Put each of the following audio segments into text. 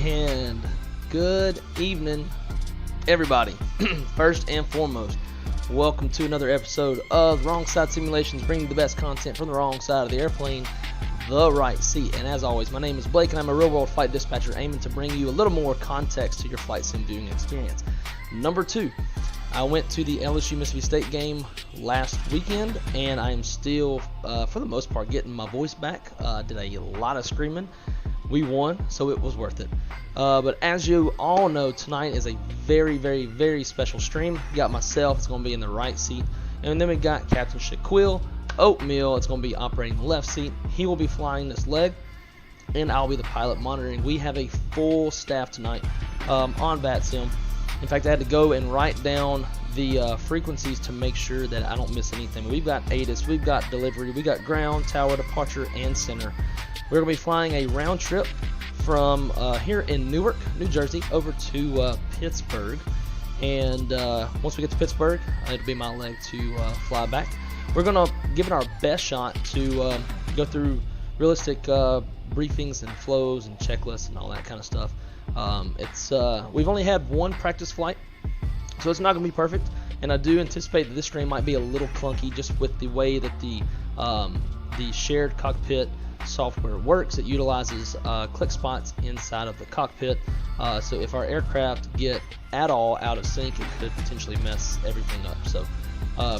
And good evening, everybody. First and foremost, welcome to another episode of Wrong Side Simulations, bringing the best content from the wrong side of the airplane, the right seat. And as always, my name is Blake, and I'm a real-world flight dispatcher aiming to bring you a little more context to your flight sim viewing experience. Number two, I went to the LSU Mississippi State game last weekend, and I am still, for the most part, getting my voice back. Did a lot of screaming. We won, so it was worth it. But as you all know, tonight is a very, very, very special stream. You got myself, it's going to be in the right seat. And then we got Captain Shaq, Oatmeal, it's going to be operating the left seat. He will be flying this leg, and I'll be the pilot monitoring. We have a full staff tonight on Vatsim. In fact, I had to go and write down the frequencies to make sure that I don't miss anything. We've got ATIS, we've got delivery, we got ground, tower, departure, and center. We're going to be flying a round trip from here in Newark, New Jersey, over to Pittsburgh. And once we get to Pittsburgh, it'll be my leg to fly back. We're going to give it our best shot to go through realistic briefings and flows and checklists and all that kind of stuff. We've only had one practice flight, so it's not going to be perfect. And I do anticipate that this stream might be a little clunky just with the way that the shared cockpit software works. It utilizes click spots inside of the cockpit, so if our aircraft get at all out of sync, it could potentially mess everything up. So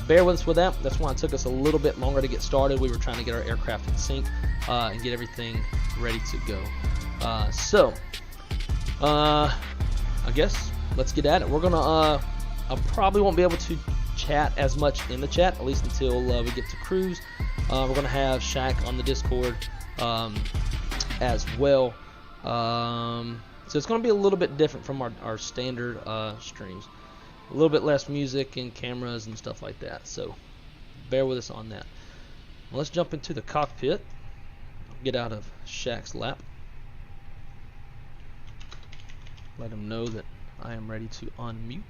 bear with us with that. That's why it took us a little bit longer to get started. We were trying to get our aircraft in sync and get everything ready to go. I guess let's get at it. We're gonna I probably won't be able to chat as much in the chat, at least until we get to cruise. We're gonna have Shaq on the Discord as well, so it's gonna be a little bit different from our standard streams. A little bit less music and cameras and stuff like that, so bear with us on that. Well, let's jump into the cockpit. Get out of Shaq's lap. Let him know that I am ready to unmute.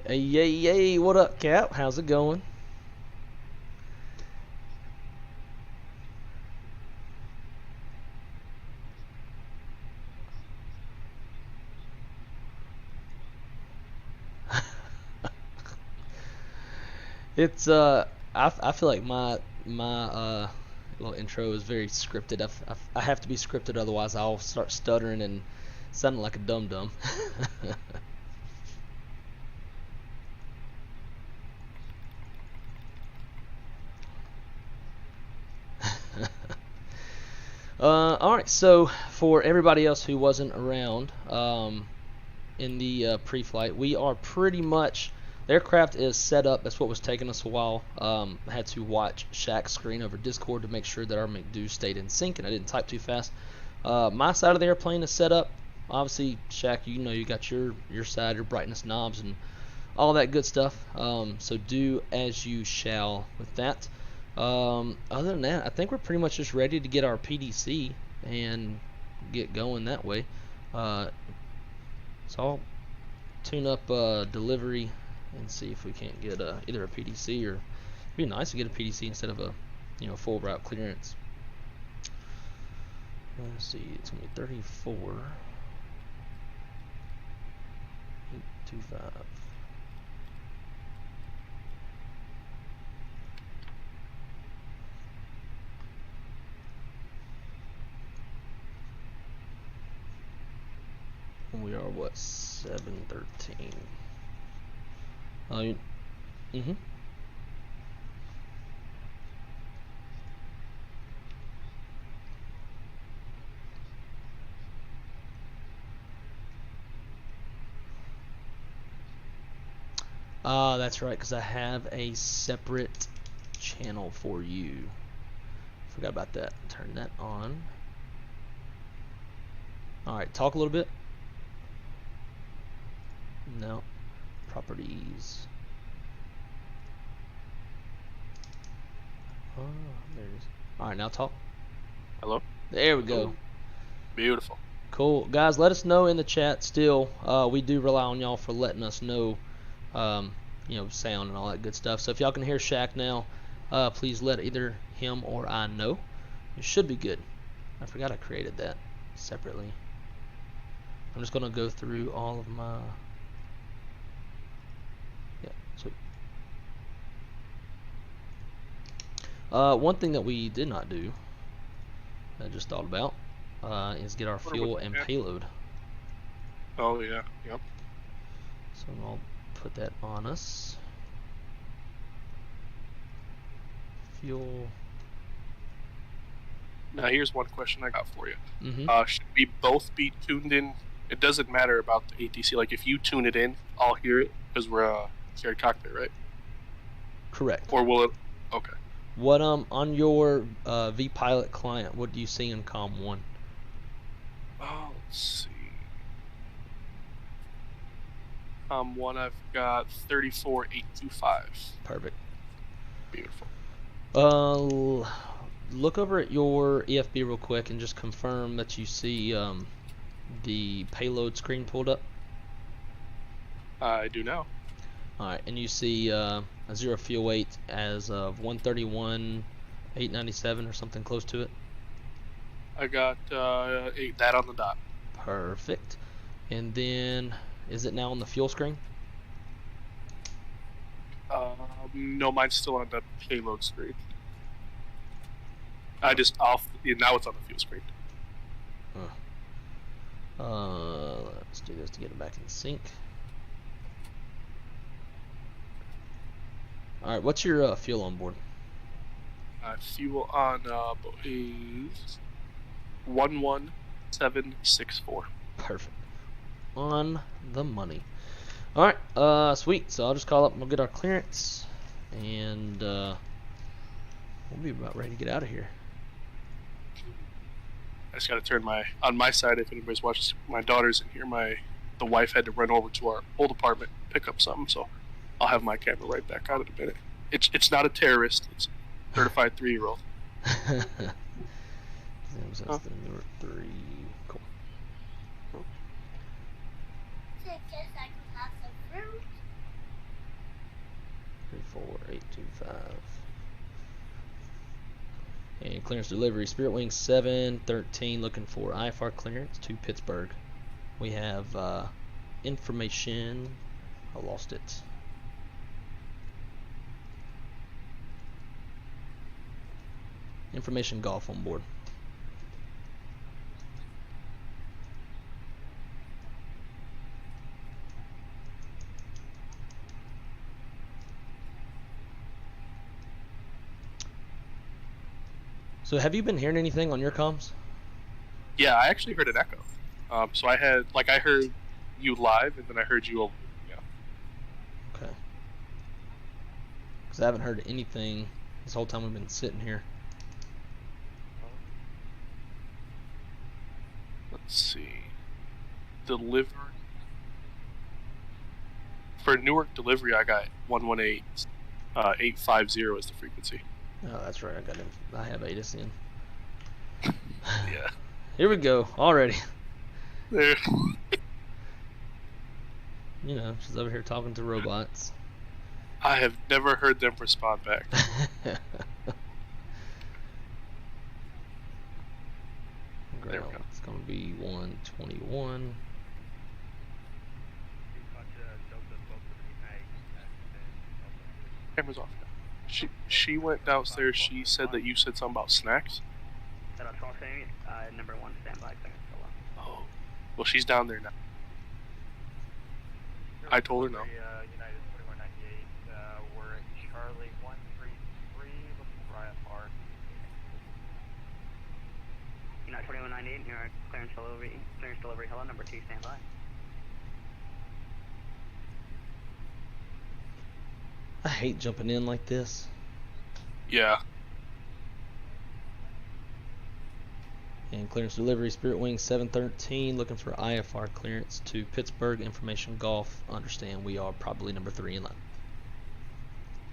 Hey, what up, Cap? How's it going? It's I feel like my little intro is very scripted. I have to be scripted, otherwise I'll start stuttering and sounding like a dum-dum. Alright, so for everybody else who wasn't around in the pre-flight, we are pretty much, the aircraft is set up. That's what was taking us a while. I had to watch Shaq's screen over Discord to make sure that our McDo stayed in sync and I didn't type too fast. My side of the airplane is set up. Obviously, Shaq, you know you got your side, your brightness knobs and all that good stuff. So do as you shall with that. Other than that, I think we're pretty much just ready to get our PDC and get going that way. So I'll tune up delivery and see if we can't get either a PDC, or it'd be nice to get a PDC instead of a full route clearance. Let's see, it's gonna be 34 825. We are what, 713? That's right, because I have a separate channel for you. Forgot about that. Turn that on. Alright, talk a little bit. No. Properties. Oh, there it is. Alright, now talk. Hello? There we go. Beautiful. Cool. Guys, let us know in the chat still. We do rely on y'all for letting us know, sound and all that good stuff. So if y'all can hear Shaq now, please let either him or I know. It should be good. I forgot I created that separately. I'm just gonna go through all of my. Yeah, sweet. One thing that we did not do, I just thought about, is get our fuel and payload. Oh yeah, yep. So I'll put that on us. Fuel. Now here's one question I got for you. Mm-hmm. Should we both be tuned in? It doesn't matter about the ATC. Like if you tune it in, I'll hear it because we're shared cockpit, right? Correct. Or will it? Okay. What on your vPilot client, what do you see in COM 1? Oh, let's see. COM 1, I've got 34825. Perfect. Beautiful. Look over at your EFB real quick and just confirm that you see the payload screen pulled up. I do now. Alright, and you see a 0 fuel weight as of 131,897 or something close to it? I got that on the dot. Perfect. And then, is it now on the fuel screen? No, mine's still on the payload screen. Now it's on the fuel screen. Let's do this to get it back in sync. Alright, what's your fuel on board? Fuel on is 11764. Perfect. On the money. Alright, sweet. So I'll just call up and we'll get our clearance. And we'll be about ready to get out of here. I just gotta turn on my side, if anybody's watching, my daughter's in here, the wife had to run over to our old apartment, pick up something, so I'll have my camera right back on in a minute. It's not a terrorist, it's a certified 3-year-old. That's the number 3. Cool. I guess I could have some fruit. 34825. And clearance delivery, Spirit Wing 713 looking for IFR clearance to Pittsburgh. We have information. I lost it. Information golf on board. So have you been hearing anything on your comms? Yeah, I actually heard an echo. So I heard you live, and then I heard you over. Yeah. Okay. Because I haven't heard anything this whole time we've been sitting here. Let's see. Deliver. For Newark delivery, I got 118.850 is the frequency. Oh, that's right. I have Addons in. Yeah. Here we go. Already. There. You know, she's over here talking to robots. I have never heard them respond back. There we go. It's going to be 121. Camera's off. She went downstairs. She said that you said something about snacks. Number 1 standby. Oh, well, she's down there now. I told her no. United 2198. We're at Charlie 133. Looking for IFR. United 2198. You're clearance delivery. Hello, number 2 standby. I hate jumping in like this. Yeah. And clearance delivery, Spirit Wing 713, looking for IFR clearance to Pittsburgh, information golf. Understand we are probably number 3 in line.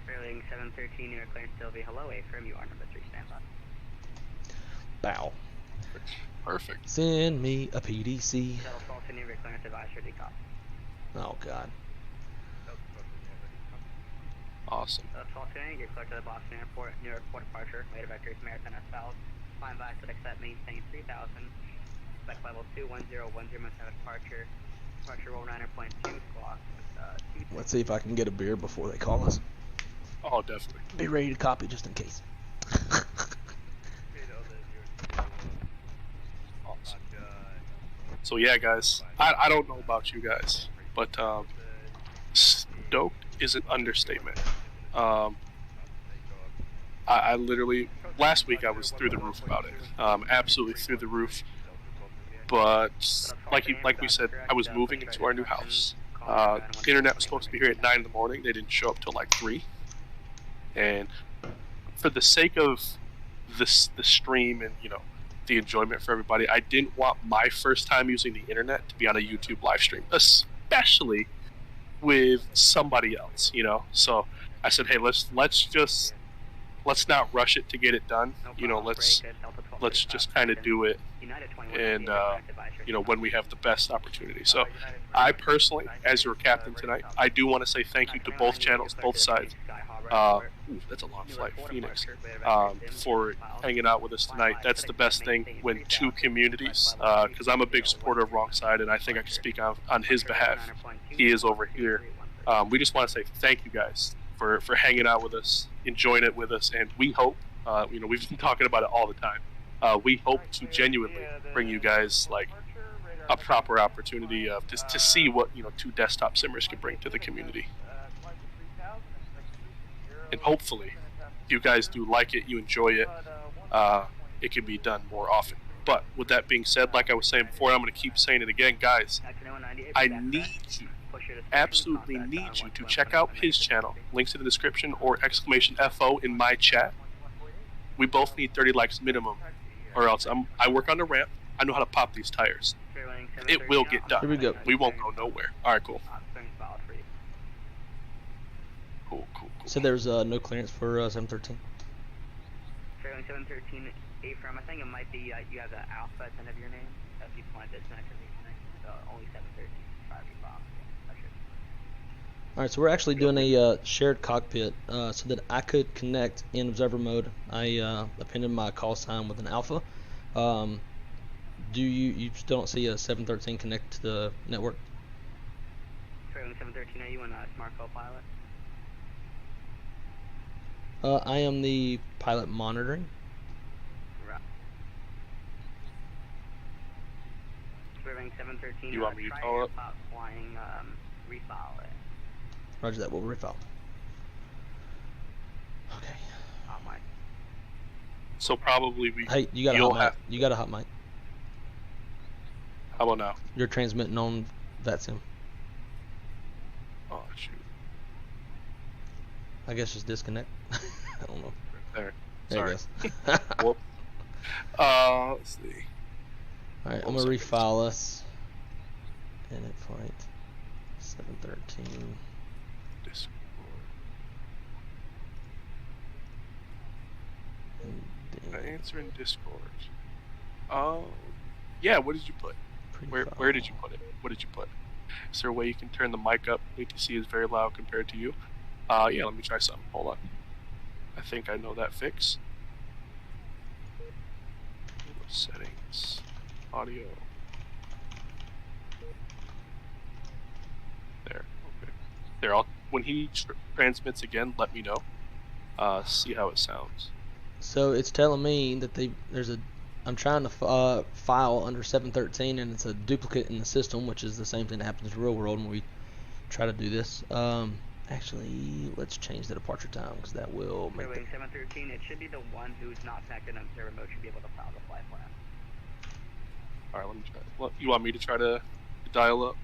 Spirit Wing 713, you're clearance delivery. Hello, A-firm, you are number 3 standby. Bow. Perfect. Send me a PDC. Shuttle Fulton, your clearance advisory decom. Oh, God. Awesome. 1220, get clear to the Boston Airport, New York Port departure, later vectors Marathon South, climb back to accept maintain 3000, spec level 21010 departure, departure roll 9.2 squawk, Let's see if I can get a beer before they call us. Oh, definitely. Be ready to copy just in case. Awesome. So yeah, guys, I don't know about you guys, but stoked is an understatement. I literally, last week I was through the roof about it. Absolutely through the roof. But like we said, I was moving into our new house. The internet was supposed to be here at 9 in the morning. They didn't show up till like 3. And for the sake of the stream and, you know, the enjoyment for everybody, I didn't want my first time using the internet to be on a YouTube live stream, especially with somebody else, you know. So I said, hey, let's not rush it to get it done. You know, let's just kind of do it, and you know, when we have the best opportunity. So I personally, as your captain tonight, I do want to say thank you to both channels, both sides. That's a long flight, Phoenix, for hanging out with us tonight. That's the best thing when two communities, because I'm a big supporter of Wrong Side, and I think I can speak on his behalf. He is over here. We just want to say thank you guys for hanging out with us, enjoying it with us, and we hope, you know, we've been talking about it all the time. We hope to genuinely bring you guys like a proper opportunity of to see what, you know, 2 desktop simmers can bring to the community. And hopefully, you guys do like it, you enjoy it, it can be done more often. But with that being said, like I was saying before, I'm going to keep saying it again, guys, I need you, absolutely need you to check out his channel. Links in the description or !FO in my chat. We both need 30 likes minimum, or else I work on the ramp. I know how to pop these tires. It will get done. Here we go. We won't go nowhere. All right, cool. Cool. So there's no clearance for 713. Trailing 713 A-firm, I think it might be you have the alpha at the end of your name. If you point this next to these things, so only 713. Alright, so we're actually doing a shared cockpit so that I could connect in observer mode. I appended my call sign with an alpha. Do you still don't see a 713 connect to the network? Trailing 713, are you on Smart Co-Pilot? I am the pilot monitoring. Right. Trailing 713, You want me to call up? Flying, refile it. Roger that, we'll refile. Okay. Hot mic. So probably Hey, you got a hot mic. You got a hot mic. How about now? You're transmitting on Vatsim. Oh shoot. I guess just disconnect. I don't know. There. There Sorry. it goes. Whoop. Let's see. Alright, I'm gonna refile us. Edit flight 713. Discord. I answer in Discord. Yeah. What did you put? Where did you put it? What did you put? Is there a way you can turn the mic up? ATC is very loud compared to you. Yeah. Let me try something. Hold on. I think I know that fix. Settings. Audio. There. Okay. There. When he transmits again, let me know. See how it sounds. So it's telling me that I'm trying to file under 713 and it's a duplicate in the system, which is the same thing that happens in the real world when we try to do this. Actually, let's change the departure time because that will make it. 713, it should be the one who's not connected on observer mode should be able to file the flight plan. Alright, let me try. Well, you want me to try to dial up?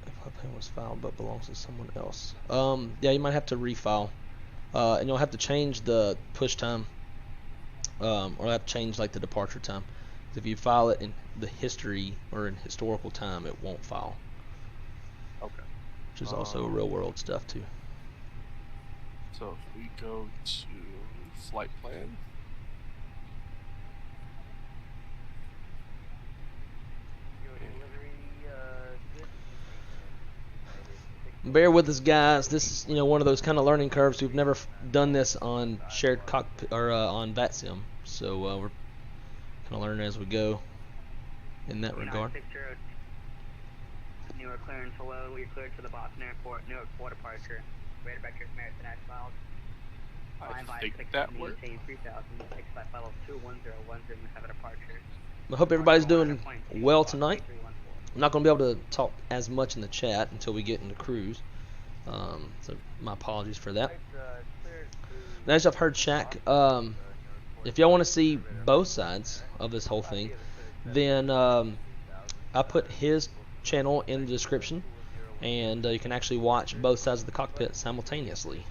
If my plan was filed but belongs to someone else. Yeah, you might have to refile. And you'll have to change the push time. Or have to change like the departure time. If you file it in the history or in historical time, it won't file. Okay. Which is also real world stuff too. So if we go to flight plan. Bear with us, guys. This is one of those kind of learning curves. We've never done this on shared cockpit or on Vatsim, so we're kind of learning as we go in that regard. 960, Newark clearance, hello. We're cleared to the Boston Airport, Newark for departure. Radar vectors, Meriton at files. I think that worked. 3000, expect level 21010, have a departure. I hope everybody's doing well tonight. I'm not going to be able to talk as much in the chat until we get into cruise, so my apologies for that. Now, as I've heard Shaq, if y'all want to see both sides of this whole thing, then I put his channel in the description, and you can actually watch both sides of the cockpit simultaneously.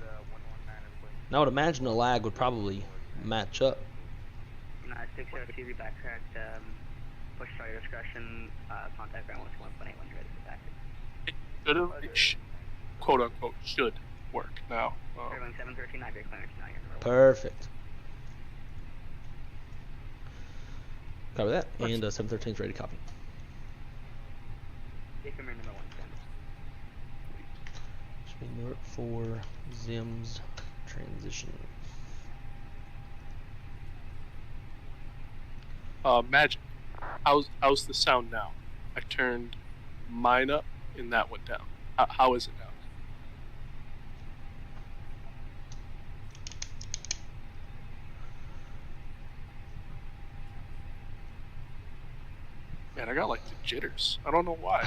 And I would imagine the lag would probably match up. 960 TV backtracked, push start your discretion, contact ground 1.81 ready for back. It quote unquote should work now. 713, not your clearance, now you're in the road. Perfect. Copy that, and 713 is ready to copy. If you're number 1, Should be Newark 4, Zims, transition. Magic. How's the sound now? I turned mine up and that went down. How is it now? Man, I got like the jitters. I don't know why.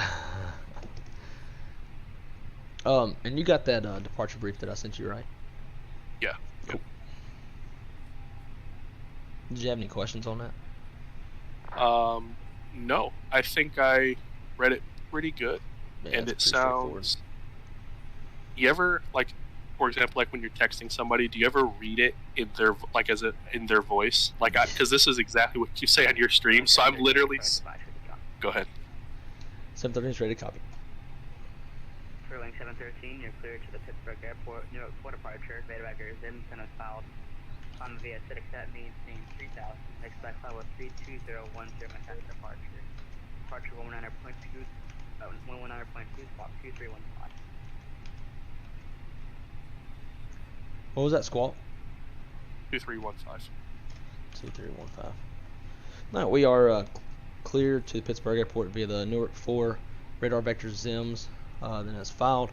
And you got that departure brief that I sent you, right? Yeah. Cool. Did you have any questions on that? No. I think I read it pretty good, Yeah, and it it's pretty sounds. You ever like, for example, like when you're texting somebody, do you ever read it in their in their voice? Like, because this is exactly what you say on your stream, so I'm literally. Go ahead. 713 is ready to copy. Furling 713, you're cleared to the Pittsburgh Airport, Newark for departure. Beta records in, send us filed. On via Saitek set means 3000. Expect level 32010, attach departure. Departure 119.2, 119.2, squawk 2315. What was that, squawk? 2315. 2315. No, we are cleared to the Pittsburgh Airport via the Newark 4 radar vector Zims. Then as filed,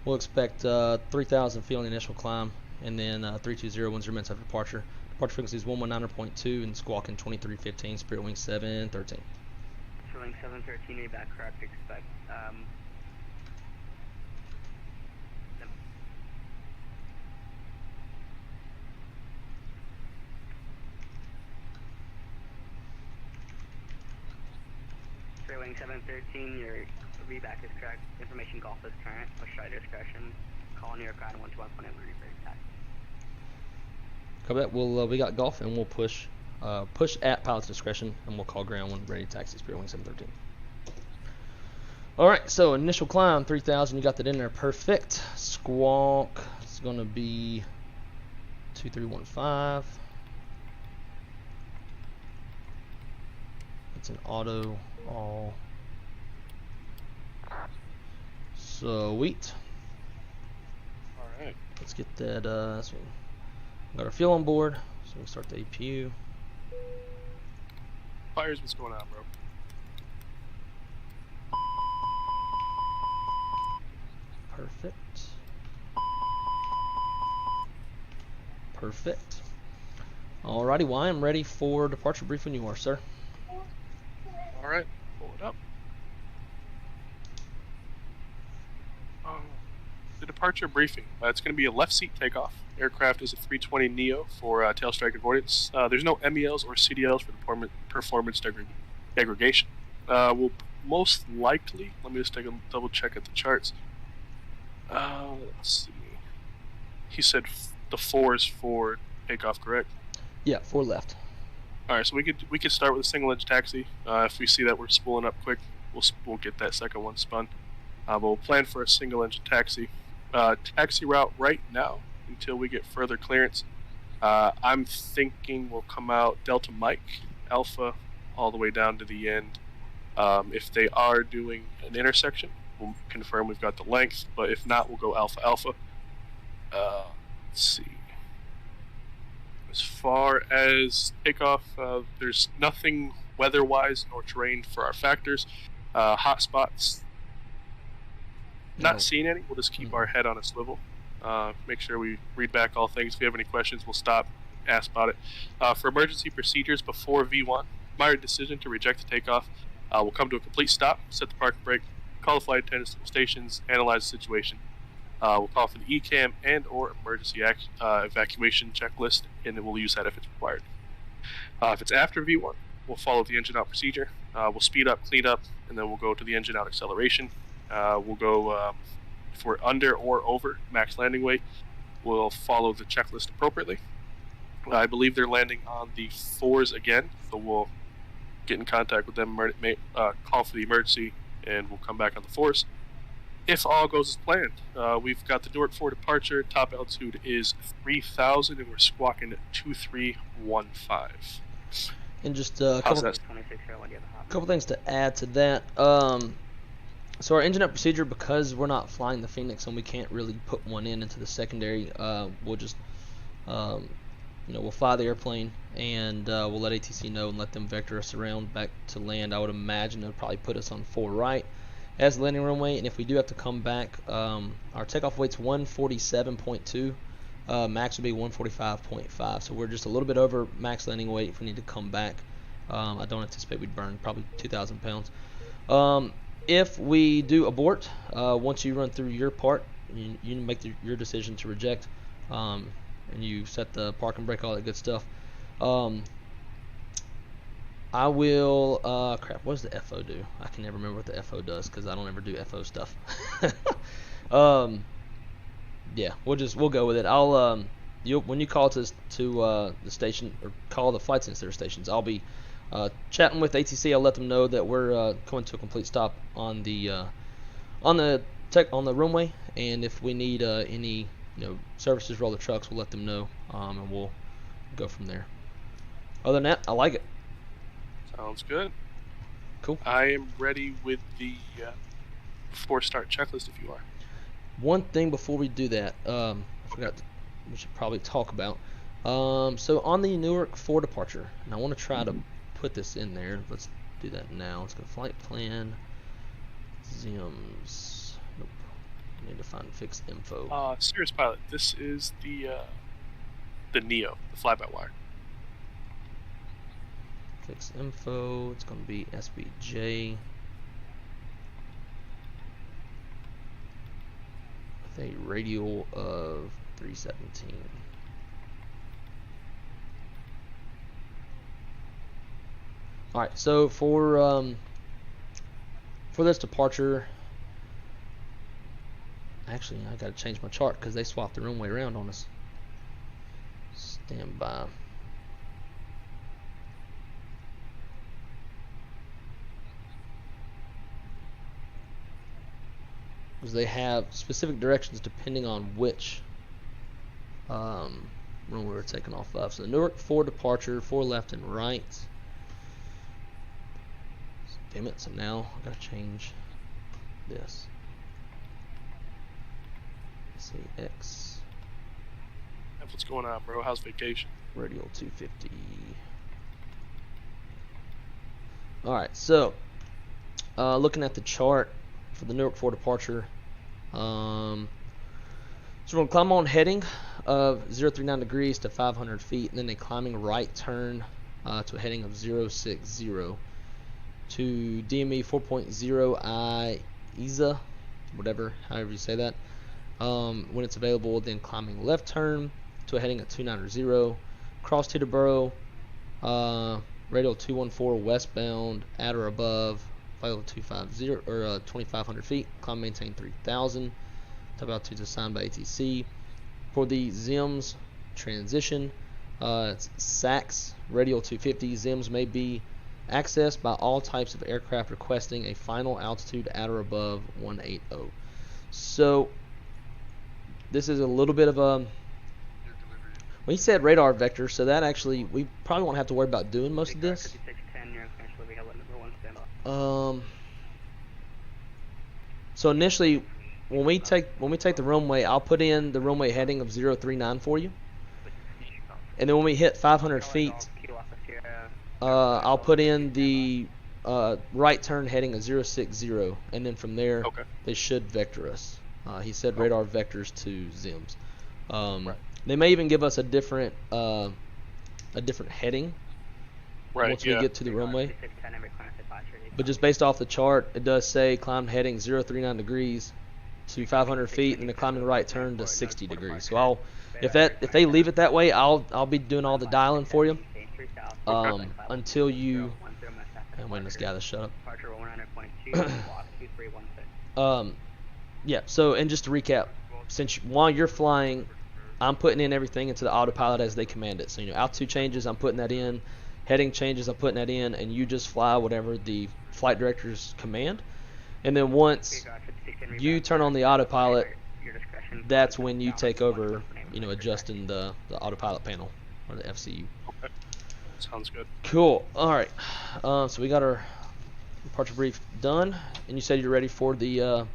we'll expect 3000 feet on the initial climb, and then 32010 minutes after departure. Departure frequency is 119.2 and squawking 2315. Spirit wing 713. Furling 713, you back correct. Expect Wing 713, your reback is correct. Information golf is current. Push right discretion. Call New York Ground 121 and reverse taxi. Copy that. We got golf, and we'll push at pilot's discretion, and we'll call ground when ready to taxi. Spirit wing 713. All right. So initial climb 3000. You got that in there. Perfect. Squawk is going to be 2315. It's an auto. All sweet. All right. Let's get that. So we got our fuel on board, so we can start the APU. Fires, what's going on, bro? Perfect. Perfect. Alrighty, well, I am ready for departure brief when you are, sir. All right, pull it up. The departure briefing. It's going to be a left seat takeoff. Aircraft is a 320 Neo for tail strike avoidance. There's no MELs or CDLs for the performance degradation. We'll most likely, let me just take a double check at the charts. Let's see. He said the 4 is for takeoff, correct? Yeah, 4 left. All right, so we could start with a single edge taxi. If we see that we're spooling up quick, we'll get that second one spun. But we'll plan for a single engine taxi. Taxi route right now until we get further clearance. I'm thinking we'll come out Delta Mike, Alpha, all the way down to the end. If they are doing an intersection, we'll confirm we've got the length, but if not, we'll go alpha alpha. Let's see. As far as takeoff, there's nothing weather-wise nor terrain for our factors. Hot spots, not seeing any. We'll just keep our head on a swivel. Make sure we read back all things. If you have any questions, we'll stop, ask about it. For emergency procedures before V1, my decision to reject the takeoff. We'll come to a complete stop, set the parking brake, call the flight attendants to the stations, analyze the situation. We'll call for the ECAM and or emergency evacuation checklist, and then we'll use that if it's required. If it's after V1, we'll follow the engine out procedure. We'll speed up, clean up, and then we'll go to the engine out acceleration. We'll go, if we're under or over max landing weight, we'll follow the checklist appropriately. I believe they're landing on the 4s again, so we'll get in contact with them, call for the emergency, and we'll come back on the 4s. If all goes as planned, we've got the Newark 4 departure. Top altitude is 3,000, and we're squawking at 2315. And just a couple things to add to that. So our engine up procedure, because we're not flying the Phoenix and we can't really put one into the secondary, we'll just we'll fly the airplane, and we'll let ATC know and let them vector us around back to land. I would imagine they'll probably put us on 4 right as the landing runway, and if we do have to come back, our takeoff weight's 147.2, max would be 145.5, so we're just a little bit over max landing weight if we need to come back. I don't anticipate we'd burn probably 2,000 pounds. If we do abort, once you run through your part, you make your decision to reject, and you set the parking brake, all that good stuff. I will, crap, what does the FO do? I can never remember what the FO does because I don't ever do FO stuff. Yeah, we'll go with it. I'll, when you call to the station, or call the flight center stations, I'll be chatting with ATC. I'll let them know that we're coming to a complete stop on the runway, and if we need any services for all the trucks, we'll let them know, and we'll go from there. Other than that, I like it. Sounds good. Cool. I am ready with the before start checklist if you are. One thing before we do that, I forgot we should probably talk about. So on the Newark 4 departure, and I want to try to put this in there. Let's do that now. Let's go flight plan, Zims. Nope. I need to find fixed info. Serious pilot, this is the Neo, the fly-by-wire. Fix info, it's going to be SBJ with a radial of 317. Alright, so for this departure, actually I got to change my chart because they swapped the runway around on us. Stand by. They have specific directions depending on which runway we're taking off of. So the Newark 4 departure, 4 left and right. Damn it, so now I gotta change this. CX. What's going on, bro? How's vacation? Radial 250. Alright, so looking at the chart for the Newark 4 departure, so we're going to climb on heading of 039 degrees to 500 feet, and then a climbing right turn to a heading of 060 to DME 4.0 I ESA, whatever, however you say that. When it's available, then climbing left turn to a heading of 290, cross Teterboro, radial 214 westbound, at or above, level 250 or 2,500 feet. Climb maintain 3,000. Top altitudes assigned by ATC. For the ZIMS transition, it's SACS radial 250. ZIMS may be accessed by all types of aircraft requesting a final altitude at or above 180. So this is a little bit of a, well, he said radar vector, so that actually we probably won't have to worry about doing most of this. So initially, when we take the runway, I'll put in the runway heading of 039 for you, and then when we hit 500 feet, I'll put in the right turn heading of 060, and then from there they should vector us. He said radar vectors to ZIMs. They may even give us a different heading once we get to the runway. But just based off the chart, it does say climb heading 039 degrees to 500 feet, and the climbing right turn to 60 degrees. So if they leave it that way, I'll be doing all the dialing for you until you. I'm waiting this guy to shut up. Yeah. So and just to recap, while you're flying, I'm putting in everything into the autopilot as they command it. So altitude changes, I'm putting that in. Heading changes, I'm putting that in, and you just fly whatever the flight directors command. And then once you turn on the autopilot, that's when you take over, adjusting the autopilot panel or the FCU. Okay. Sounds good. Cool. All right. So we got our departure brief done, and you said you're ready for the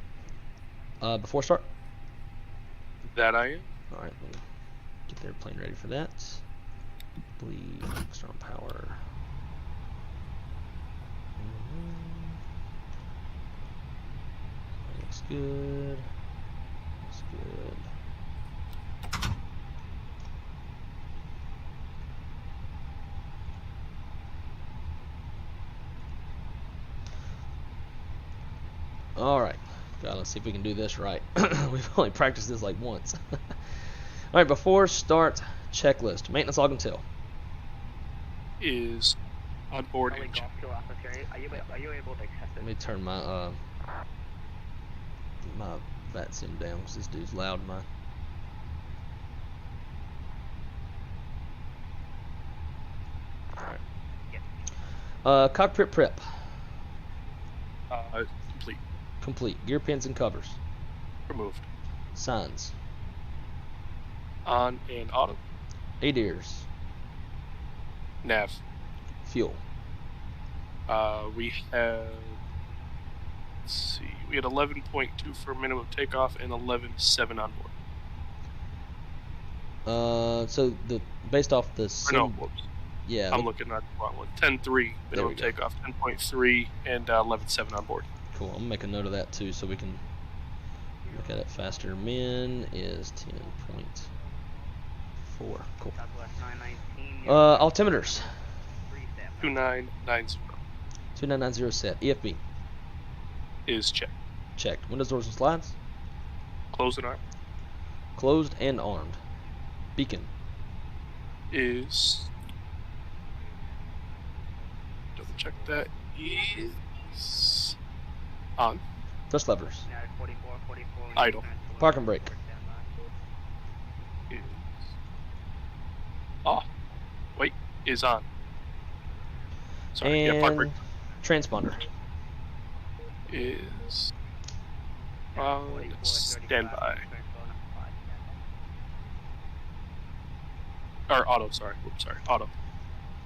before start. That I am. All right. Let me get the airplane ready for that. Bleed external power. Looks good. Looks good. All right. God, let's see if we can do this right. We've only practiced this like once. All right. Before start checklist. Maintenance log and tail. Is on board engine. Let me turn my my Vatsim down because this dude's loud. Alright. Cockpit prep. Complete. Complete. Gear pins and covers. Removed. Signs. On and auto. ADIRs. Nav. Fuel. We have. Let's see. We had 11.2 for minimum takeoff and 11.7 on board. So based off the whoops. Yeah. I'm looking at the wrong one. 10.3 minimum takeoff, 10.3 and 11.7 on board. Cool. I'm gonna make a note of that too, so we can look at it faster. Min is 10.4. Cool. Altimeters. 2990 2990 set. EFB. is checked. Checked. Windows, doors, and slides. Closed and armed. Closed and armed. Beacon. Is. Double check that. Is. On. Thrust levers. Idle. Park and brake. Is. Off. Wait. Is on. Sorry, And park brake. transponder. Is. On standby. Or auto, sorry. Oops, sorry. Auto.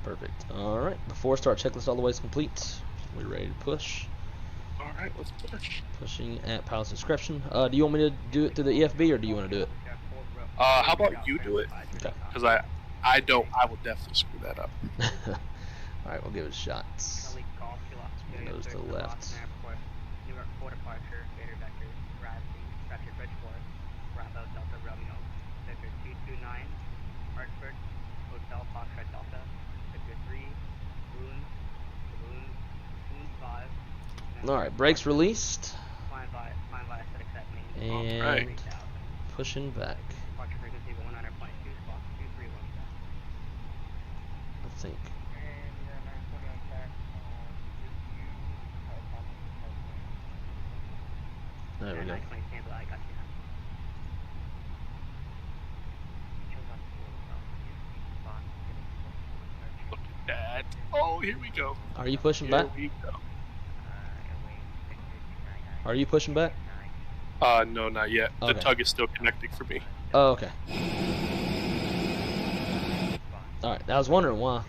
Perfect. Alright. Before start checklist all the way is complete. We're ready to push. Alright, let's push. Pushing at pilot's discretion. Do you want me to do it through the EFB or do you want to do it? How about you do it? Okay. Because I will definitely screw that up. Alright, we'll give it a shot. Nose to the left. Alright, brakes released. And pushing back. I think. There we go. Look at that. Oh, here we go. Are you pushing back? Here we go. Are you pushing back? No, not yet. Okay. The tug is still connecting for me. Oh, okay. Alright, I was wondering why.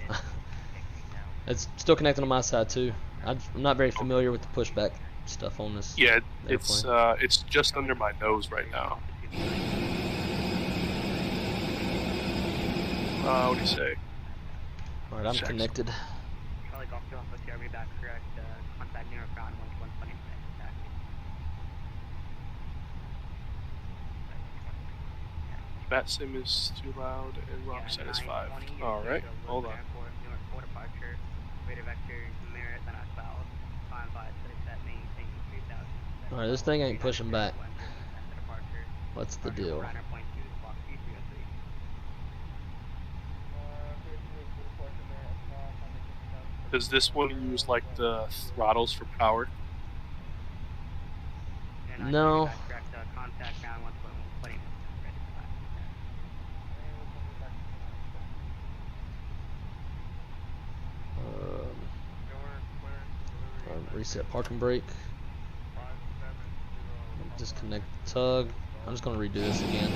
It's still connecting on my side too. I'm not very familiar with the pushback. stuff on this. Yeah, airplane. it's just under my nose right now. What do you say? All right, I'm Shaq's- connected. Charlie Golf Two Alpha Sierra, back correct. Contact near ground 120. Vatsim is too loud and wrong side is 5. Alright, hold on. For departure, radar vector, merit, then I south. Climb by, set maintain 3000. All right, this thing ain't pushing back. What's the deal? Does this one use like the throttles for power? No. Contact down 1.1. Reset parking brake. Disconnect the tug. I'm just gonna redo this again.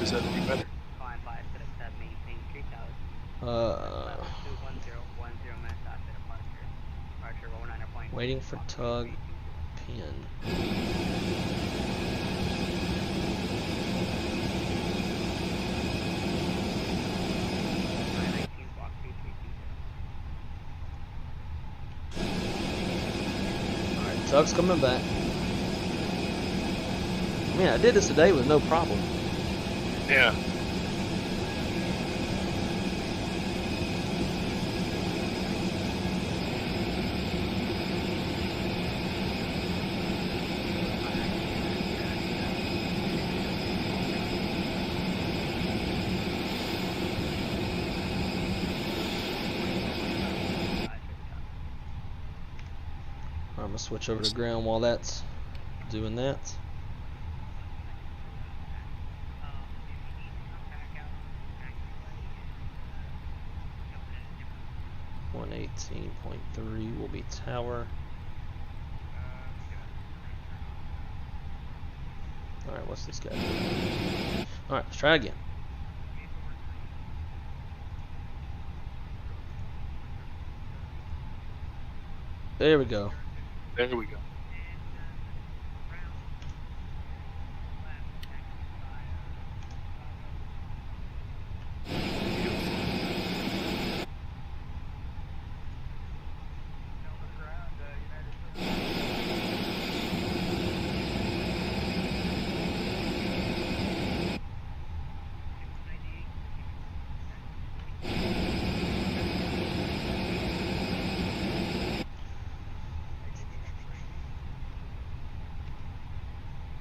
Is that any better? Waiting for tug pin. Alright, tug's coming back. Man, I did this today with no problem. Yeah. I'm gonna switch over to ground while that's doing that. .3 will be tower. Alright, what's this guy doing? Alright, let's try again. There we go. There we go.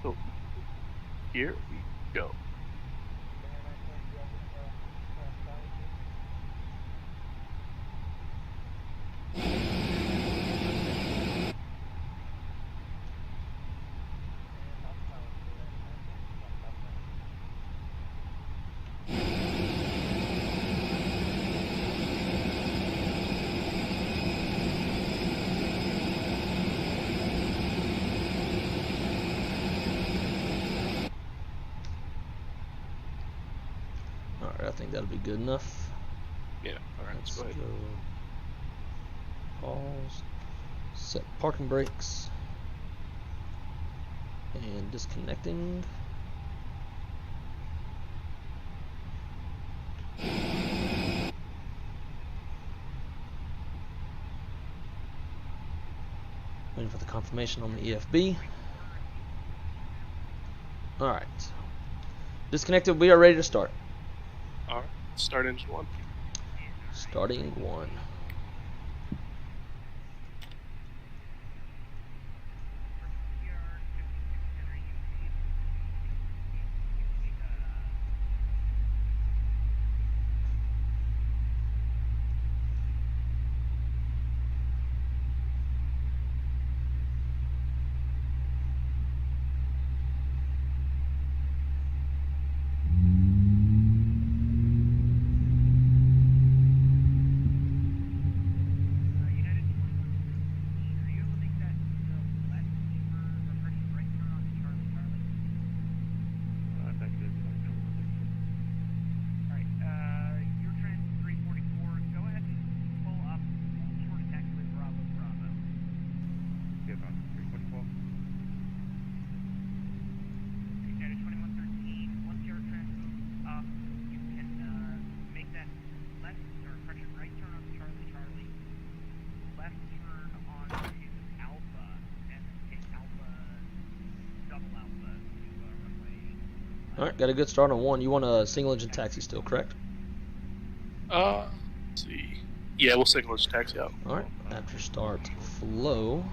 So here we go. Alright, I think that'll be good enough. Yeah, alright, let's go ahead. Pause. Set parking brakes. And disconnecting. Waiting for the confirmation on the EFB. Alright. Disconnected, we are ready to start. Alright, start engine 1. Starting 1. Alright, got a good start on 1. You want a single engine taxi still, correct? Let's see. Yeah, we'll single engine taxi out. Alright, after start, flow.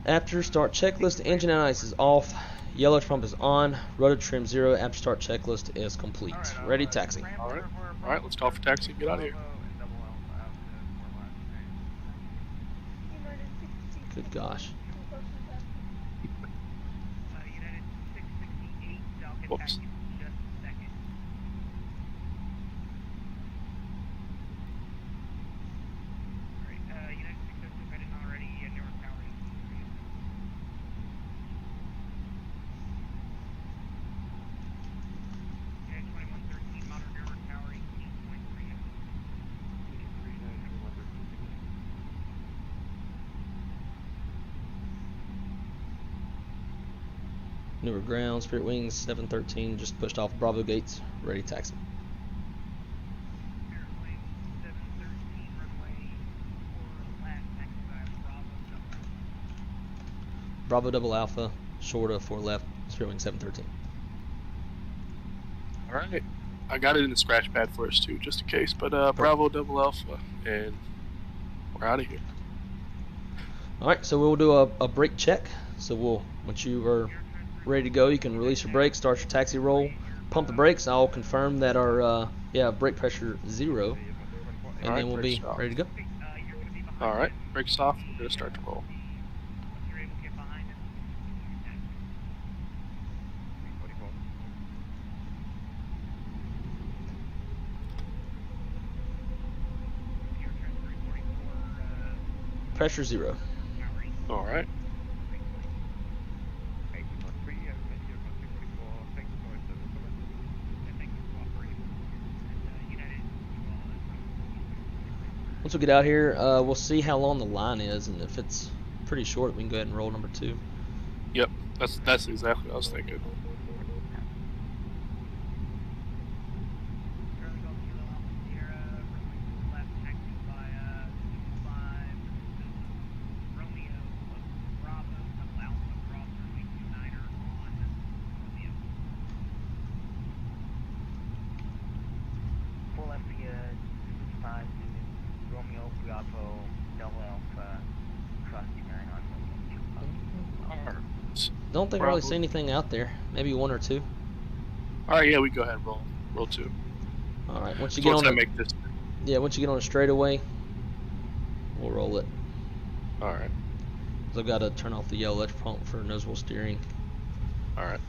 After start checklist, engine and ice is off, yellow pump is on, rudder trim 0, after start checklist is complete. Ready, taxi. Alright, let's call for taxi and get out of here. Good gosh. Whoops. Newer ground, Spirit Wings 713 just pushed off Bravo gates. Ready, taxi. Bravo double alpha, short of 4 left, Spirit Wing 713. Alright. I got it in the scratch pad for us too, just in case. But Bravo double alpha, and we're out of here. Alright, so we'll do a brake check. So once you are ready to go, you can release your brakes, start your taxi roll, pump the brakes. I'll confirm that our brake pressure 0, and then we'll be ready to go. Alright, brakes off, we're going to start to roll. Pressure 0. Alright. Once we get out here, we'll see how long the line is, and if it's pretty short, we can go ahead and roll number 2. Yep, that's exactly what I was thinking. Don't think I really see anything out there. Maybe 1 or 2. Alright, yeah, we go ahead and roll 2. Alright, once you So get on make this. yeah, once you get on a straightaway, we'll roll it. Alright. So I've got to turn off the yellow electric pump for nose wheel steering. Alright.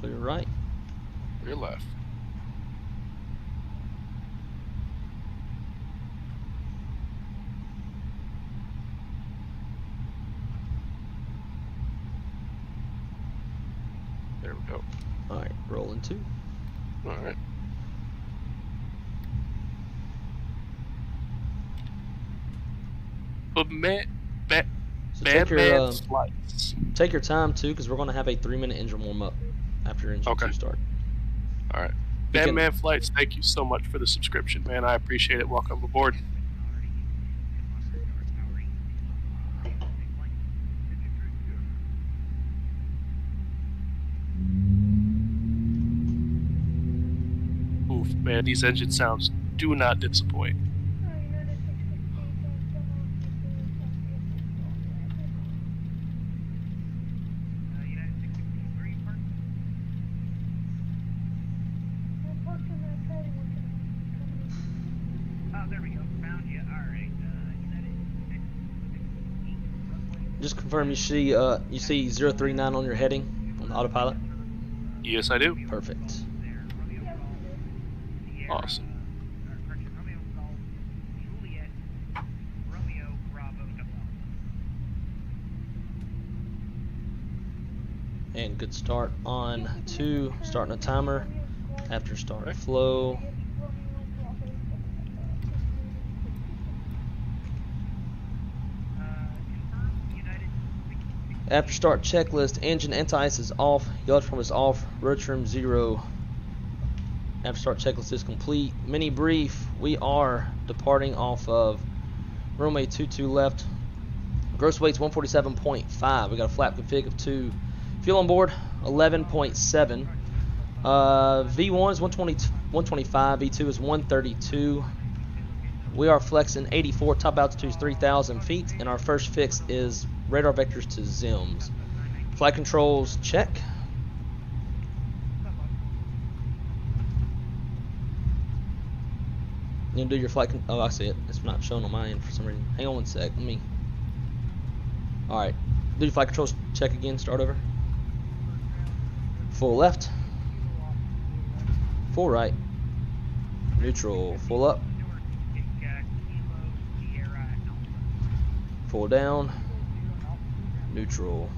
Clear right. Clear left. There we go. Alright, rolling 2. Alright. But So take your, flights. take your time too, because we're going to have a 3-minute engine warm up after engine 2 start. Alright. Batman Flights, thank you so much for the subscription, man. I appreciate it. Welcome aboard. Oof, man, these engine sounds do not disappoint. Just confirm you see 039 on your heading on the autopilot? Yes, I do. Perfect. Awesome. And good start on 2, starting a timer. After start flow. After start checklist, engine anti-ice is off, yellow trim is off, road trim 0. After start checklist is complete. Mini brief, we are departing off of runway 22 left. Gross weight's 147.5. We got a flap config of 2. Fuel on board 11.7. V1 is 125. V2 is 132. We are flexing 84. Top altitude is 3,000 feet, and our first fix is radar vectors to ZIMs. Flight controls check. You gonna do your flight? Oh, I see it. It's not showing on my end for some reason. Hang on one sec. Let me. All right. Do your flight controls check again. Start over. Full left. Full right. Neutral. Full up. Full down. Neutral.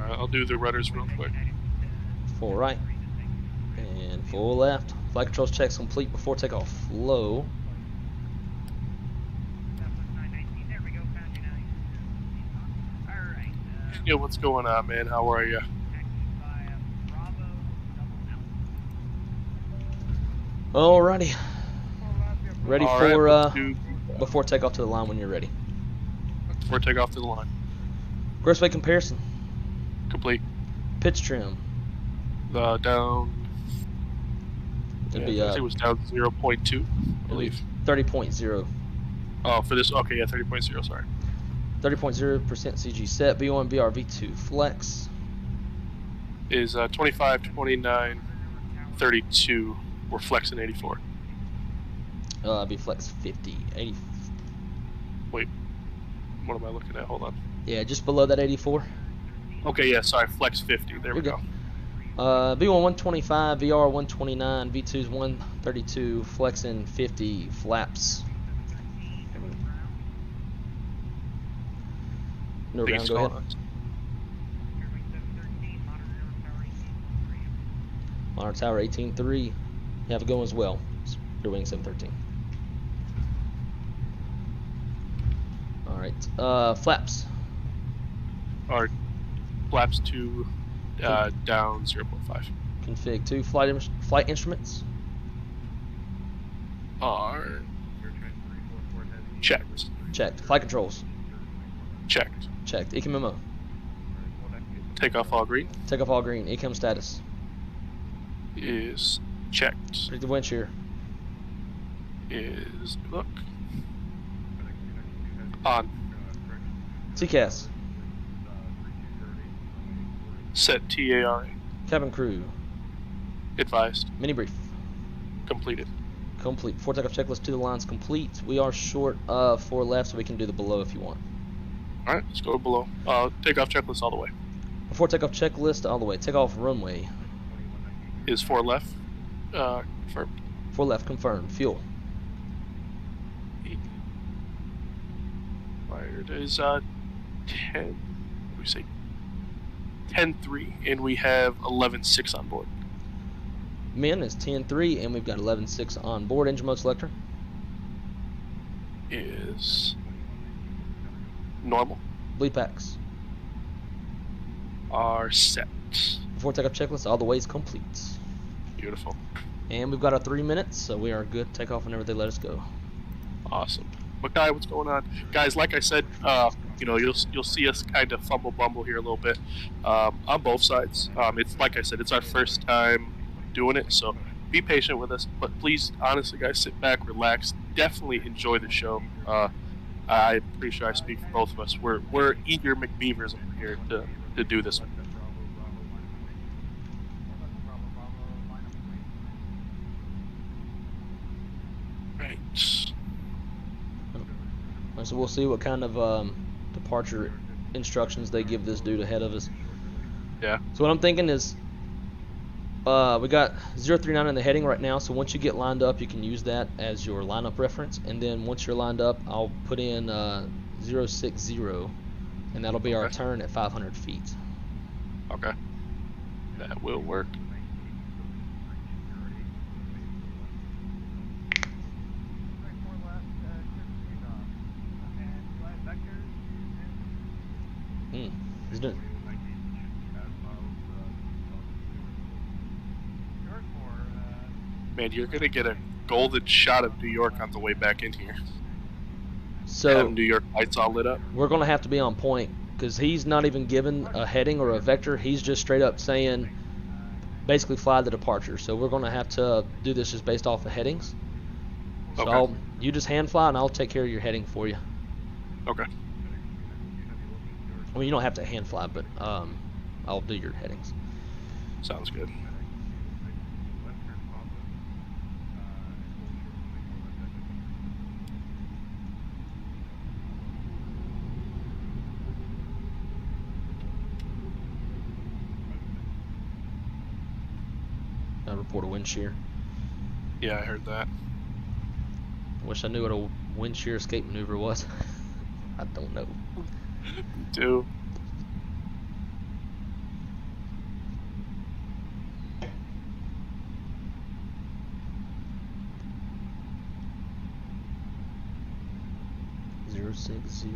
I'll do the rudders real quick. Full right. And full left. Flight controls checks complete before takeoff. Low. Yo, what's going on, man? How are you? Alrighty. Ready All for right, let's do before takeoff to the line when you're ready. before takeoff to the line. Gross weight comparison. Complete. Pitch trim. Down. It'd Yeah, I think it was down 0.2, I believe. 30.0. Oh, for this, okay, yeah, 30.0, sorry. 30.0% CG set. V1, VR, V2 flex. Is 25, 29, 32. We're flexing 84. Be flex 50, 80. Wait, what am I looking at? Hold on. Yeah, just below that 84. Okay, yeah, sorry, flex 50. There we go. V1 125, VR 129, V2's 132, flexing 50, flaps. No round, go ahead. Monitor Tower 18.3. Have a go as well. Your wing 713. Alright, flaps. Our flaps to down 0.5. Config 2. Flight instruments. Are checked. Checked. Flight controls. Checked. Checked. Ecom memo. Takeoff all green. Takeoff all green. Ecom status. Is checked. Predictive wind shear. Is look on. TCAS. Set TARA. Cabin crew. Advised. Mini brief. Completed. Complete. Before takeoff checklist to the lines complete. We are short of 4 left, so we can do the below if you want. All right, let's go below. Takeoff checklist all the way. Before takeoff checklist all the way. Takeoff runway. Is 4 left. Confirmed. 4 left confirmed. Fuel. Fired is 10. What do we say? 10-3, and we have 11-6 on board. Min is 10-3, and we've got 11-6 on board. Engine mode selector. Is normal. Bleed packs. Are set. Before takeoff checklist all the way is complete. Beautiful. And we've got our 3 minutes, so we are good to take off whenever they let us go. Awesome. Mackay, what's going on? Guys, like I said, you know, you'll see us kind of fumble bumble here a little bit on both sides. It's like I said, it's our first time doing it, so be patient with us. But please, honestly, guys, sit back, relax. Definitely enjoy the show. I'm pretty sure I speak for both of us. We're eager McBeavers over here to do this one. Right. So we'll see what kind of departure instructions they give this dude ahead of us. Yeah. So what I'm thinking is we got 039 in the heading right now, so once you get lined up you can use that as your lineup reference, and then once you're lined up I'll put in 060, and that'll be our turn at 500 feet. Okay. That will work. Man, you're gonna get a golden shot of New York on the way back in here. So Have New York lights all lit up. we're going to have to be on point because he's not even given a heading or a vector. He's just straight up saying basically fly the departure. So we're going to have to do this just based off of headings. So Okay. you just hand fly and I'll take care of your heading for you. Okay. I mean, you don't have to hand fly, but I'll do your headings. Sounds good. I report a wind shear. Yeah, I heard that. I wish I knew what a wind shear escape maneuver was. I don't know. Do. Zero 60.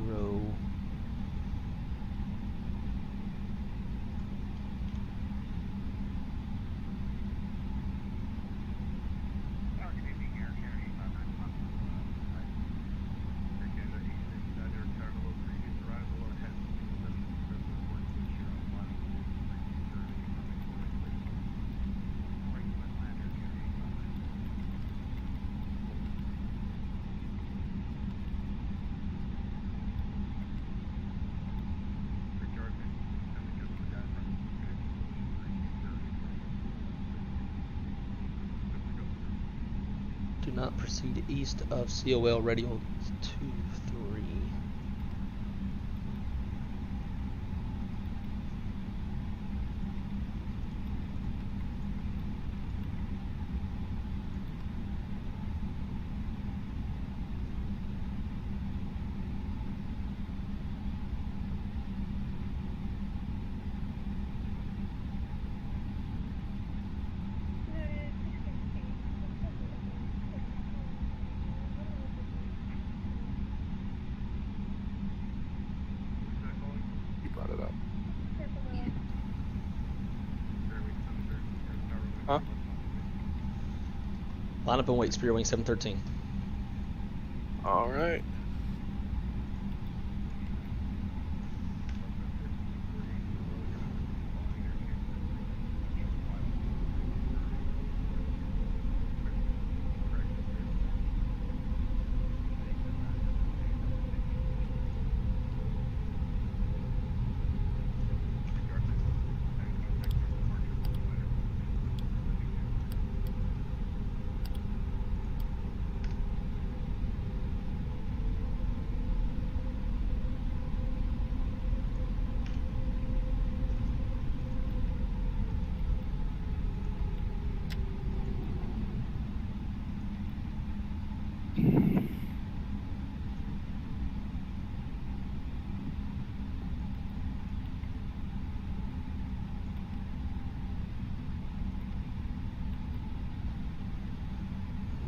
Do not proceed east of COL radial 23. You brought it up. Huh? Line up and wait, Spear Wing 713. All right.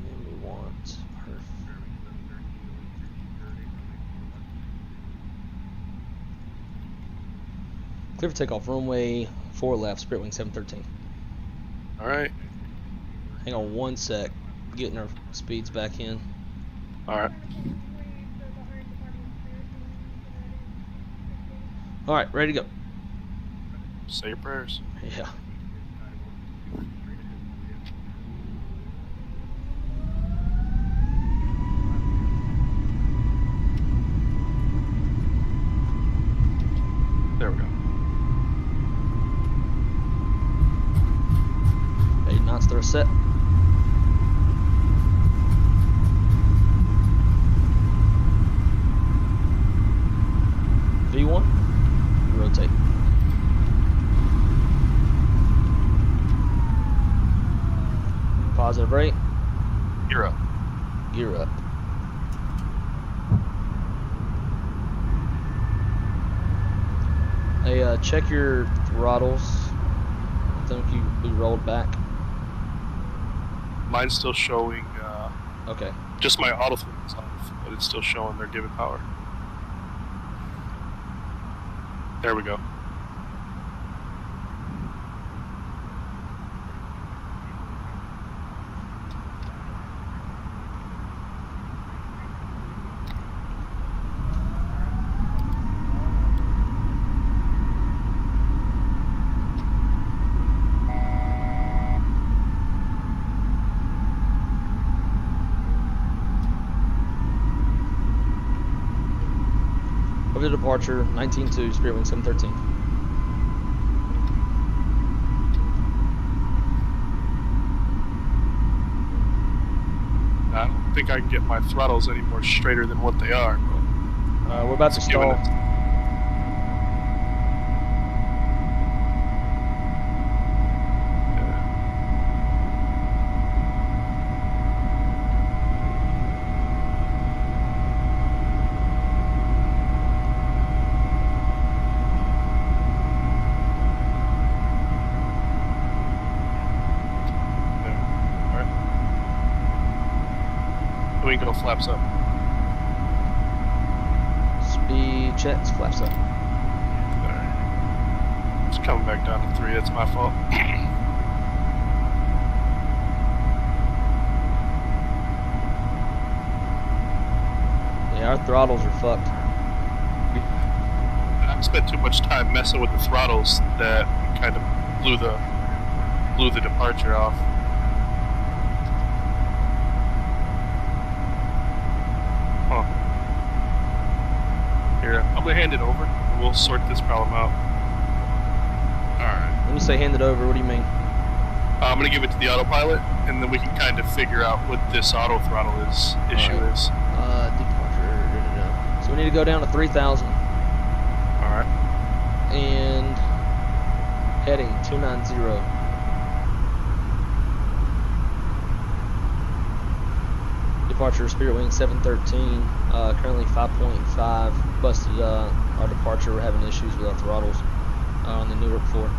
And we want clear for takeoff, runway 4 left, Spirit Wing 713. All right. Hang on one sec, getting our speeds back in. All right. Alright, ready to go. Say your prayers. Yeah. There we go. 8 knots, they're set. V1, rotate. Positive rate, You're up. gear up. Hey, check your throttles. I think we rolled back. Mine's still showing. Okay. Just my auto flip is off, but it's still showing they're giving power. There we go. Over to departure, 19-2, Spirit Wing 713. I don't think I can get my throttles any more straighter than what they are. But We're about to it's giving stall. it- We can go flaps up. Speed checks, flaps up. Alright. It's coming back down to 3. That's my fault. Yeah, our throttles are fucked. I spent too much time messing with the throttles that kind of blew the departure off. Huh. Here, I'm gonna hand it over. And we'll sort this problem out. Alright. When you say hand it over, what do you mean? I'm gonna give it to the autopilot, and then we can kind of figure out what this auto throttle issue Alright. is. Departure. So we need to go down to 3,000 Alright. and heading 290. Departure Spirit Wing 713. Currently 5.5. Busted our departure. We're having issues with our throttles on the Newark floor.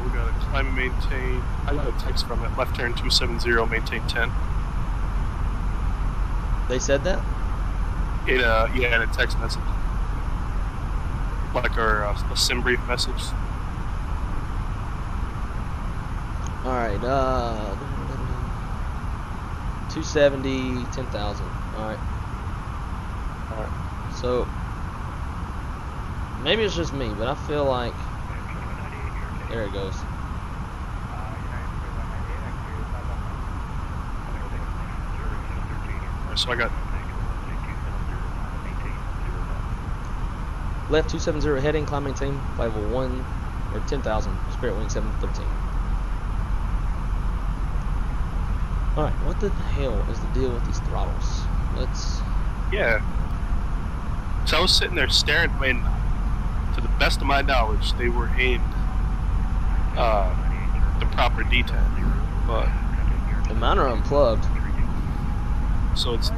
We got to climb and maintain. I got a text from it. Left turn 270, maintain 10. They said that? Yeah, in a text message. Like our a sim brief message. Alright, 270, 10,000. Alright. Alright. So, maybe it's just me, but I feel like. There it goes. So I got Left 270 heading, climb maintain, flight level 1 or 10,000, Spirit Wing 713. Alright, what the hell is the deal with these throttles? Let's. yeah. So I was sitting there staring, and to the best of my knowledge, they were aimed the proper detail, but The mine are unplugged. so it's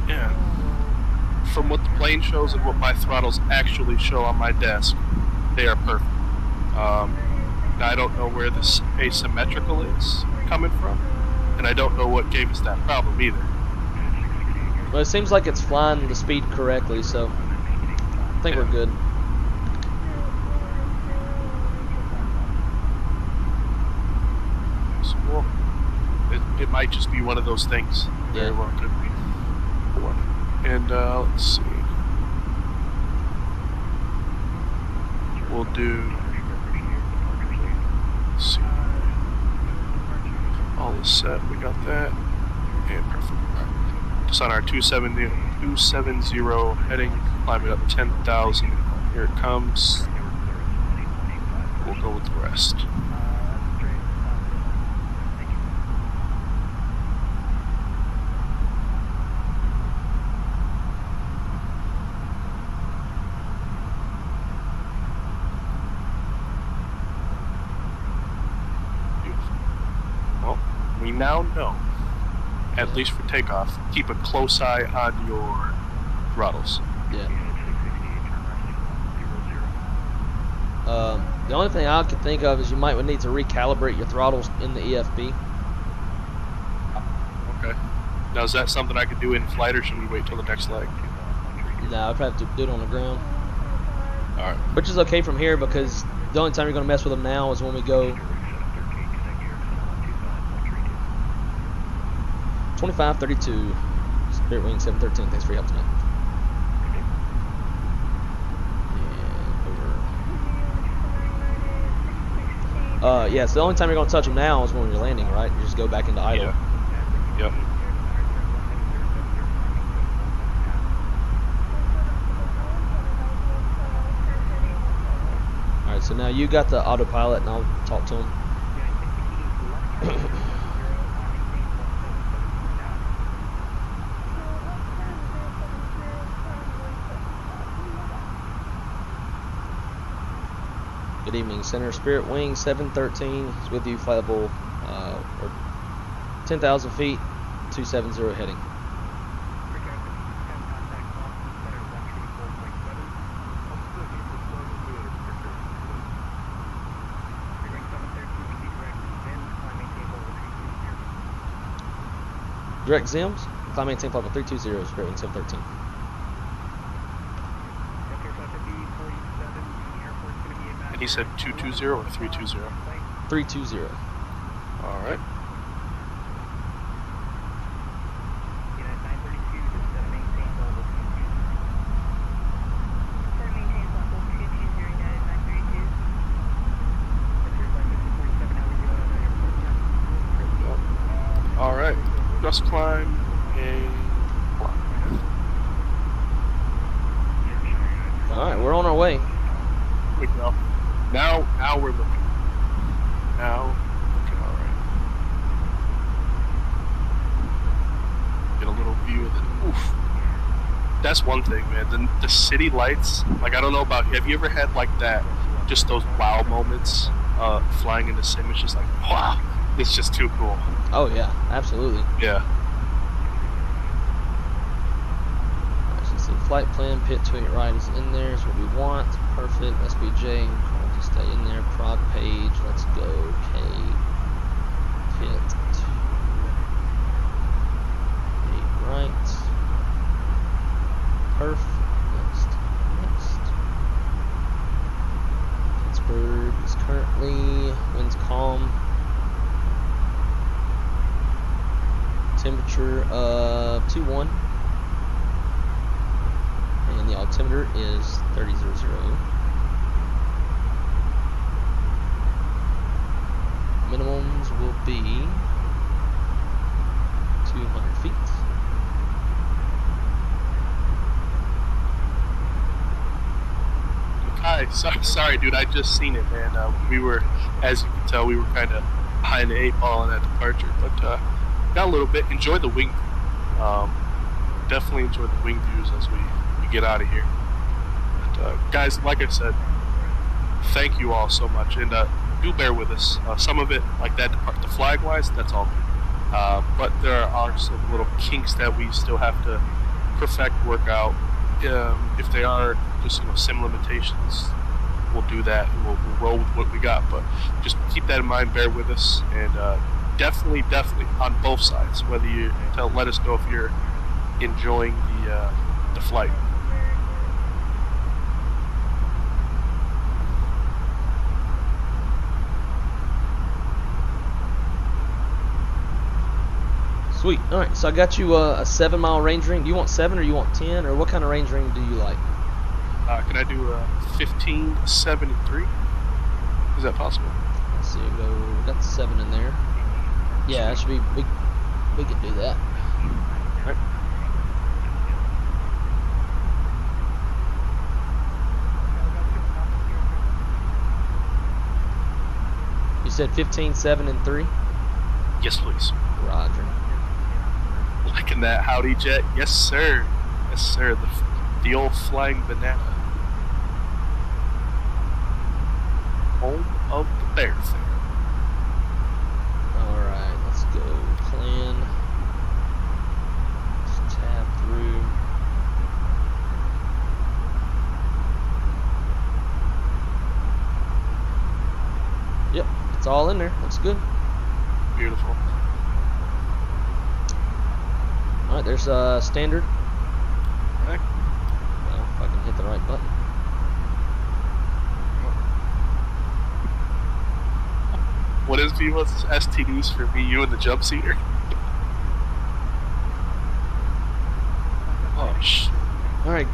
yeah. From what the plane shows and what my throttles actually show on my desk, they are perfect. Now I don't know where this asymmetrical is coming from, and I don't know what gave us that problem either. Well, it seems like it's flying the speed correctly, so I think we're good. So, well, it might just be one of those things. Very Yeah. well could be. And let's see. We'll do. Let's see. All is set. We got that. And perfect. Right. Just on our 270 heading, climb it up 10,000. Here it comes. We'll go with the rest. Well, we now know, at least for takeoff, keep a close eye on your throttles. Yeah. The only thing I could think of is you might need to recalibrate your throttles in the EFB. Okay. Now, is that something I could do in flight, or should we wait till the next leg? Nah, I'd probably have to do it on the ground. Alright. Which is okay from here because the only time you're going to mess with them now is when we go 2532 Spirit Wing 713. Thanks for your help tonight. Yeah, so the only time you're going to touch them now is when you're landing, right? You just go back into idle. Yeah. Yep. Alright, so now you got the autopilot, and I'll talk to him. Good evening, Center Spirit Wing 713 is with you, flight level or 10,000 feet, 270 heading. Direct Zims, climb maintain flight level 320, Spirit Wing 713. And he said 220 or 320? 320. All right. All right. Just climb and climb. All right, we're on our way. Here we go. Now we're looking. Now looking all right. Get a little view of the. Oof. That's one thing, man. The city lights. Like, I don't know about you. Have you ever had like that? Just those wow moments. Flying in the sim. It's just like, wow. It's just too cool. Oh yeah, absolutely. Yeah. Alright, so see, flight plan, pit to your right is in there. Is what we want. Perfect. SBJ. Stay in there. Prog page. Let's go. Kpit. 8 right. Perf. Next. Pittsburgh is currently winds calm. Temperature of 21. And the altimeter is 30.00. Minimums will be 200 feet. Hi, sorry, dude. I just seen it, man. We were, as you can tell, we were kind of behind the 8 ball on that departure, but got a little bit. Enjoy the wing. Definitely enjoy the wing views as we get out of here. But, guys, like I said, thank you all so much, and do bear with us. Some of it, like that, the flag-wise, that's all good. But there are some little kinks that we still have to perfect, work out. If they are just sim limitations, we'll do that. We'll roll with what we got. But just keep that in mind. Bear with us, and definitely on both sides. Whether you let us know if you're enjoying the flight. Sweet. All right, so I got you a 7-mile range ring. Do you want 7 or you want 10, or what kind of range ring do you like? Can I do 15, 7, and 3? Is that possible? Let's see. We got the 7 in there. Yeah, that should be. We could do that. All right. You said 15, 7, and 3. Yes, please. Roger. Liking that howdy jet. Yes, sir. Yes, sir. The old flying banana. Home of the bear thing. Alright, let's go. Plan. Just tab through. Yep, it's all in there. Looks good. Beautiful. Alright, there's standard. Alright. Well, if I can hit the right button. What is Viva's STDs for me, you, and the jump seater? Oh, shit. Alright.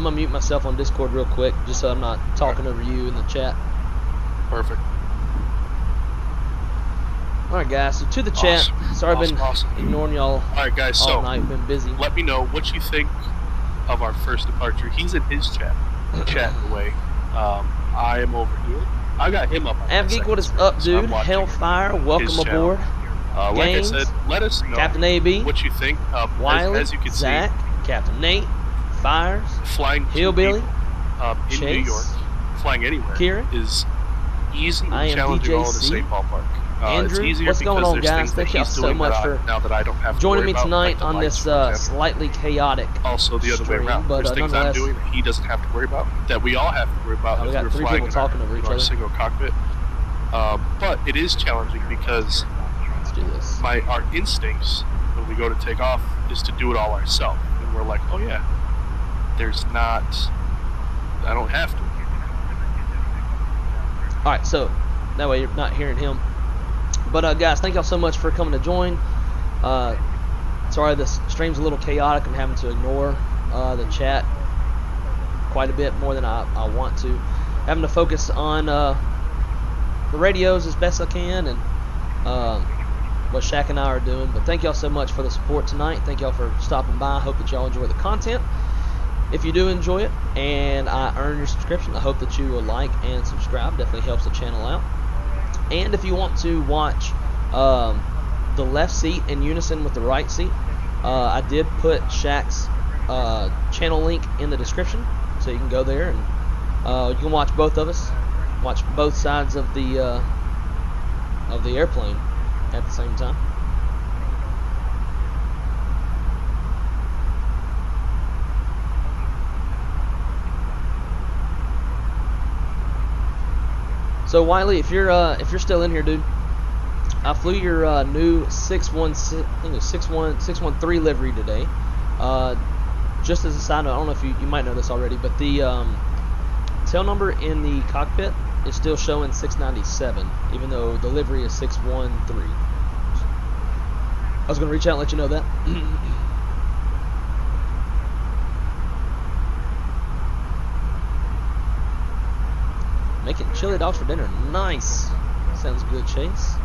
I'm gonna mute myself on Discord real quick, just so I'm not talking over you in the chat. Perfect. Alright guys, so to the chat. Sorry I've been ignoring y'all Alright guys, all so night. We've been busy. let me know what you think of our first departure. He's in his chat, chatting away. I am over here. I got him up. Avgeek, what is up, dude? Hellfire, welcome aboard. Like I said, let us know Captain AB, what you think. Wiley, as you can Zach, see, Captain Nate, Fires, flying Hillbilly, in Chase, New York, flying anywhere Kieran, is easy I and am challenging all in the DJC. same ballpark. Andrew, it's easier what's going because on, there's guys? things that Thank y'all he's so doing much that for now that I don't have to joining worry me about, tonight like the on lights, this for example. slightly chaotic Also the other way stream, around. but There's things I'm nonetheless, doing that he doesn't have to worry about, that we all have to worry about we if got we're 3 flying people in talking over each our other. single cockpit. But it is challenging because Let's do this. our instincts when we go to take off is to do it all ourselves, and we're like, oh yeah, I don't have to. Alright, so that way you're not hearing him. But guys, thank y'all so much for coming to join. Sorry this stream's a little chaotic. I'm having to ignore the chat quite a bit more than I want to. Having to focus on the radios as best I can and what Shaq and I are doing. But thank y'all so much for the support tonight. Thank y'all for stopping by. I hope that y'all enjoy the content. If you do enjoy it and I earn your subscription, I hope that you will like and subscribe. Definitely helps the channel out. And if you want to watch the left seat in unison with the right seat, I did put Shaq's channel link in the description, so you can go there and you can watch both of us, watch both sides of the airplane at the same time. So Wiley, if you're still in here, dude, I flew your new 613 livery today. Just as a side note, I don't know if you might know this already, but the tail number in the cockpit is still showing 697, even though the livery is 613. I was gonna reach out and let you know that. Making chili dogs for dinner. Nice. Sounds good, Chase.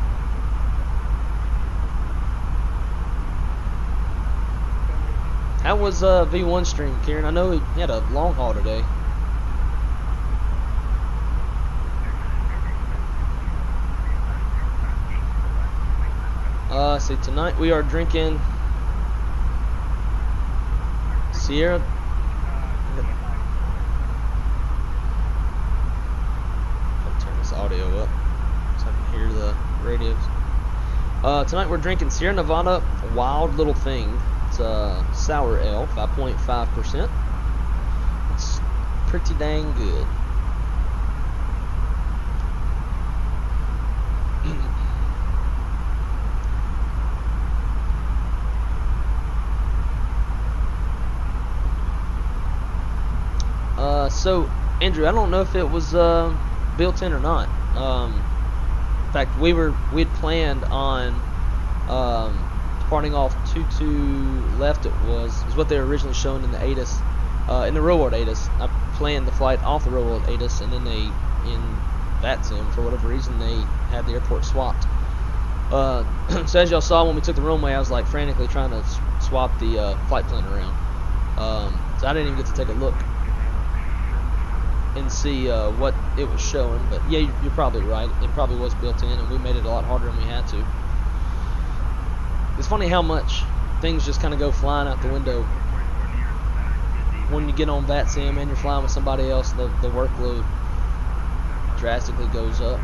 How was V1 stream, Kieran? I know he had a long haul today. See, tonight we are drinking Sierra. Audio up so I can hear the radios. Tonight we're drinking Sierra Nevada Wild Little Thing. It's a sour ale, 5.5%. It's pretty dang good. So Andrew, I don't know if it was built in or not. In fact, we had planned on departing off 22 left. It was what they were originally shown in the Addons, in the real world Addons. I planned the flight off the real world Addons, and then they in Vatsim for whatever reason they had the airport swapped. So as y'all saw when we took the runway, I was like frantically trying to swap the flight plan around. So I didn't even get to take a look and see what it was showing, but yeah, you're probably right. It probably was built in, and we made it a lot harder than we had to. It's funny how much things just kind of go flying out the window when you get on Vatsim and you're flying with somebody else. The workload drastically goes up.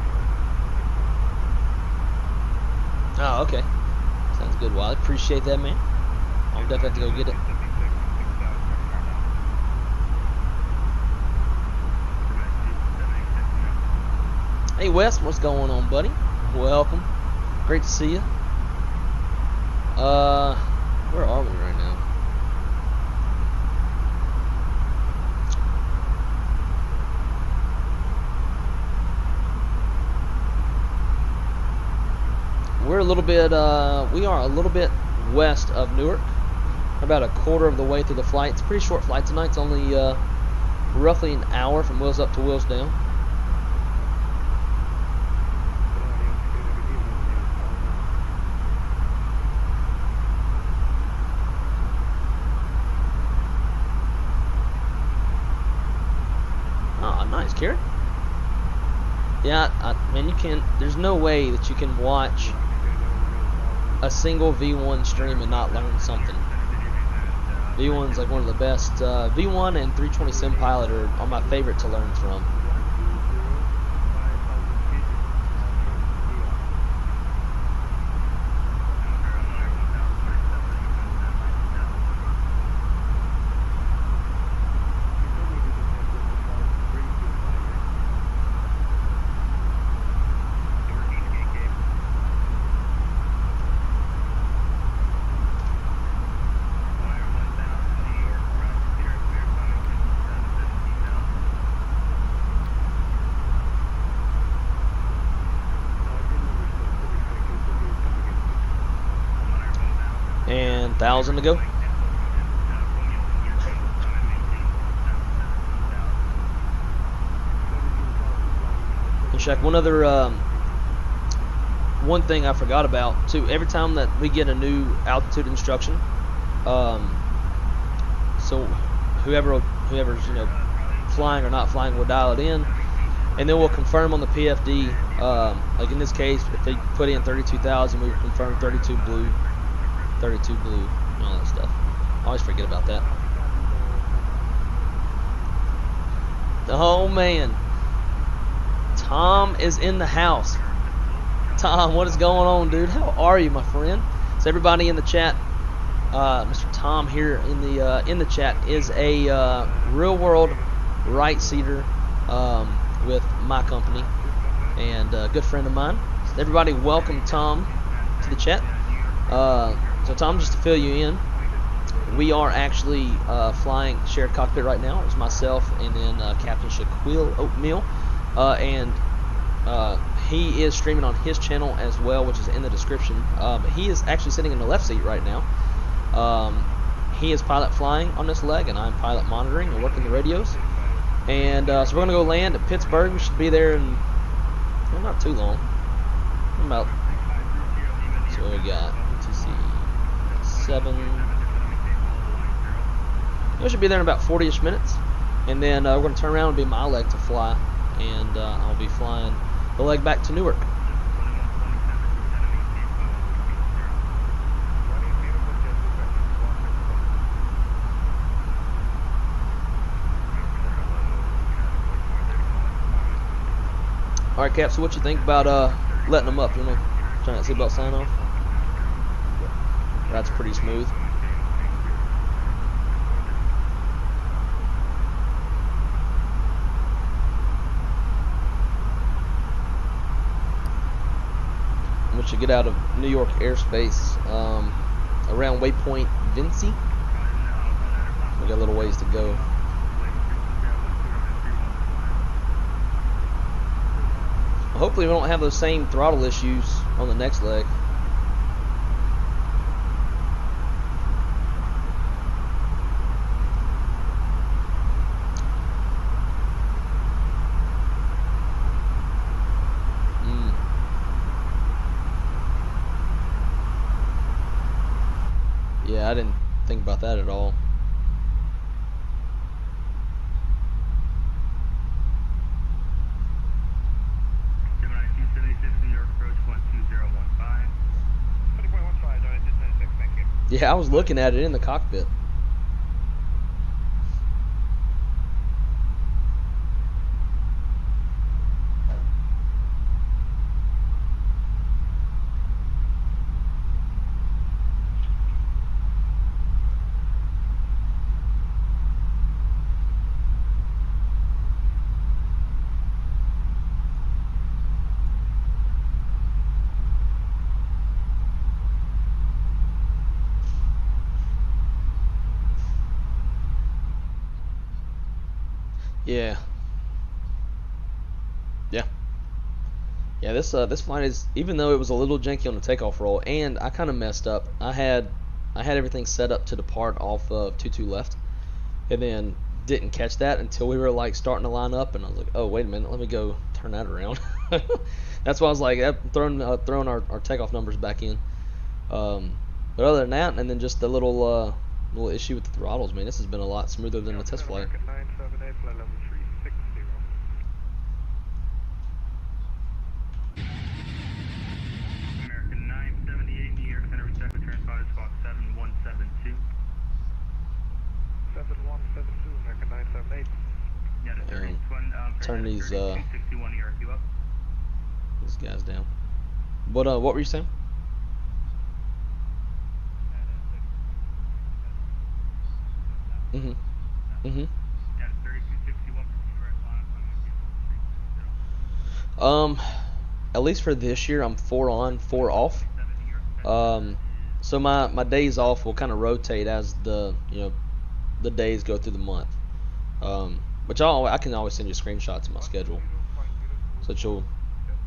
Oh, okay. Sounds good, Wally. Appreciate that, man. I'll definitely have to go get it. Hey Wes, what's going on, buddy? Welcome. Great to see you. Where are we right now? We're a little bit, we are a little bit west of Newark. About a quarter of the way through the flight. It's a pretty short flight tonight. It's only roughly an hour from wheels up to wheels down. Oh, nice, Kewr. Yeah, man, you can. There's no way that you can watch a single V1 stream and not learn something. V1's like one of the best. V1 and 320 Sim Pilot are my favorite to learn from. And 1,000 to go. And Shaq, one thing I forgot about too. Every time that we get a new altitude instruction, so whoever's flying or not flying will dial it in, and then we'll confirm on the PFD. Like in this case, if they put in 32,000, we will confirm 32 blue. 32 blue, and all that stuff. I always forget about that. Oh man, Tom is in the house. Tom, what is going on, dude? How are you, my friend? So everybody in the chat, Mr. Tom here in the chat is a real world right seater with my company and a good friend of mine. So everybody, welcome Tom to the chat. So Tom, just to fill you in, we are actually flying shared cockpit right now. It's myself and then Captain Shaquille Oatmeal, and he is streaming on his channel as well, which is in the description. He is actually sitting in the left seat right now. He is pilot flying on this leg, and I'm pilot monitoring and working the radios. And so we're gonna go land at Pittsburgh. We should be there in not too long. About, so we got TC 7. We should be there in about 40-ish minutes, and then we're going to turn around and be my leg to fly, and I'll be flying the leg back to Newark. All right, Cap. So what you think about letting them up? You know, trying that seatbelt sign off. That's pretty smooth. We should get out of New York airspace around waypoint Vinci. We got a little ways to go. Hopefully we don't have those same throttle issues on the next leg. Yeah, I didn't think about that at all. Yeah, I was looking at it in the cockpit. Yeah. This flight is, even though it was a little janky on the takeoff roll, and I kind of messed up. I had everything set up to depart off of 22 left, and then didn't catch that until we were like starting to line up, and I was like, oh wait a minute, let me go turn that around. That's why I was like throwing our takeoff numbers back in. But other than that, and then just the little issue with the throttles, man, this has been a lot smoother than the test flight. American 978, New York Center, reset with transponder squawk 7172. 7172, American 978. Yeah, the And 31, turn these 261 ERQ up. these guys down. What were you saying? Mhm. Mhm. Yeah, 3261 At least for this year, I'm 4 on, 4 off. So my days off will kind of rotate as the the days go through the month. Which I can always send you screenshots of my schedule, so that you'll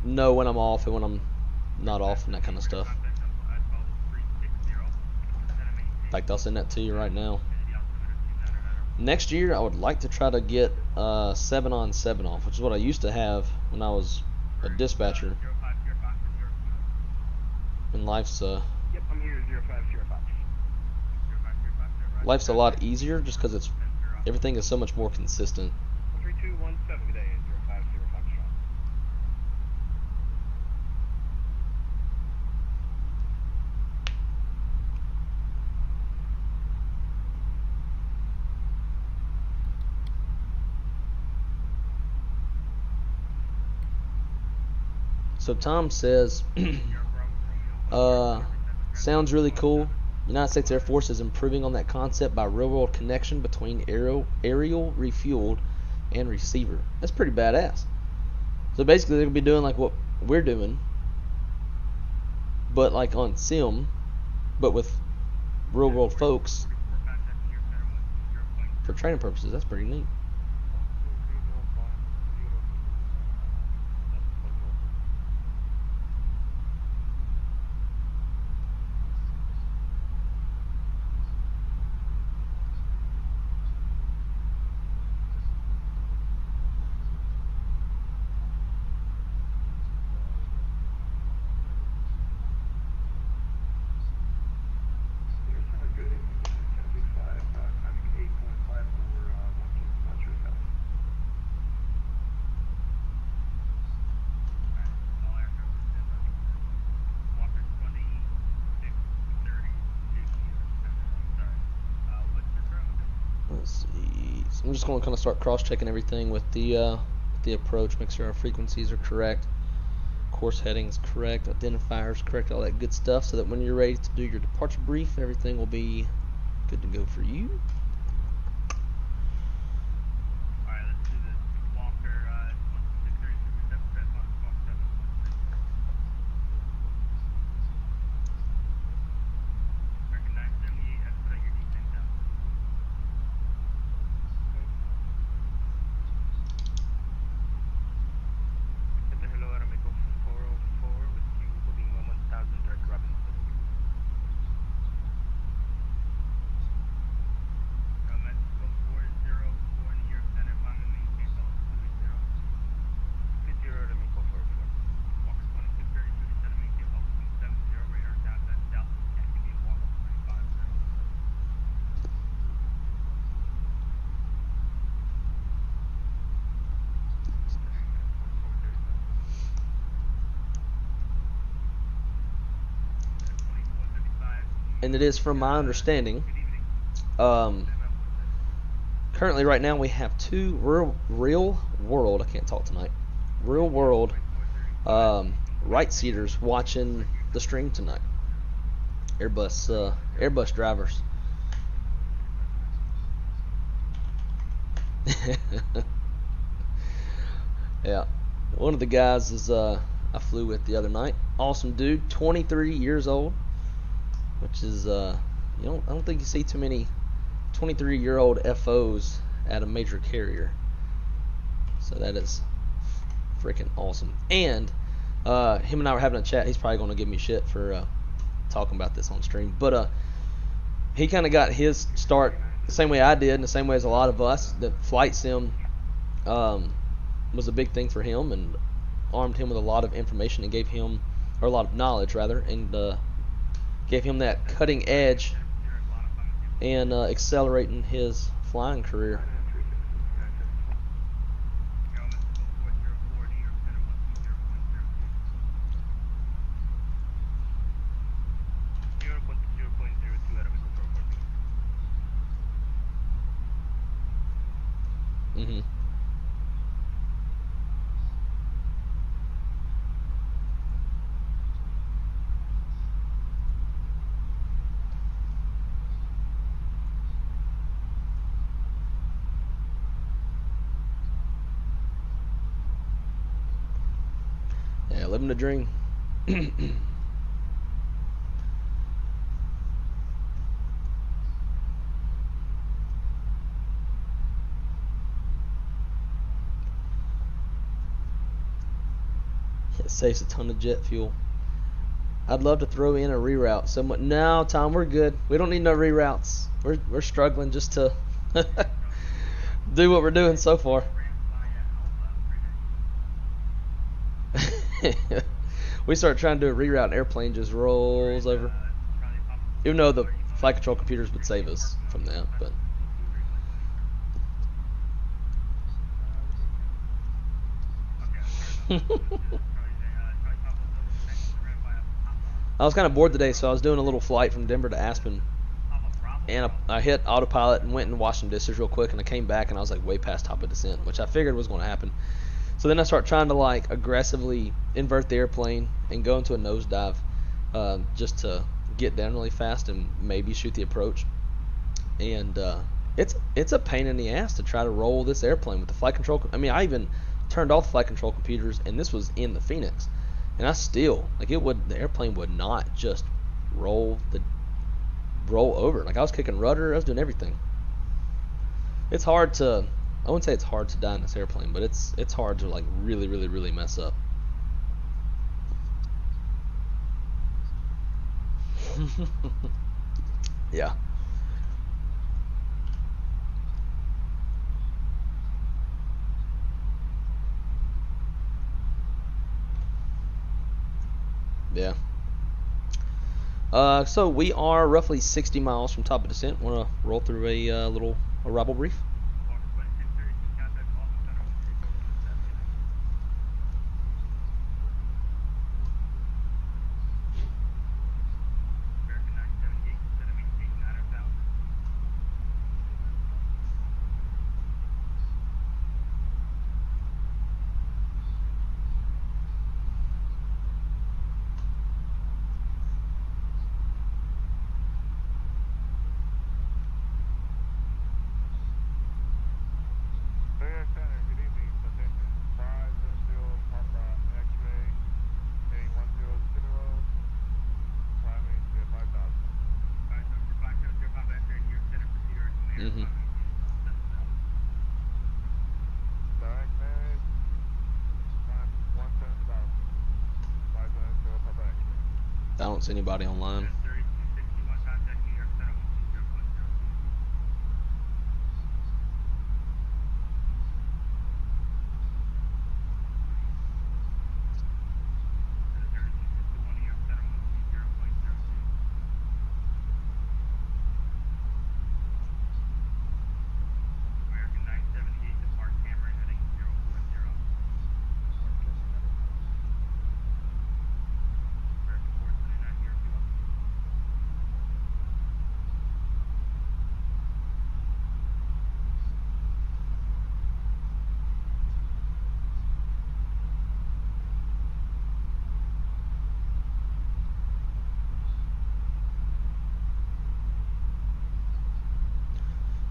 know when I'm off and when I'm not off and that kind of stuff. In fact, I'll send that to you right now. Next year, I would like to try to get 7 on, 7 off, which is what I used to have when I was a dispatcher. And life's Yep, I'm here, 0505. life's a lot easier just because everything is so much more consistent. 13217 today, 050 Foxtrot. So Tom says, sounds really cool. United States Air Force is improving on that concept by real-world connection between aerial refueled and receiver. That's pretty badass. So basically, they're gonna be doing like what we're doing, but like on sim, but with real-world folks for training purposes. That's pretty neat. Let's see. So I'm just going to kind of start cross-checking everything with the approach, make sure our frequencies are correct, course headings correct, identifiers correct, all that good stuff, so that when you're ready to do your departure brief, everything will be good to go for you. Alright, let's do this. Walker, 630, 7, squawk 7. American 978, expedite your descent down. Hello, Aramaico 404 with you holding 1000 direct Robinson. Mexico 404 in New York Center, London, maintain level 280. 50 Aramaico 404. Walker 2632 descend, maintain level 270, radar down, that's south, can't give you a wall of 950. And it is, from my understanding, currently right now we have 2 real world, I can't talk tonight, real world right-seaters watching the stream tonight. Airbus drivers. Yeah, one of the guys is I flew with the other night. Awesome dude, 23 years old, which is I don't think you see too many 23-year-old FOs at a major carrier. So that is freaking awesome. And him and I were having a chat. He's probably going to give me shit for talking about this on stream, but he kind of got his start the same way I did, and the same way as a lot of us, that flight sim was a big thing for him, and armed him with a lot of information and gave him, or a lot of knowledge rather, and gave him that cutting edge and accelerating his flying career. Mm-hmm. Yeah, living the dream. It saves a ton of jet fuel. I'd love to throw in a reroute. No, Tom, we're good. We don't need no reroutes. We're struggling just to do what we're doing so far. We start trying to do a reroute, and airplane just rolls over. Even though the flight control computers would save us from that, but. I was kind of bored today, so I was doing a little flight from Denver to Aspen, and I hit autopilot and went and washed some dishes real quick, and I came back and I was like way past top of descent, which I figured was going to happen. So then I start trying to like aggressively invert the airplane and go into a nosedive, just to get down really fast and maybe shoot the approach. And it's a pain in the ass to try to roll this airplane with the flight control. I mean, I even turned off the flight control computers, and this was in the Phoenix, and I still the airplane would not just roll over. Like I was kicking rudder, I was doing everything. It's hard to, I wouldn't say it's hard to die in this airplane, but it's hard to like really mess up. Yeah. Yeah. So we are roughly 60 miles from top of descent. Want to roll through a little arrival brief? Mm-hmm. I don't see anybody online.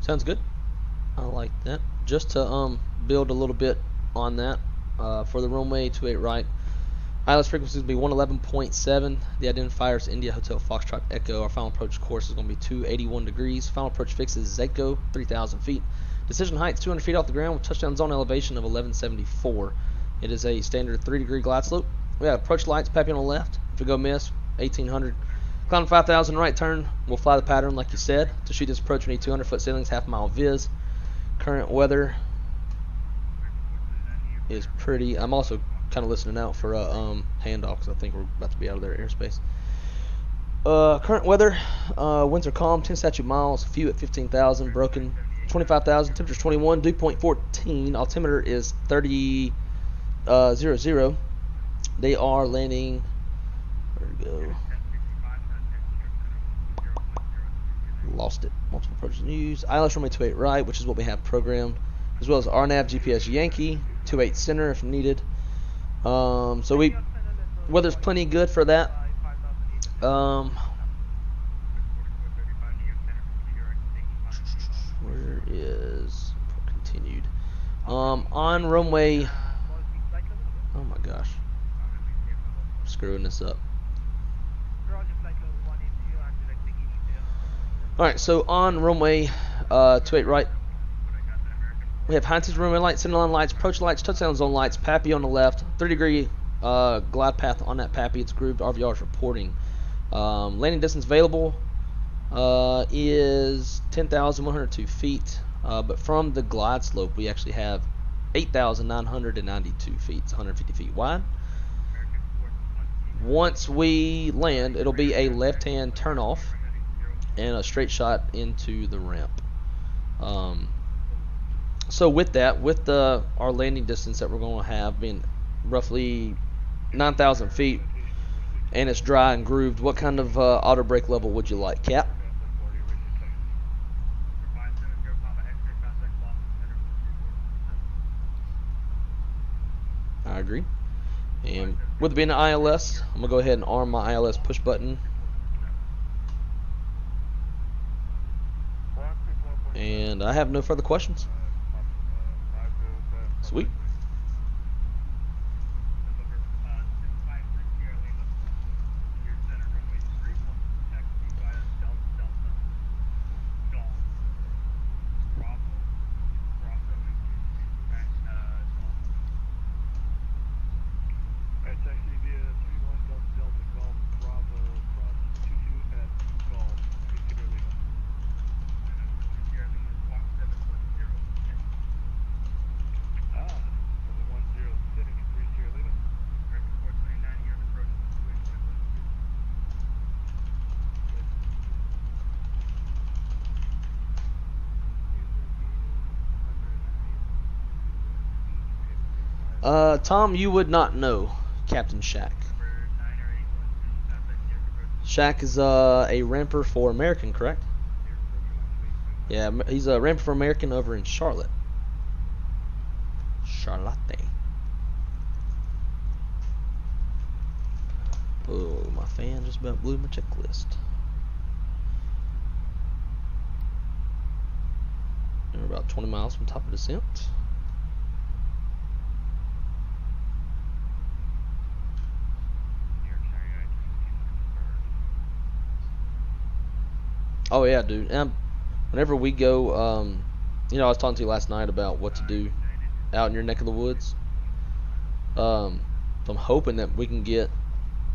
Sounds good. I like that. Just to build a little bit on that, for the runway 28 right, ILS frequency will be 111.7. The identifier is India Hotel Foxtrot Echo. Our final approach course is going to be 281 degrees. Final approach fix is Zeko, 3,000 feet. Decision height is 200 feet off the ground with touchdown zone elevation of 1174. It is a standard 3-degree glide slope. We have approach lights, Peppy on the left. If we go miss, 1800. Climb 5,000 right turn. We'll fly the pattern like you said. To shoot this approach, we need 200 foot ceilings, half mile viz. Current weather is pretty. I'm also kind of listening out for handoff because I think we're about to be out of their airspace. Current weather, winds are calm, 10 statute miles, few at 15,000, broken 25,000, temperature's 21, dew point 14, altimeter is 30.00. They are landing, where'd it go? Lost it. Multiple approaches news. ILS runway 28 right, which is what we have programmed, as well as RNAV GPS Yankee 28 center if needed. So weather's plenty good for that. Where is continued? On runway. Oh my gosh, I'm screwing this up. Alright, so on runway 28 right, we have Heinz's runway lights, center line lights, approach lights, touchdown zone lights, PAPI on the left, 30-degree glide path on that PAPI. It's grooved. RVR is reporting. Landing distance available is 10,102 feet, but from the glide slope we actually have 8,992 feet. It's 150 feet wide. Once we land, it'll be a left-hand turnoff and a straight shot into the ramp. So with that, with our landing distance that we're going to have being roughly 9,000 feet, and it's dry and grooved, what kind of auto brake level would you like, Cap? I agree. And with it being an ILS, I'm going to go ahead and arm my ILS push button. And I have no further questions. Sweet. Tom, you would not know Captain Shaq. Shaq is a ramper for American, correct? Yeah, he's a ramper for American over in Charlotte. Charlotte. Oh, my fan just about blew my checklist. And we're about 20 miles from top of descent. Oh yeah, dude. And whenever we go, you know, I was talking to you last night about what to do out in your neck of the woods. So I'm hoping that we can get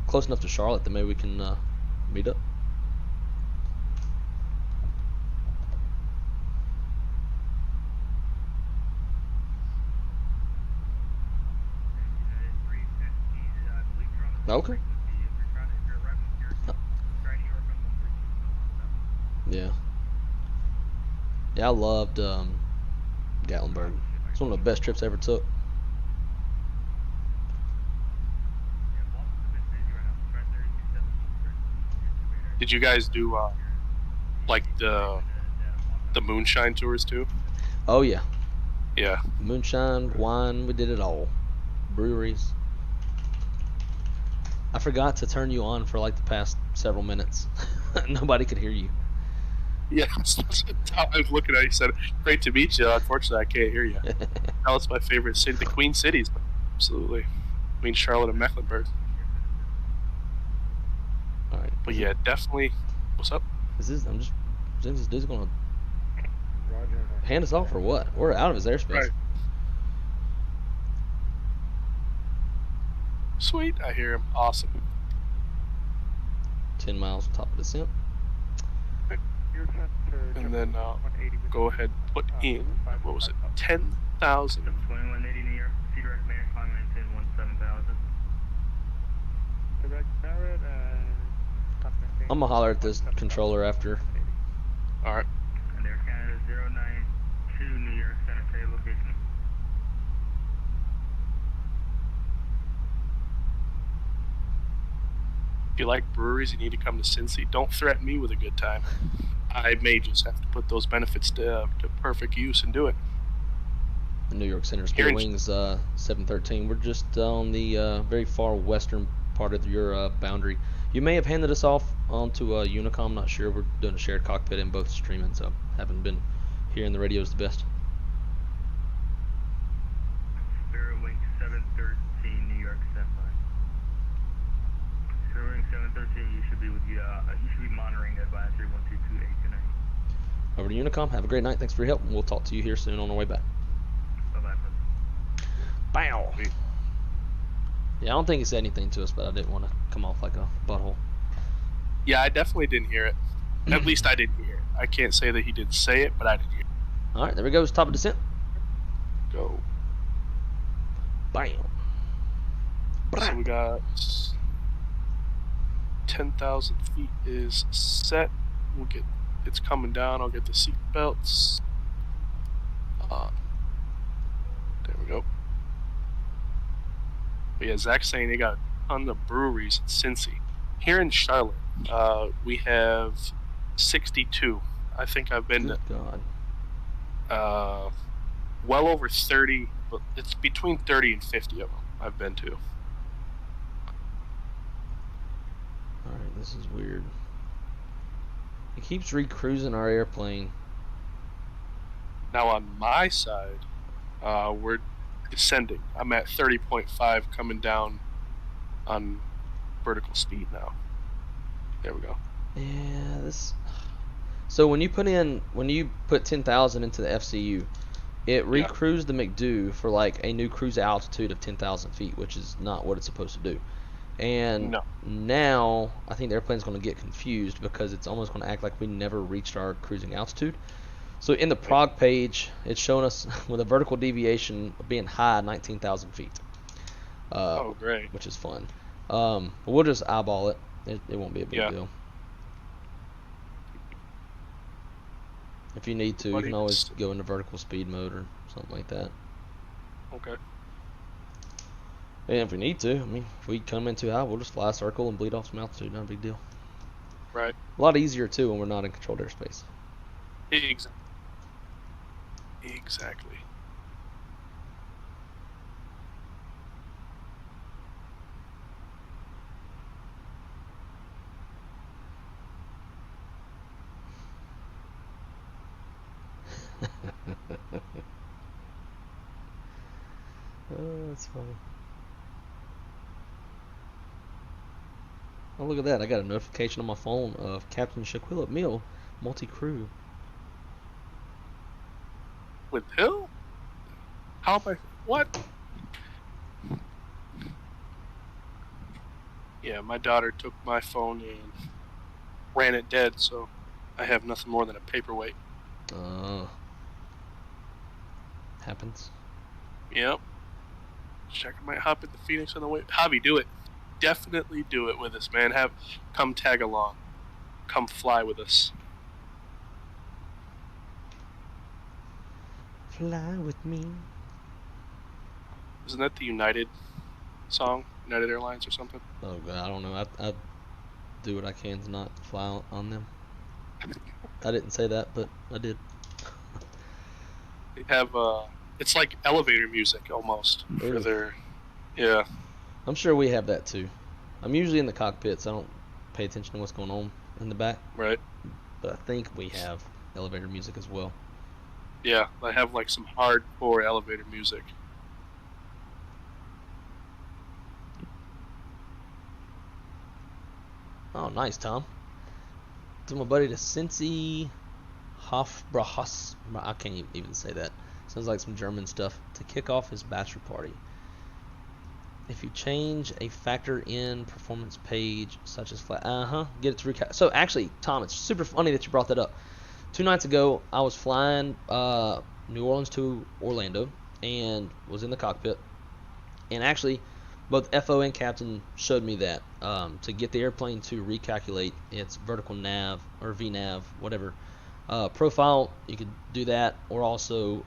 close enough to Charlotte that maybe we can meet up. Okay. Yeah. Yeah, I loved Gatlinburg. It's one of the best trips I ever took. Did you guys do like the moonshine tours too? Oh yeah. Yeah. Moonshine, wine, we did it all. Breweries. I forgot to turn you on for like the past several minutes. Nobody could hear you. Yeah, I was looking at you, said, great to meet you. Unfortunately, I can't hear you. Now it's my favorite city, the Queen Cities. Absolutely. Queen Charlotte and Mecklenburg. Alright. But yeah, definitely. What's up? This dude's gonna hand us off or what? We're out of his airspace. Right. Sweet, I hear him. Awesome. 10 miles top of descent. And then go ahead and put in, what was it, 10,000. 2180 New York, Cedar Command, climb maintain 17,000. I'm gonna holler at this controller after. Alright. And Air Canada 092 New York, Santa Fe location. If you like breweries, you need to come to Cincy. Don't threaten me with a good time. I may just have to put those benefits to perfect use and do it. The New York Center Split Wings 713. We're just on the very far western part of your boundary. You may have handed us off onto Unicom, not sure. We're doing a shared cockpit and both streaming, so haven't been hearing the radios the best. Spirit Wing 713 New York, standby. Spirit Wing 713, you should be with you should be monitoring advisory 1228 tonight. Over to Unicom. Have a great night. Thanks for your help. We'll talk to you here soon on our way back. Bye-bye. Bow. Yeah, I don't think he said anything to us, but I didn't want to come off like a butthole. Yeah, I definitely didn't hear it. At least I didn't hear it. I can't say that he didn't say it, but I didn't hear it. Alright, there we go. Top of descent. Go. Bam. So we got 10,000 feet is set. We'll get, it's coming down. I'll get the seat belts. There we go. But yeah, Zach's saying they got a ton of breweries in Cincy. Here in Charlotte, we have 62. I think I've been Good to God. well over 30, but it's between 30 and 50 of them I've been to. Alright, this is weird. It keeps recruising our airplane. Now on my side, we're descending. I'm at 30.5 coming down on vertical speed now. There we go. Yeah, this. So when you put 10,000 into the FCU, it recruised the McDo for like a new cruise altitude of 10,000 feet, which is not what it's supposed to do. And now I think the airplane's going to get confused because it's almost going to act like we never reached our cruising altitude. So in the prog page, it's showing us with a vertical deviation of being high 19,000 feet. Oh, great. Which is fun. But we'll just eyeball it. It won't be a big deal. If you need to, you can always go into vertical speed mode or something like that. Okay. And if we need to, I mean, if we come in too high, we'll just fly a circle and bleed off some altitude. Not a big deal. Right. A lot easier too when we're not in controlled airspace. Exactly. Oh, that's funny. Oh, look at that. I got a notification on my phone of Captain Shaquille O'Neal, multi-crew. With who? How am I? What? Yeah, my daughter took my phone and ran it dead, so I have nothing more than a paperweight. Happens. Yep. Check, I might hop in the Phoenix on the way. Hobby, do it. Definitely do it with us, man. Come tag along. Come fly with us. Fly with me. Isn't that the United song? United Airlines or something? Oh God, I don't know. I do what I can to not fly on them. I didn't say that, but I did. They have it's like elevator music almost for their. Yeah. I'm sure we have that too. I'm usually in the cockpit, so I don't pay attention to what's going on in the back. Right. But I think we have elevator music as well. Yeah, they have like some hardcore elevator music. Oh, nice, Tom. To my buddy to Cincy Hofbrachas. I can't even say that. Sounds like some German stuff. To kick off his bachelor party. if you change a factor in performance page such as flat, get it to recap. So actually, Tom, it's super funny that you brought that up. 2 nights ago, I was flying New Orleans to Orlando and was in the cockpit, and actually both FO and captain showed me that to get the airplane to recalculate its vertical nav or VNav, whatever profile, you could do that, or also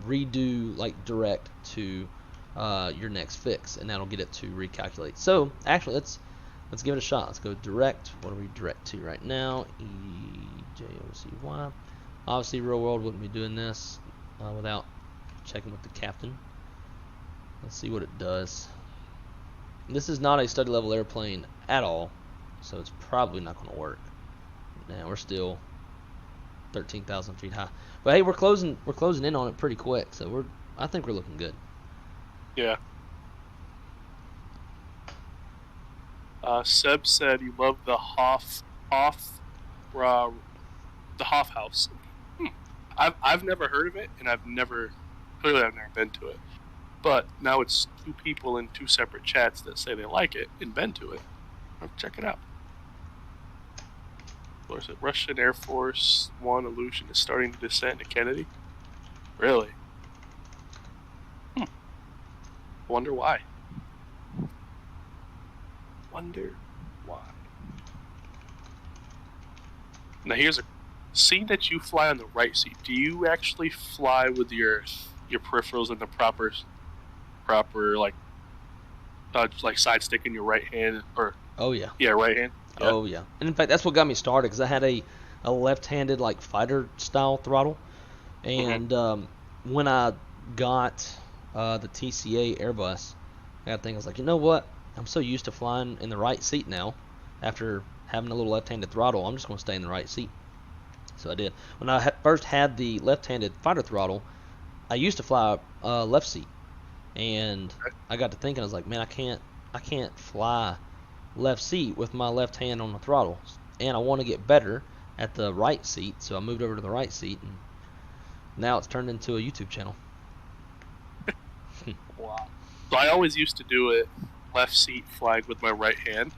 redo like direct to your next fix, and that'll get it to recalculate. So actually, let's give it a shot. Let's go direct. What are we direct to right now? EJOCY. Obviously, real world wouldn't be doing this without checking with the captain. Let's see what it does. This is not a study level airplane at all, so it's probably not going to work. Now we're still 13,000 feet high, but hey, we're closing in on it pretty quick, so I think we're looking good. Yeah. Seb said he loved the Hoff House. I've never heard of it, and I've never been to it. But now it's 2 people in 2 separate chats that say they like it and been to it. I'll check it out. Or is it Russian Air Force One Illusion is starting to descend to Kennedy? Really? Wonder why. Wonder why. Now here's seeing that you fly on the right seat. Do you actually fly with your peripherals in the proper like side stick in your right hand, or? Oh yeah. Yeah, right hand. Yeah. Oh yeah. And in fact, that's what got me started, because I had a left-handed like fighter style throttle, and when I got the TCA Airbus, I got thinking, I was like, you know what? I'm so used to flying in the right seat now. After having a little left-handed throttle, I'm just going to stay in the right seat. So I did. When I first had the left-handed fighter throttle, I used to fly left seat, and I got to thinking, I was like, man, I can't fly left seat with my left hand on the throttle, and I want to get better at the right seat, so I moved over to the right seat, and now it's turned into a YouTube channel. Wow. So I always used to do it left seat flying with my right hand,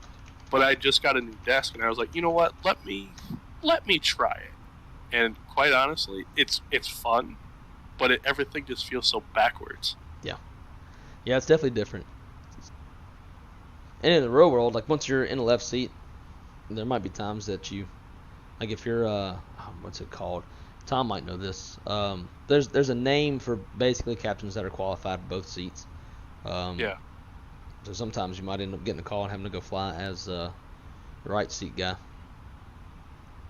but I just got a new desk, and I was like, you know what? Let me try it. And quite honestly, it's fun, but everything just feels so backwards. Yeah, it's definitely different. And in the real world, like once you're in the left seat, there might be times that you, like if you're what's it called? Tom might know this. There's a name for basically captains that are qualified for both seats. Yeah. So sometimes you might end up getting a call and having to go fly as the right seat guy.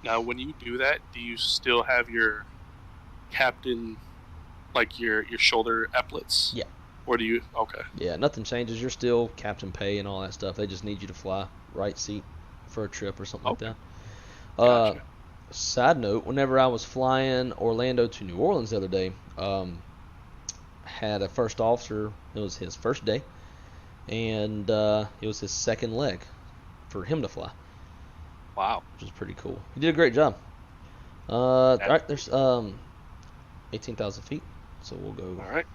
Now, when you do that, do you still have your captain, like your shoulder epaulets? Yeah. Or do you? Okay. Yeah, nothing changes. You're still captain pay and all that stuff. They just need you to fly right seat for a trip or something like that. Gotcha. Side note, whenever I was flying Orlando to New Orleans the other day, had a first officer. It was his first day, and it was his second leg for him to fly. Wow. Which is pretty cool. He did a great job. All right, there's 18,000 feet, so we'll go. All right.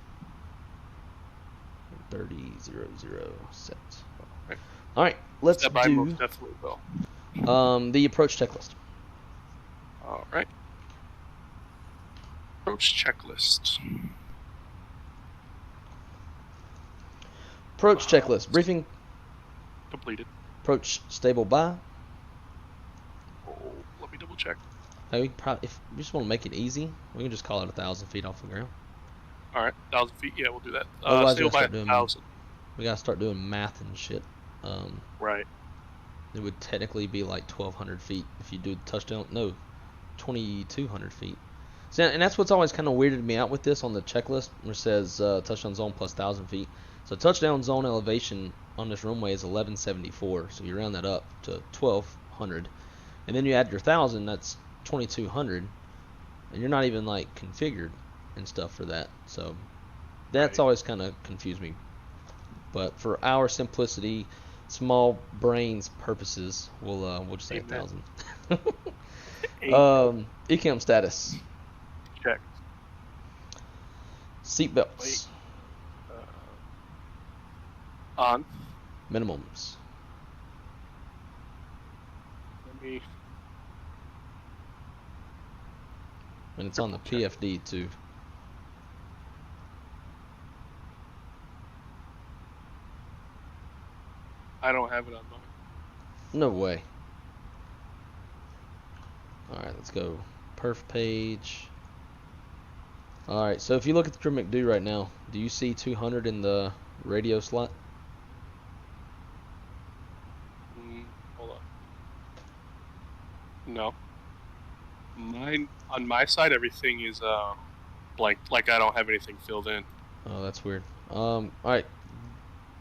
30.00 set. All right, let's That I do most definitely will. the approach checklist. All right. Approach checklist. Approach checklist. Briefing. Completed. Approach stable by. Oh, let me double check. Hey, if we just want to make it easy, we can just call it 1,000 feet off the ground. All right, 1,000 feet. Yeah, we'll do that. Otherwise, Stable by 1,000. We gotta start doing math and shit. Right. It would technically be like 1,200 feet if you do the touchdown. No, 2,200 feet. So, and that's what's always kind of weirded me out with this on the checklist, where it says touchdown zone plus 1,000 feet. So touchdown zone elevation on this runway is 1,174. So you round that up to 1,200, and then you add your 1,000. That's 2,200, and you're not even like configured and stuff for that. So that's always kind of confused me. But for our simplicity, small brains purposes, we'll just say 1,000. ECAM status. Check. Seatbelts. On. Minimums. Let me. And it's on the PFD too. I don't have it on mine. No way. Alright, let's go. Perf page. Alright, so if you look at the trim McDo right now, do you see 200 in the radio slot? Hold on. No. On my side, everything is blank. Like I don't have anything filled in. Oh, that's weird. Alright.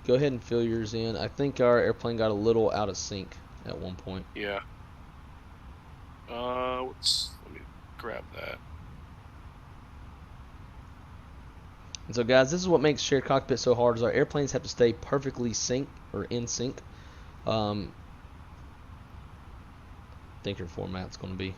Go ahead and fill yours in. I think our airplane got a little out of sync at one point. Yeah. Let me grab that. And so guys, this is what makes shared cockpit so hard, is our airplanes have to stay perfectly in sync. I think your format's going to be.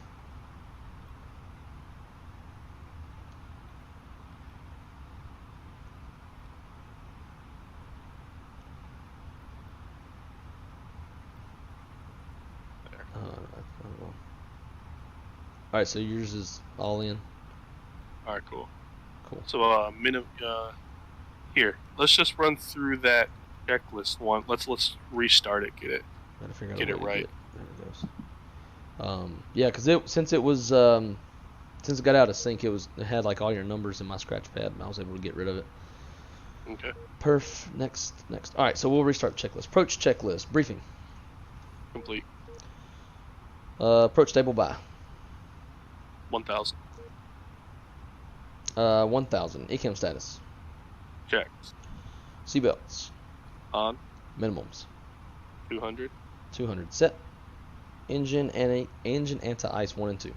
Alright, so yours is all in. Alright, cool. Cool. So here, let's just run through that checklist one. Let's restart it. Get it right. There it goes. Yeah, because since it got out of sync, it had like all your numbers in my scratch pad, and I was able to get rid of it. Okay. Perf. Next. All right, so we'll restart checklist. Approach checklist. Briefing. Complete. Approach stable by. 1,000. 1,000. ECAM status. Checked. Seatbelts. On. Minimums. 200. 200. Set. Engine anti-ice 1 and 2.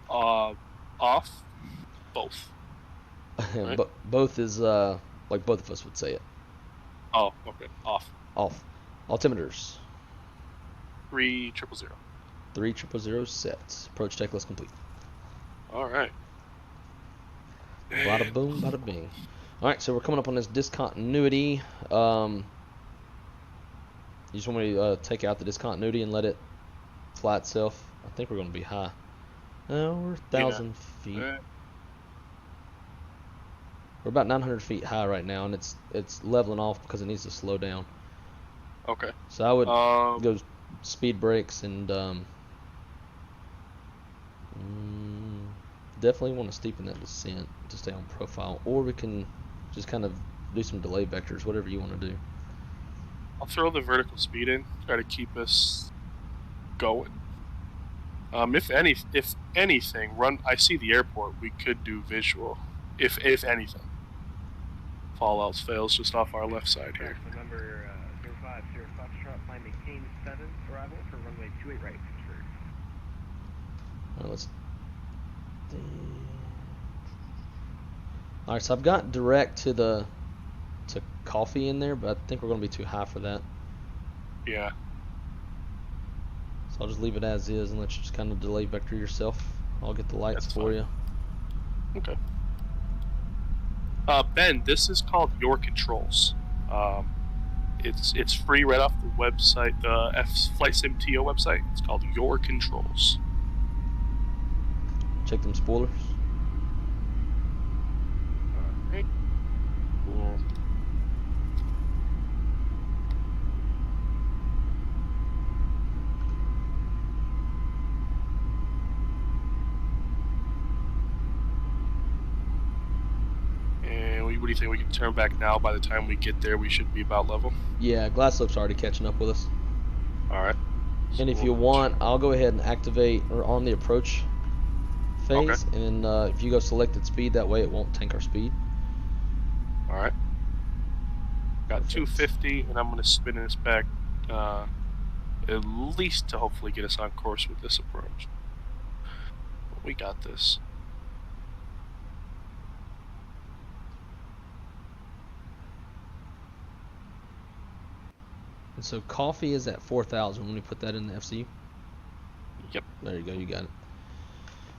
Off. Both. Right? Both is like both of us would say it. Oh, okay. Off. Off. Altimeters. 3,000. 3,000 set. Approach checklist complete. All right. Bada boom, bada bing. All right, so we're coming up on this discontinuity. You just want me to take out the discontinuity and let it fly itself? I think we're going to be high. We're 1,000 feet. Right. We're about 900 feet high right now, and it's leveling off because it needs to slow down. Okay. So I would go speed brakes and definitely want to steepen that descent to stay on profile, or we can just kind of do some delay vectors, whatever you want to do. I'll throw the vertical speed in, try to keep us going. If anything, I see the airport. We could do visual, if anything. Fallouts fails just off our left side here. So number 05, Sierra Foxtrot, flying maintain 7 arrival for runway 28 right. Let's. All right, so I've got direct to coffee in there, but I think we're going to be too high for that. Yeah. So I'll just leave it as is and let you just kind of delay vector yourself. I'll get the lights That's for fine. you. Okay. Ben, this is called Your Controls. It's free right off the website, the Flightsimpm TO website. It's called Your Controls. Check them spoilers. Alright. Cool. And what do you think? We can turn back now. By the time we get there, we should be about level. Yeah, glass slope's already catching up with us. Alright. And if you want, I'll go ahead and activate or on the approach phase, Okay. and then if you go selected speed, that way it won't tank our speed. Alright. Got Perfect. 250, and I'm going to spin this back at least to hopefully get us on course with this approach. We got this. And so coffee is at 4,000 when we put that in the FCU. Yep. There you go, you got it.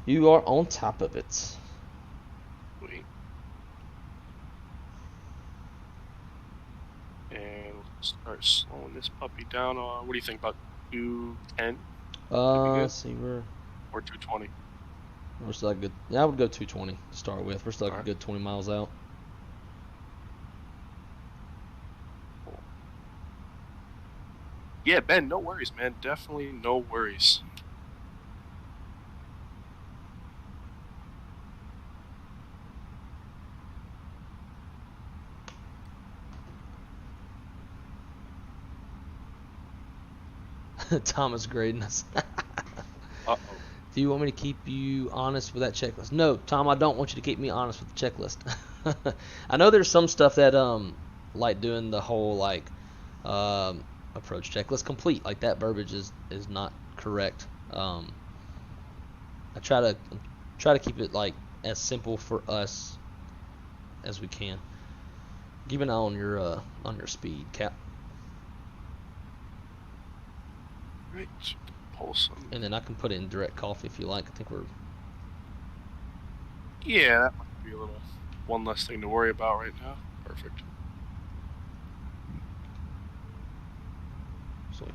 You are on top of it. Sweet. And start slowing this puppy down on, what do you think, about 210 Let's see, we're or 220? still like good. Yeah, I would go 220 to start with. We're still like a good 20 miles out. Yeah, Ben, no worries, man. Definitely no worries. Thomas grading us. Uh-oh. Do you want me to keep you honest with that checklist? No, Tom, I don't want you to keep me honest with the checklist. I know there's some stuff that like doing the whole like approach checklist complete, like that verbiage is not correct. I try to keep it like as simple for us as we can. Keep an eye on your speed, Cap. Right. Pull some. And then I can put it in direct coffee if you like. I think we're. Yeah, that might be a little one less thing to worry about right now. Perfect. Sweet.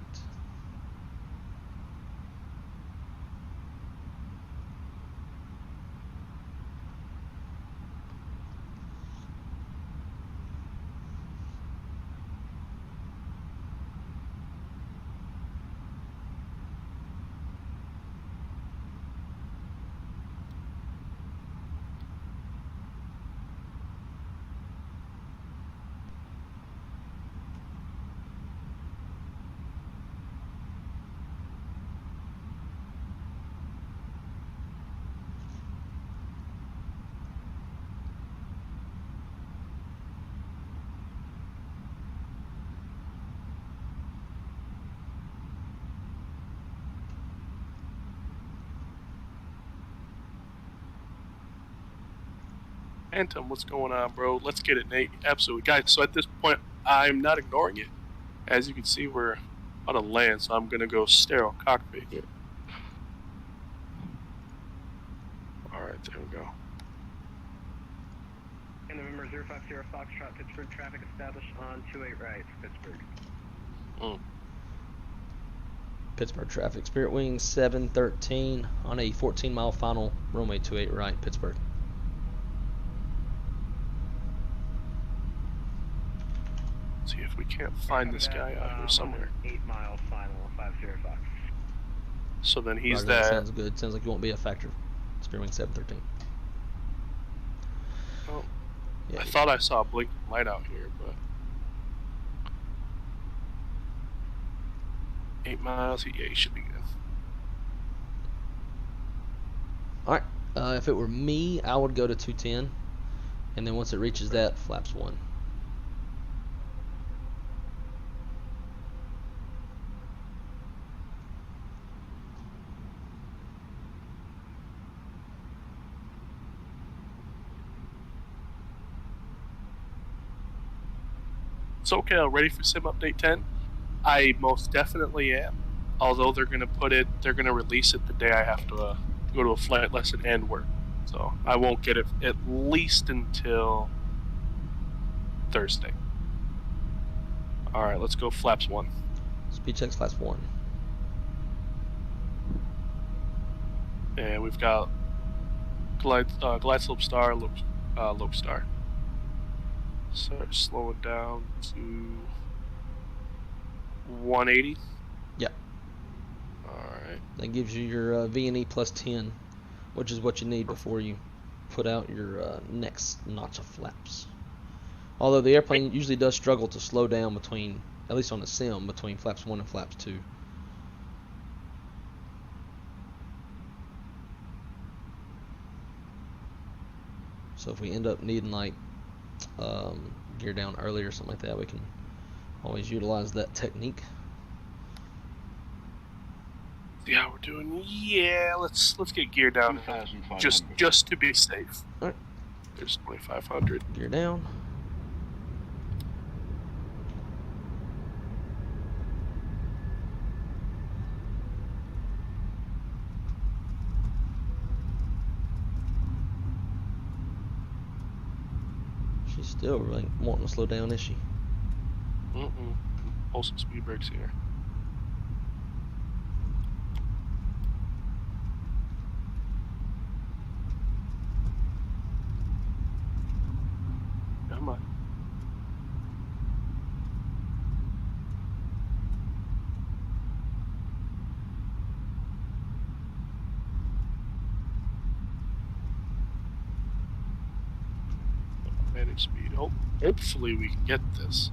Phantom, what's going on, bro? Let's get it, Nate. Absolutely. Guys, so at this point, I'm not ignoring it. As you can see, we're on a land, so I'm going to go sterile cockpit here. Alright, there we go. And November 050 Foxtrot, Pittsburgh traffic established on 28 right, Pittsburgh. Pittsburgh traffic. Spirit Wing 713 on a 14-mile final, runway 28 right, Pittsburgh. See if we can't find this guy out here somewhere. 8 mile final, 50 Fox. So then he's Roger, that. Sounds good. Sounds like you won't be a factor. Spirit Wing 713. Oh, Yeah, I thought I saw a blinking light out here, but 8 miles. Yeah, he should be good. All right. If it were me, I would go to 210, and then once it reaches that, flaps 1. It's okay. I'm ready for Sim Update 10. I most definitely am. Although they're gonna release it the day I have to go to a flight lesson and work. So I won't get it at least until Thursday. All right, let's go flaps 1. Speed checks flaps 1. And we've got glide slope star, lope star. Start slowing down to 180. Yeah. Alright. That gives you your V&E plus 10, which is what you need before you put out your next notch of flaps. Although the airplane usually does struggle to slow down between, at least on the sim, between flaps 1 and flaps 2. So if we end up needing like gear down early or something like that, we can always utilize that technique. Yeah, we're doing. Yeah, let's get gear down. Just to be safe. All right. There's 2,500. Gear down. She's still really wanting to slow down, is she? Pull some speed brakes here. Come on. Manage speed. Oh, hopefully we can get this.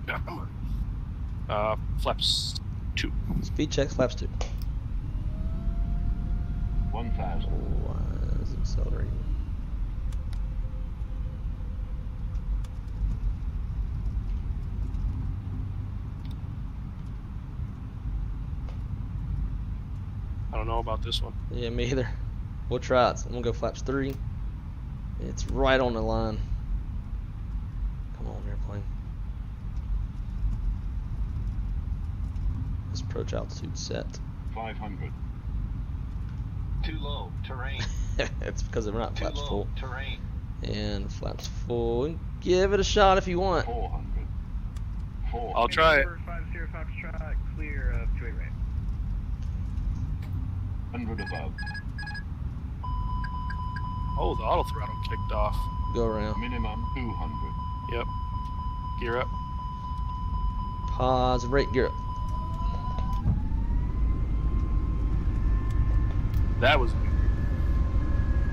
Yeah, come on. Flaps 2. Speed checks, flaps 2. 1,000. Why is it accelerating? I don't know about this one. Yeah, me either. We'll try it. I'm gonna go flaps 3. It's right on the line. Come on, airplane. This approach altitude set. 500. Too low. Terrain. It's because we're not Too flaps low. full. Terrain. And flaps full. And give it a shot if you want. 400. 400. I'll try it. 50 Foxtrot, clear of 28 right. 100 above. Oh, the auto throttle kicked off. Go around. Minimum 200. Yep. Gear up. Pause. Rate gear up. That was weird.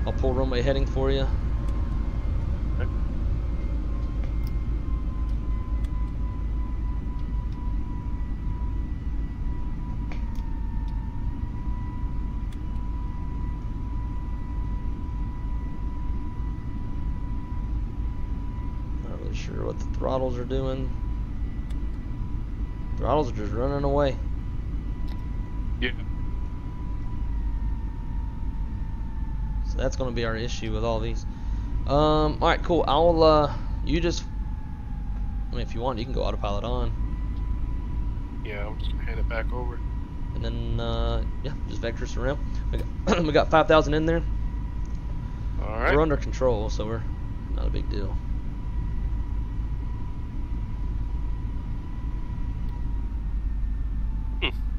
I'll pull runway heading for you. Okay. Not really sure what the throttles are doing. Throttles are just running away. Yeah. So that's going to be our issue with all these. Alright, cool. I'll, you just, I mean, if you want, you can go autopilot on. Yeah, I'm just gonna hand it back over. And then, yeah, just vector us around. We got 5,000 in there. Alright. We're under control, so we're not a big deal.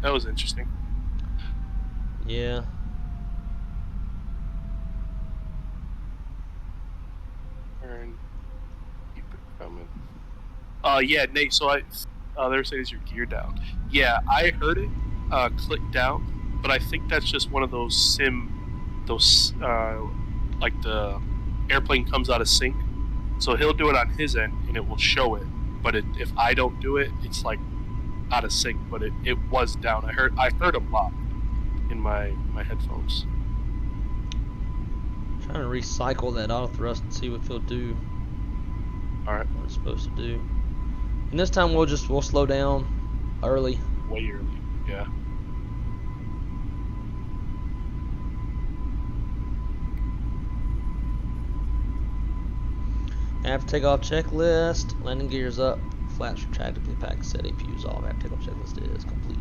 That was interesting. Yeah. Turn. Keep it coming. Yeah, Nate, so they're saying your gear down. Yeah, I heard it click down, but I think that's just one of those like the airplane comes out of sync. So he'll do it on his end and it will show it. But if I don't do it, it's like out of sync, but it was down. I heard a lot in my headphones. Trying to recycle that auto thrust and see what he'll do. Alright. What it's supposed to do. And this time we'll slow down early. Way early. Yeah. After takeoff checklist, landing gears up, flaps retractably packed, set APUs off. After takeoff checklist is complete.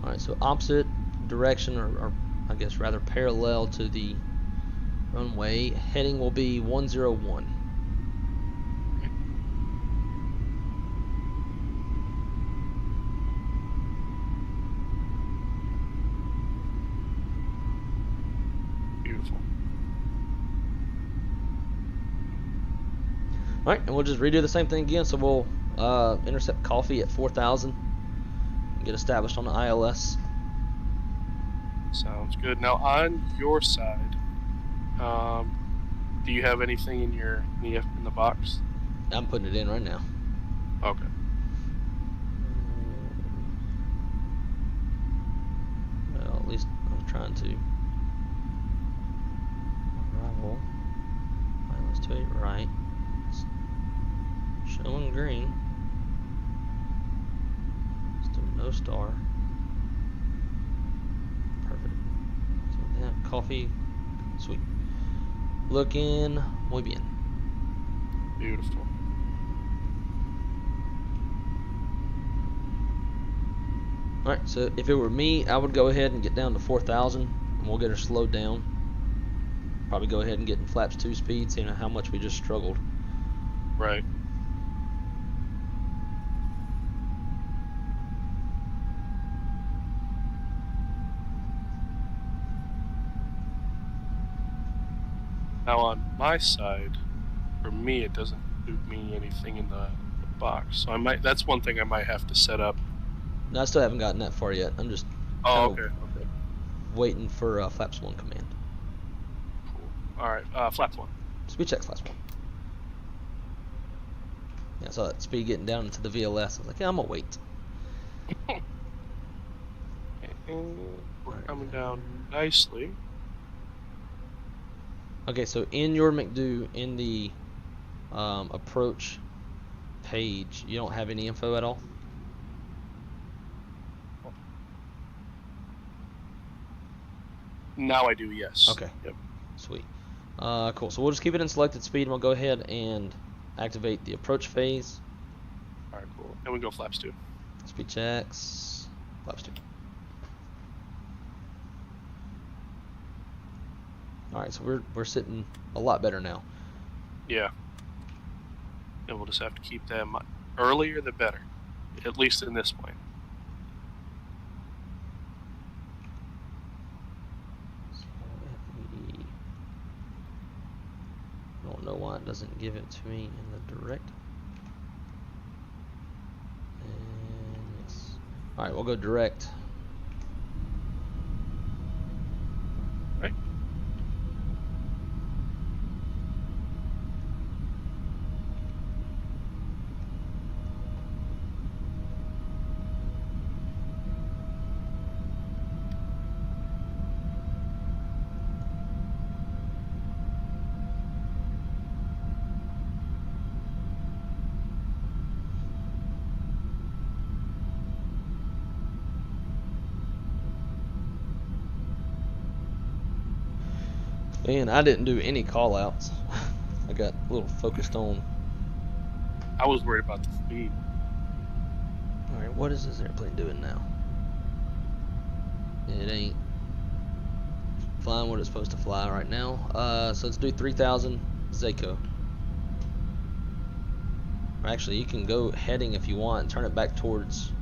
Alright, so opposite direction, or I guess rather parallel to the runway, heading will be 101. Beautiful. Alright, and we'll just redo the same thing again. So we'll intercept coffee at 4,000 and get established on the ILS. Sounds good. Now on your side, do you have anything in the box? I'm putting it in right now. Okay. Well, at least I'm trying to. Arrival. ILS 28 right. It's showing green. Still no star. Perfect. So that coffee, sweet. Looking muy bien. Beautiful. Alright, so if it were me, I would go ahead and get down to 4,000, and we'll get her slowed down. Probably go ahead and get in flaps 2 speed, seeing how much we just struggled. Right. Now on my side, for me, it doesn't do me anything in the box. So I might. That's one thing I might have to set up. No, I still haven't gotten that far yet. I'm just Oh, kinda okay. waiting for flaps 1 command. Cool. All right. Flaps 1. Speed check flaps 1. Yeah, I saw that speed getting down into the VLS. I was like, yeah, I'm gonna wait. We're coming down nicely. Okay, so in your McDo, in the approach page, you don't have any info at all? Now I do, yes. Okay. Yep. Sweet. Cool. So we'll just keep it in selected speed, and we'll go ahead and activate the approach phase. All right, cool. And we go flaps 2. Speed checks. Flaps 2. Alright, so we're sitting a lot better now. Yeah. And we'll just have to keep them earlier the better, at least in this point. So if we don't know why it doesn't give it to me in the direct. And yes. Alright, we'll go direct. Right. And I didn't do any call outs. I got a little focused on. I was worried about the speed. Alright, what is this airplane doing now? It ain't flying what it's supposed to fly right now. So let's do 3,000 Zaco. Or actually, you can go heading if you want and turn it back towards.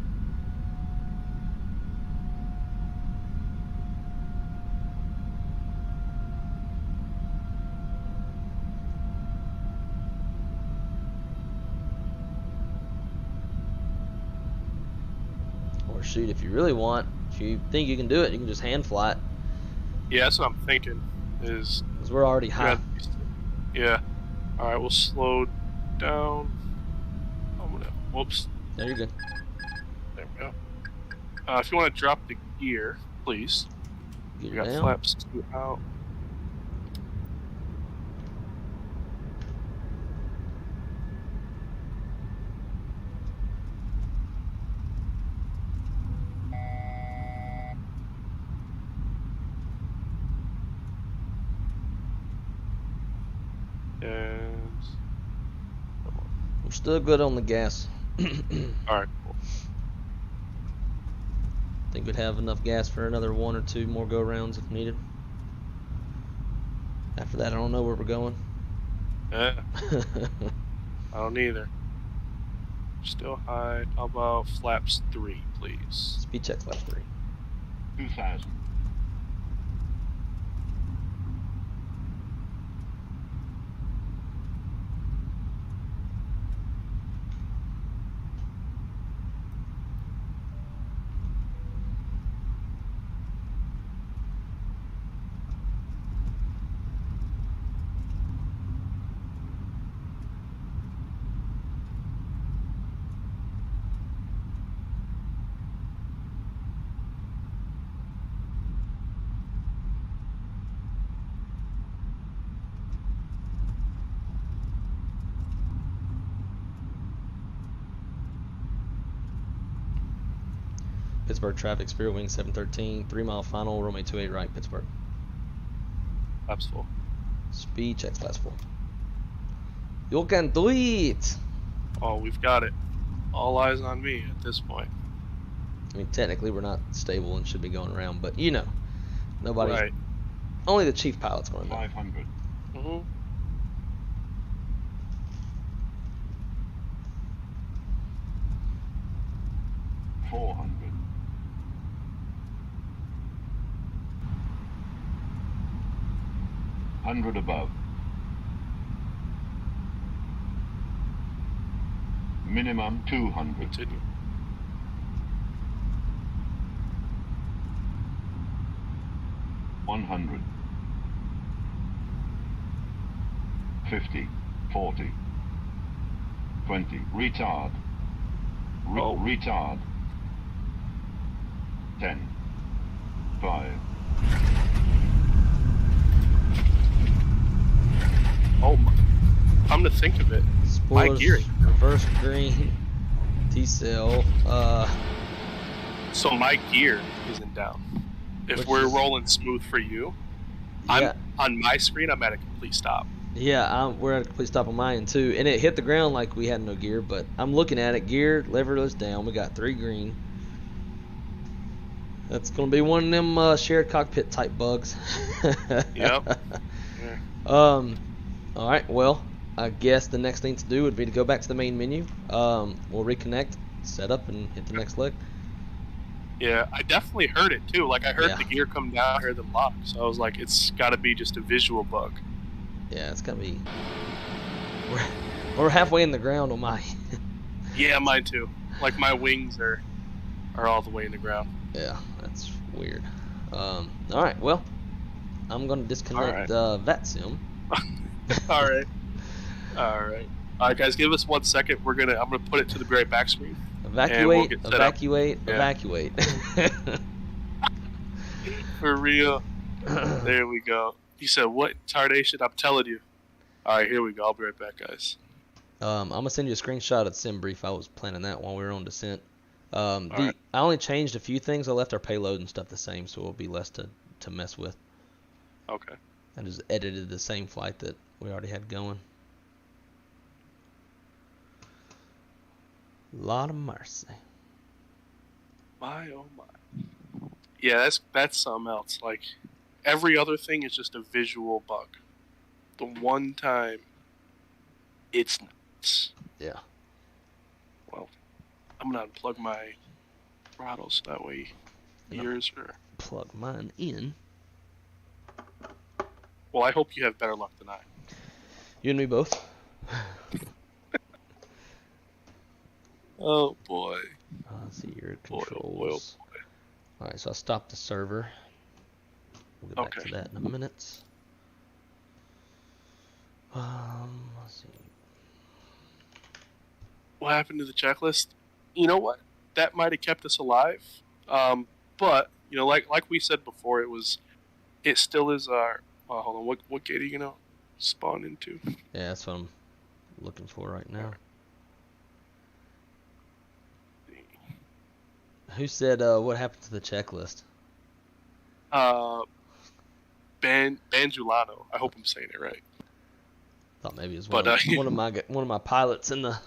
Or shoot, if you really want, if you think you can do it, you can just hand fly it. Yeah, that's what I'm thinking. Is Because we're already high. Yeah. All right, we'll slow down. I'm gonna. Whoops. There, you're good. There we go. If you want to drop the gear, please. Get We it got down. flaps 2 out. And I'm still good on the gas. all right, cool. Think we'd have enough gas for another 1 or 2 more go rounds if needed. After that, I don't know where we're going. Yeah, I don't either. Still high. How about flaps 3, please? Speed check flaps 3. 2,000. Pittsburgh traffic, Spirit Wing 713, 3 mile final, runway 28 right, Pittsburgh. Flaps full. Speed checks flaps 4. You can do it. Oh, we've got it. All eyes on me at this point. I mean, technically we're not stable and should be going around, but you know, nobody's. Right. Only the chief pilot's going to know. 500. Mm-hmm. 400. 100 above. Minimum 200. Continue. 100. 50. 40. 20. Retard. Oh. Retard. 10. 5. Oh, come to think of it, my Spoilers, gearing. reverse green, T-cell. So my gear isn't down. If Which we're is- rolling smooth for you, Yeah. I'm on my screen. I'm at a complete stop. Yeah, we're at a complete stop on mine too, and it hit the ground like we had no gear. But I'm looking at it, gear leverless down. We got 3 green. That's gonna be one of them shared cockpit type bugs. Yep. Yeah. All right. Well, I guess the next thing to do would be to go back to the main menu. We'll reconnect, set up, and hit the next leg. Yeah, I definitely heard it too. Like I heard Yeah. the gear come down, I heard them lock. So I was like, it's got to be just a visual bug. Yeah, it's gonna be. We're halfway in the ground on my. Yeah, mine too. Like my wings are all the way in the ground. Yeah, that's weird. All right, well, I'm gonna disconnect Vatsim. All right. All right. All right, guys, give us 1 second. I'm gonna put it to the very back screen. Evacuate, get set up. evacuate, Yeah. evacuate. For real. There we go. He said, "What tardation?" I'm telling you. All right, here we go. I'll be right back, guys. I'm gonna send you a screenshot of the sim brief. I was planning that while we were on descent. right. I only changed a few things. I left our payload and stuff the same, so it'll be less to mess with. Okay. I just edited the same flight that we already had going. Lot of mercy. My oh my. Yeah, that's something else. Like every other thing is just a visual bug. The one time, it's nuts. Yeah. Well, I'm gonna unplug my throttle so that way Yeah. yours are. Plug mine in. Well, I hope you have better luck than I. You and me both. Oh boy. Let's see your Boy, controls. oh boy. Alright, so I stopped the server. We'll get back Okay. to that in a minute. Let's see. What happened to the checklist? You know what? That might have kept us alive. But you know, like we said before, it still is our. Hold on. What gate are you gonna spawn into? Yeah, that's what I'm looking for right now. Who said what happened to the checklist? Banjulano. I hope I'm saying it right. Thought maybe it was But, one of my pilots in the.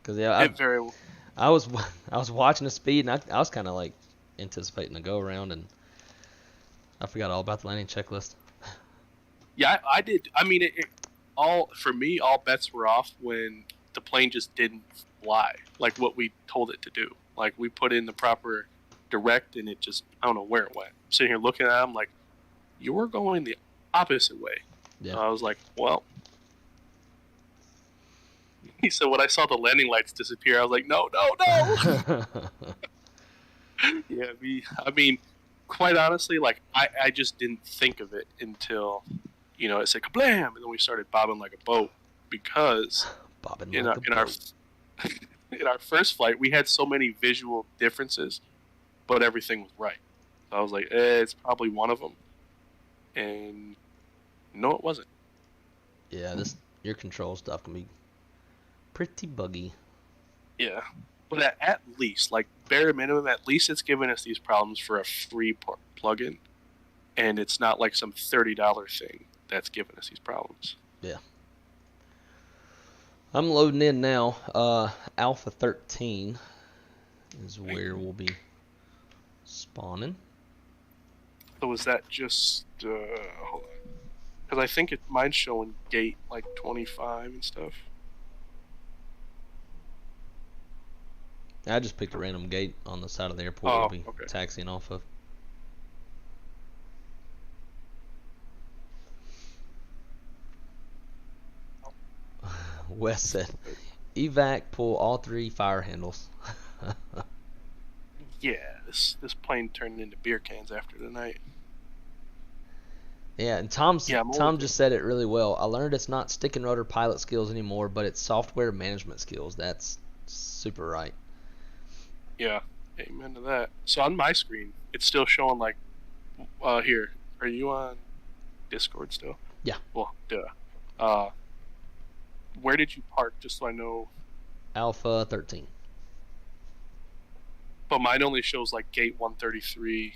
Cause yeah, It very well. I was watching the speed and I was kind of like anticipating a go around and I forgot all about the landing checklist. Yeah, I did. I mean, for me, all bets were off when the plane just didn't fly like what we told it to do. Like we put in the proper direct and it just, I don't know where it went. I'm sitting here looking at it, I'm like, you were going the opposite way. Yeah. I was like, well. He said, when I saw the landing lights disappear, I was like, no. Yeah, I mean, quite honestly, like I just didn't think of it until, you know, it said kablam, and then we started bobbing like a boat because Bobbing in like a our boat. in our first flight we had so many visual differences, but everything was right. So I was like, it's probably one of them, and no, it wasn't. Yeah, your control stuff can be pretty buggy. Yeah, but at least, like bare minimum, at least it's giving us these problems for a free plugin, and it's not like some $30 thing that's giving us these problems. Yeah. I'm loading in now. Alpha 13 is where we'll be spawning. So is that just hold on? Because I think mine's showing gate like 25 and stuff. I just picked a random gate on the side of the airport we'll be taxiing off of. Wes said, evac, pull all 3 fire handles. Yeah, this plane turned into beer cans after tonight. Yeah, and Tom just said it really well. I learned it's not stick and rudder pilot skills anymore, but it's software management skills. That's super right. Yeah, amen to that. So on my screen, it's still showing like, here. Are you on Discord still? Yeah. Well, duh. Where did you park, just so I know? Alpha 13. But mine only shows like gate 133,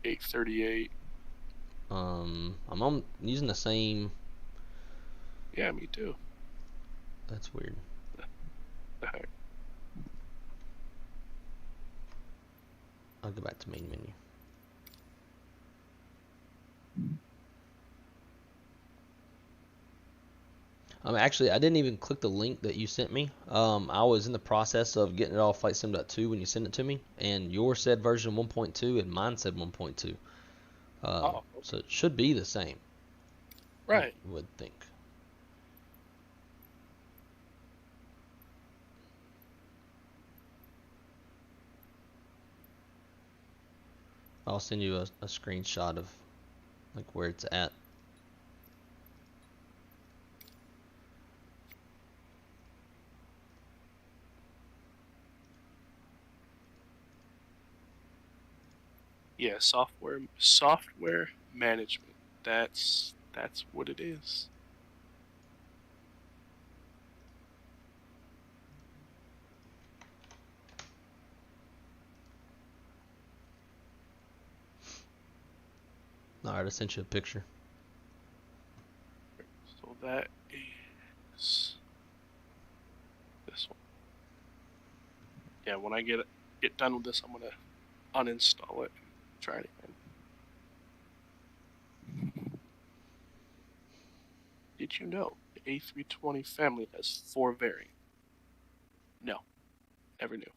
838. I'm using the same. Yeah, me too. That's weird. The heck? I'll go back to main menu. Actually, I didn't even click the link that you sent me. I was in the process of getting it all Flightsimpm.2 when you sent it to me, and yours said version 1.2 and mine said 1.2. Okay. So it should be the same. Right. I would think. I'll send you a screenshot of like where it's at. Yeah, software management. That's what it is. Alright, I sent you a picture. So that is this one. Yeah, when I get done with this, I'm gonna uninstall it and try it again. Did you know the A320 family has 4 variants? No, never knew.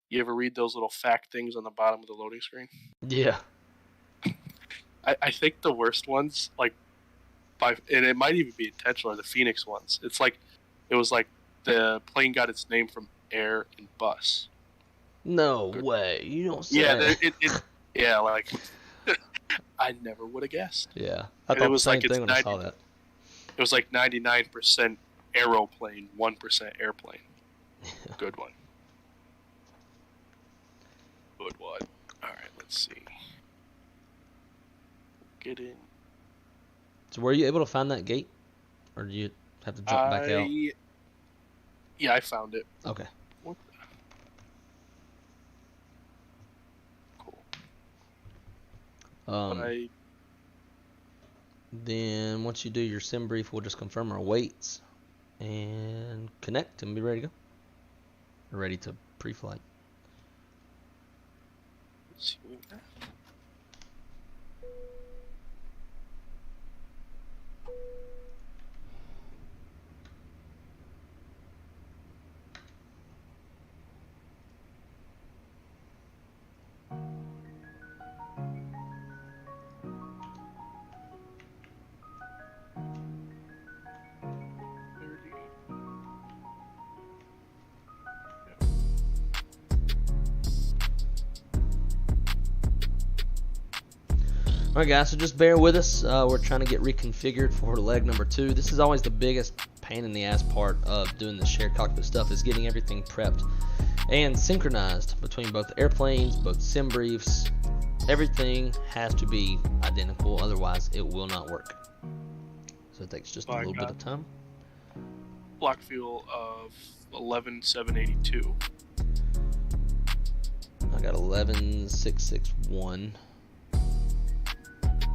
You ever read those little fact things on the bottom of the loading screen? Yeah. I think the worst ones, like, and it might even be intentional, are the Phoenix ones. It was like the plane got its name from air and bus. No way. You don't say. Yeah, yeah, like I never would have guessed. Yeah, I thought the same thing when I saw that. It was like 99% aeroplane, 1% airplane. Good one. Good one. All right, let's see. Get in. So were you able to find that gate, or do you have to jump back out? Yeah, I found it. Okay. What the? Cool. Then once you do your sim brief, we'll just confirm our weights and connect and be ready to go. We're ready to pre-flight. Let's see what we got. Alright guys, so just bear with us. We're trying to get reconfigured for leg number 2. This is always the biggest pain in the ass part of doing the shared cockpit stuff, is getting everything prepped and synchronized between both airplanes, both sim briefs. Everything has to be identical, otherwise it will not work. So it takes just a little bit of time. Block fuel of 11,782. I got 11,661.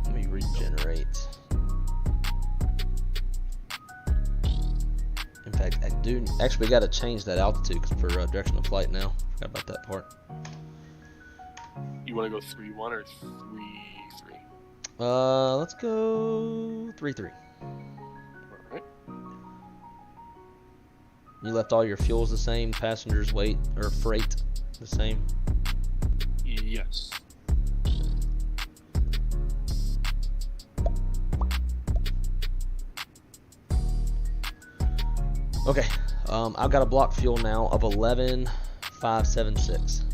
Let me regenerate. I do actually got to change that altitude for direction of flight now. Forgot about that part. You want to go 3-1 or 3-3? Let's go 3-3. Alright. You left all your fuels the same, passengers weight or freight the same. Yes. Okay, I've got a block fuel now of 11,576.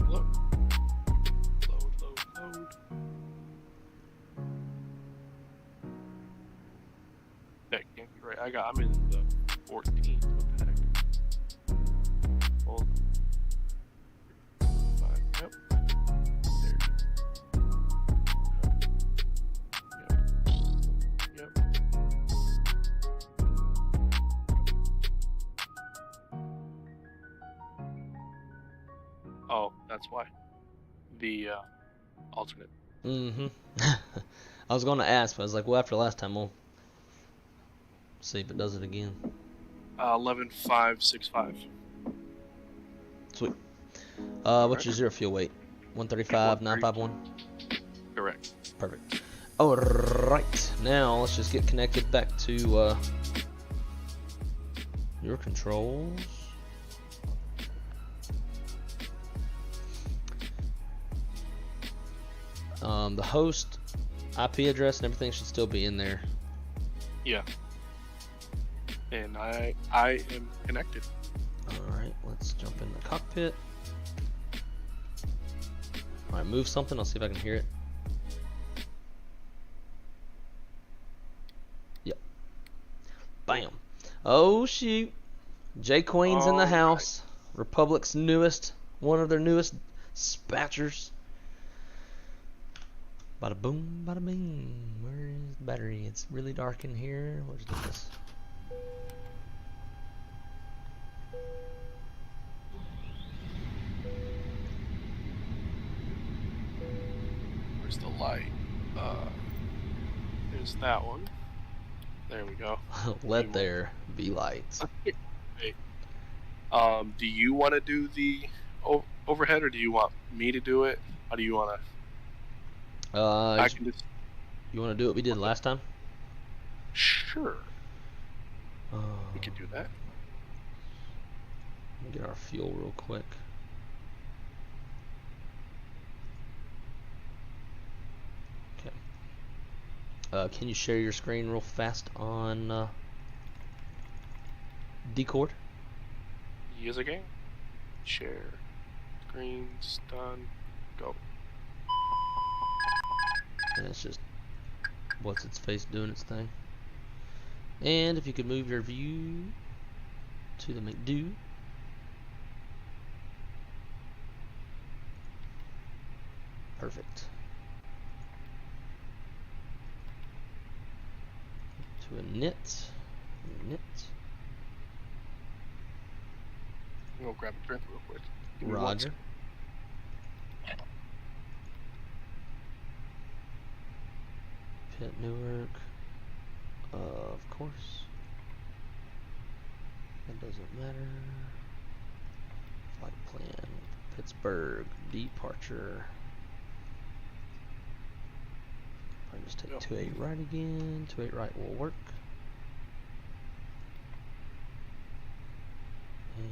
Load. That can't be right. I'm in the 14th. What the heck? Hold on. 5. Yep. There. Yep. Oh, that's why. The alternate. Mm-hmm. I was going to ask, but I was like, well, after last time, we'll see if it does it again. 11,565. Sweet. What's your zero fuel weight? 135,951? Correct. Perfect. Alright, now let's just get connected back to your controls. The host IP address and everything should still be in there. Yeah. And I am connected. Alright, let's jump in the cockpit. Alright, move something, I'll see if I can hear it. Yep. Bam. Oh shoot. J Queen's in the house. Republic's newest, one of their newest spatchers. Bada boom, bada bing. Where is the battery? It's really dark in here. Where's this? Where's the light? There's that one. There we go. Let there be lights. Hey. Do you want to do the overhead, or do you want me to do it? How do you want to? I can just. You want to do what we did last time? Sure. We can do that. Let me get our fuel real quick. Okay. Can you share your screen real fast on Discord? Use a game. Share. Screens done. Go. And it's just what's its face doing its thing. And if you could move your view to the McDo. Perfect. To a knit. I'm gonna grab a drink real quick. Give me one Roger. second. Pit Newark. Of course. That doesn't matter. Flight plan. Pittsburgh. Departure. I'll just take 28 right again. 28 right will work. And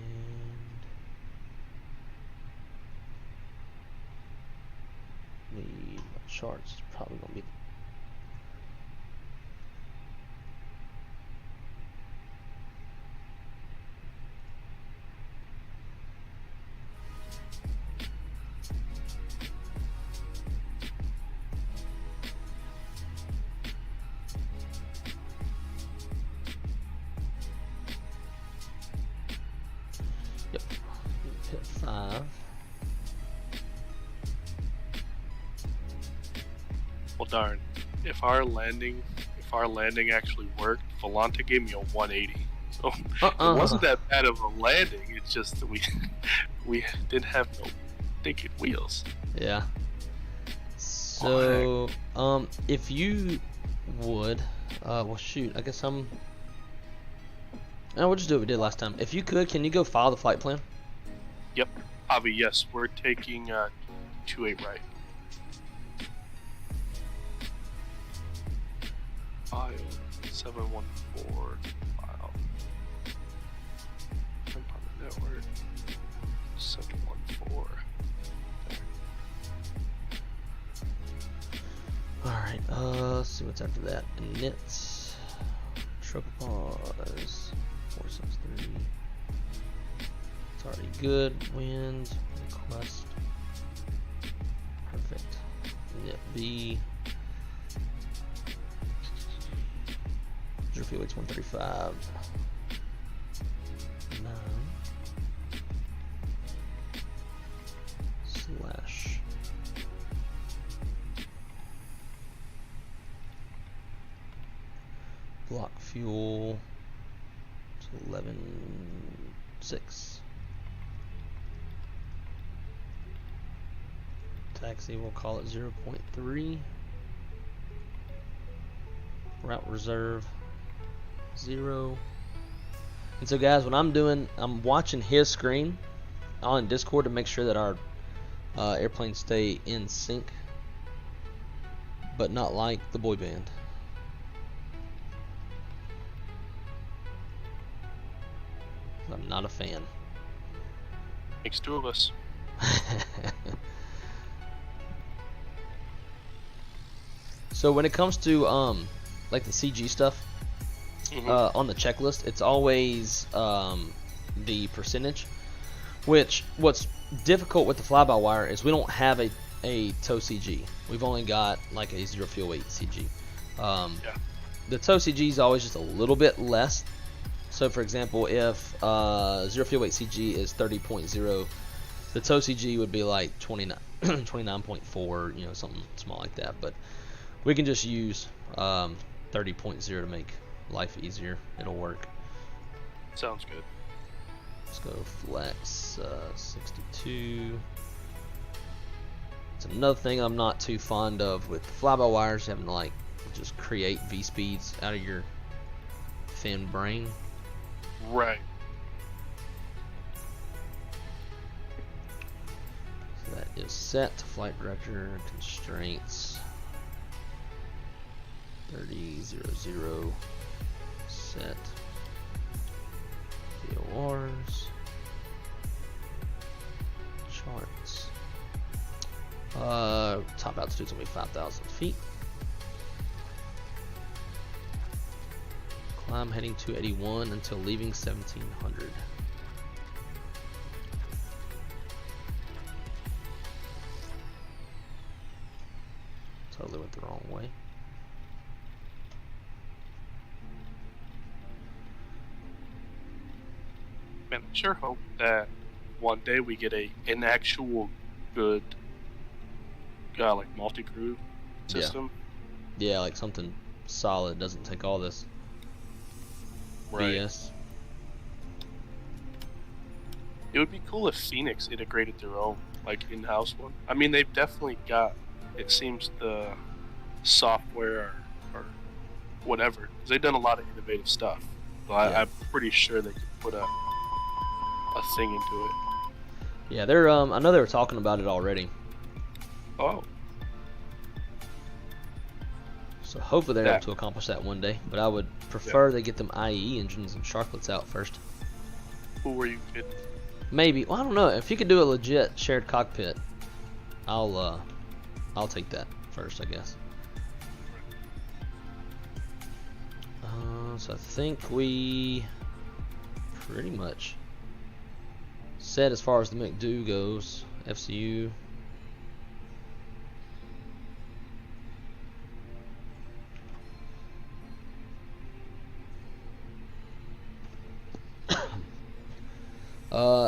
need my charts. It's probably gonna be Pit 5. Well, darn. If our landing actually worked, Volante gave me a 180. So it wasn't that bad of a landing. It's just that we didn't have no thinking wheels. Yeah. So, if you would, well, shoot. I guess I'm No, we'll just do what we did last time. If you could, can you go file the flight plan? Yep. Javi, yes, we're taking 28 right. File 714 file. Jump on the network. 714. Alright, let's see what's after that. Inits. Tropopause. 463. It's already good. Wind. Request. Perfect. Init B. Zero fuel weights 135. 9. Slash. Block fuel to 11.6. Taxi, we'll call it 0.3. Route reserve 0. And so guys, what I'm doing, I'm watching his screen on Discord to make sure that our airplanes stay in sync, but not like the boy band. I'm not a fan. Makes two of us. So when it comes to like the CG stuff, on the checklist, it's always the percentage. Which what's difficult with the fly-by-wire is we don't have a tow CG. We've only got like a zero fuel weight CG. Yeah. The tow CG is always just a little bit less. So for example, if zero fuel weight CG is 30.0, the tow CG would be like 29.4, you know, something small like that. But we can just use 30.0 to make life easier. It'll work. Sounds good. Let's go flex 62. It's another thing I'm not too fond of with fly-by-wires, having to like just create V-speeds out of your thin brain. Right. So that is set to flight director constraints 30.00 set VORs charts. Top altitude's gonna be 5,000 feet. Climb heading 281 until leaving 1700. Totally went the wrong way. Man, I sure hope that one day we get an actual good like multi-crew system. Yeah, like something solid, doesn't take all this BS. It would be cool if Phoenix integrated their own like in-house one. I mean, they've definitely got, it seems, the software or whatever, 'cause they've done a lot of innovative stuff. So Yeah. I'm pretty sure they could put a thing into it. Yeah, they're I know they were talking about it already. Oh, So hopefully they're able to accomplish that one day. But I would prefer they get them IE engines and Sharklets out first. who were you kidding? Maybe. Well, I don't know. If you could do a legit shared cockpit, I'll take that first, I guess. So I think we pretty much set as far as the McDo goes. FCU.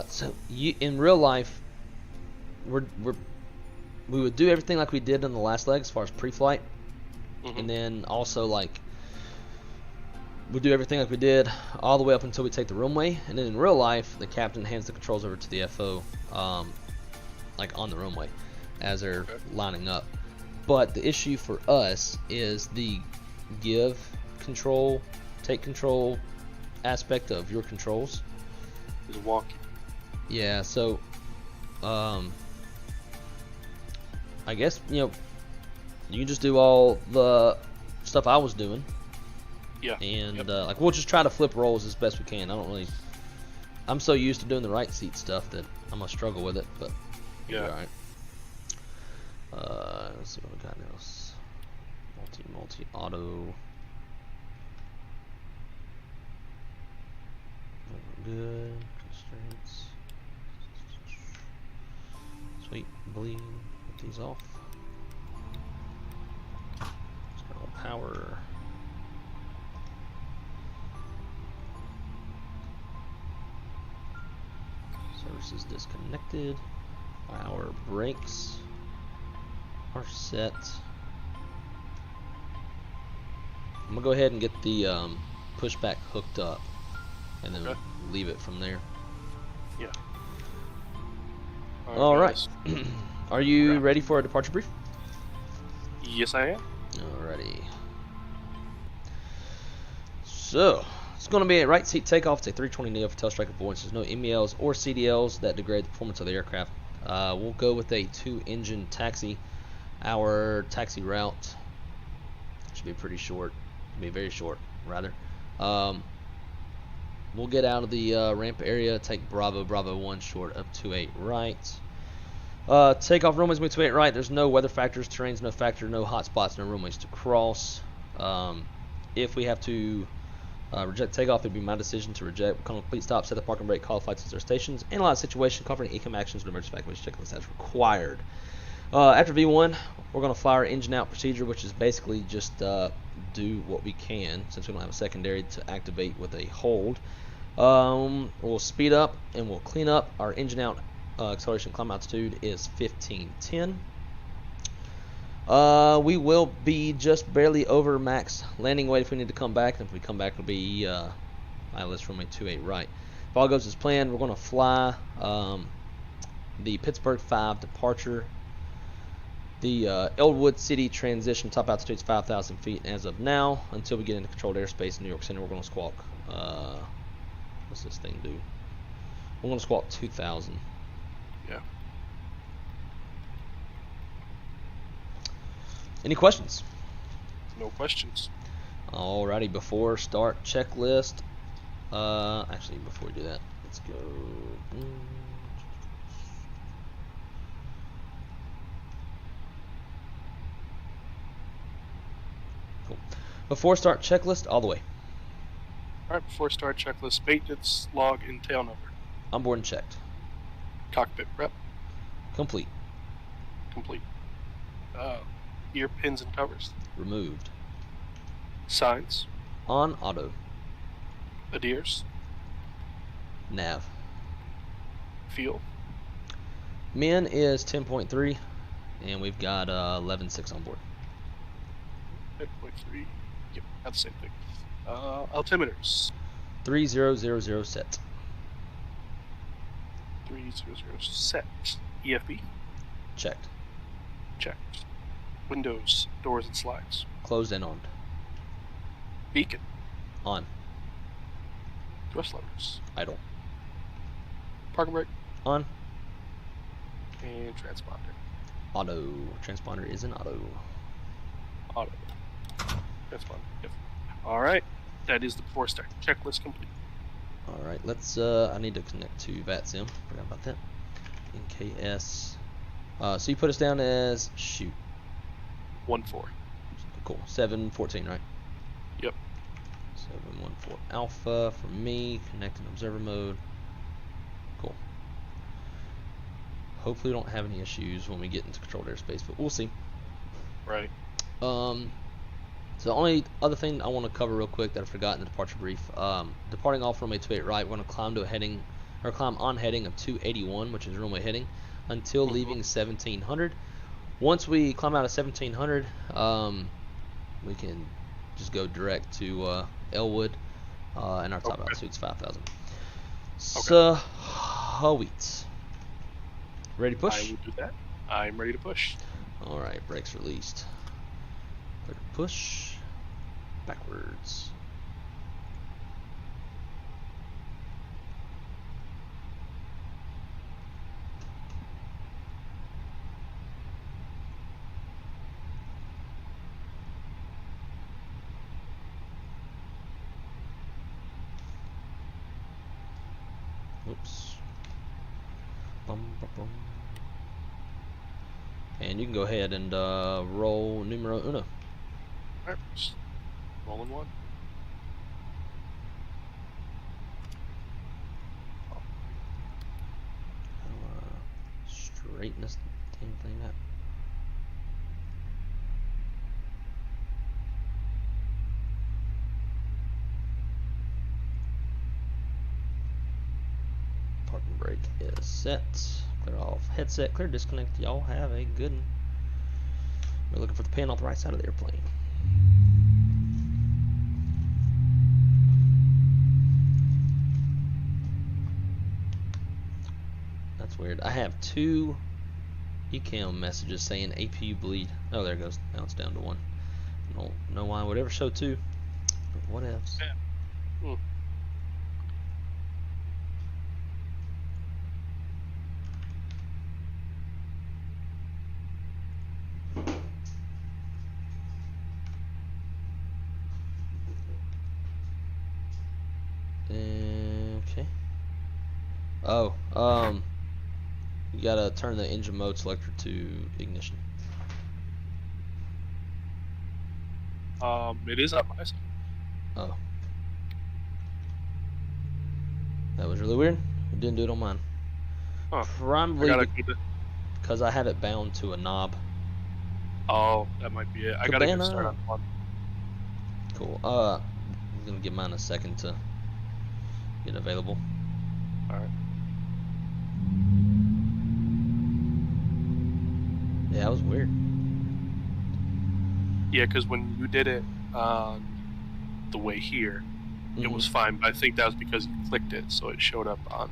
So in real life, we would do everything like we did in the last leg as far as pre-flight, and then also like we'd do everything like we did all the way up until we take the runway, and then in real life, the captain hands the controls over to the FO, like on the runway as they're lining up. But the issue for us is the give control, take control, aspect of your controls. It's wonky. Yeah, so I guess, you know, you can just do all the stuff I was doing. Yeah. And like we'll just try to flip rolls as best we can. I'm so used to doing the right seat stuff that I'm gonna struggle with it, but Yeah. all right. Let's see what we got else. Multi auto. Good constraints. Sweet, bleed. Put these off. Let's go power. Services disconnected. Our brakes are set. I'm gonna go ahead and get the pushback hooked up, and then leave it from there. Yeah. All right. guys. Are you ready for a departure brief? Yes, I am. Alrighty. So it's going to be a right seat takeoff. It's a 320 neo for tail strike avoidance. There's no MELs or CDLs that degrade the performance of the aircraft. We'll go with a 2-engine taxi. Our taxi route should be pretty short. Be very short, rather. We'll get out of the ramp area. Take Bravo 1 short up 28 right. Takeoff runways 28 right. There's no weather factors, terrain's no factor, no hot spots, no runways to cross. If we have to reject takeoff, it'd be my decision to reject. We'll come to complete stop, set the parking brake, call flights to their stations, analyze the situation, covering ECOM actions with emergency evacuation checklist as required. After V1, we're going to fly our engine out procedure, which is basically just do what we can, since we don't have a secondary to activate with a hold. We'll speed up and we'll clean up. Our engine out acceleration climb altitude is 1510. We will be just barely over max landing weight if we need to come back. And if we come back, it'll be ILS runway 28 right. If all goes as planned, we're going to fly the Pittsburgh 5 departure. The Elwood City transition top altitude is 5,000 feet as of now. Until we get into controlled airspace in New York City, we're going to squawk. What's this thing do? We're going to squawk 2,000. Yeah. Any questions? No questions. Alrighty, before start checklist. Actually, before we do that, let's go. Cool. Before start checklist, all the way. Alright, before start checklist, maintenance log and tail number. Onboard and checked. Cockpit prep, Complete. complete. Ear pins and covers. Removed. Signs. On auto. Adheres. Nav. Fuel. Min is 10.3, and we've got 11.6 on board. 10.3. Yep, that's the same thing. Altimeters. 3000 set. 300 set. EFB. Checked. Checked. Windows, doors, and slides. Closed and on. Beacon. On. Thrust levers. Idle. Parking brake. On. And transponder. Auto. Transponder is an auto. Auto. Transponder. Yep. Alright. That is the before start checklist complete. Alright, let's, I need to connect to Vatsim. Forgot about that. NKS. So you put us down as, shoot. 1-4. Cool. 714, right? Yep. 714 alpha for me. Connecting observer mode. Cool. Hopefully we don't have any issues when we get into controlled airspace, but we'll see. Right. So the only other thing I want to cover real quick that I forgot in the departure brief, departing off runway 28 right, we're going to climb to a heading, or climb on heading of 281, which is runway heading, until leaving 1700. Once we climb out of 1700, we can just go direct to Elwood, and our top altitude is 5,000. So, sweet. Ready to push? I will do that. I'm ready to push. Alright, brakes released. Clear to push. Backwards. And you can go ahead and roll numero uno. Alright, just rolling one. Straighten this damn thing up. Parking brake is set. Clear off headset. Clear disconnect. Y'all have a good one. We're looking for the pin on the right side of the airplane. That's weird. I have 2 ECAM messages saying APU bleed. Oh, there it goes. Now it's down to 1. I don't know why I would ever show 2. But what else? Yeah. Okay. Oh, you gotta turn the engine mode selector to ignition. It is on my side. Oh. That was really weird. It didn't do it on mine. Huh. Probably I gotta get it. because I have it bound to a knob. Oh, that might be it. I gotta get started on one. Cool. I'm gonna give mine a second to get available. Alright. Yeah, that was weird. Yeah, because when you did it on the way here, it was fine. But I think that was because you clicked it, so it showed up on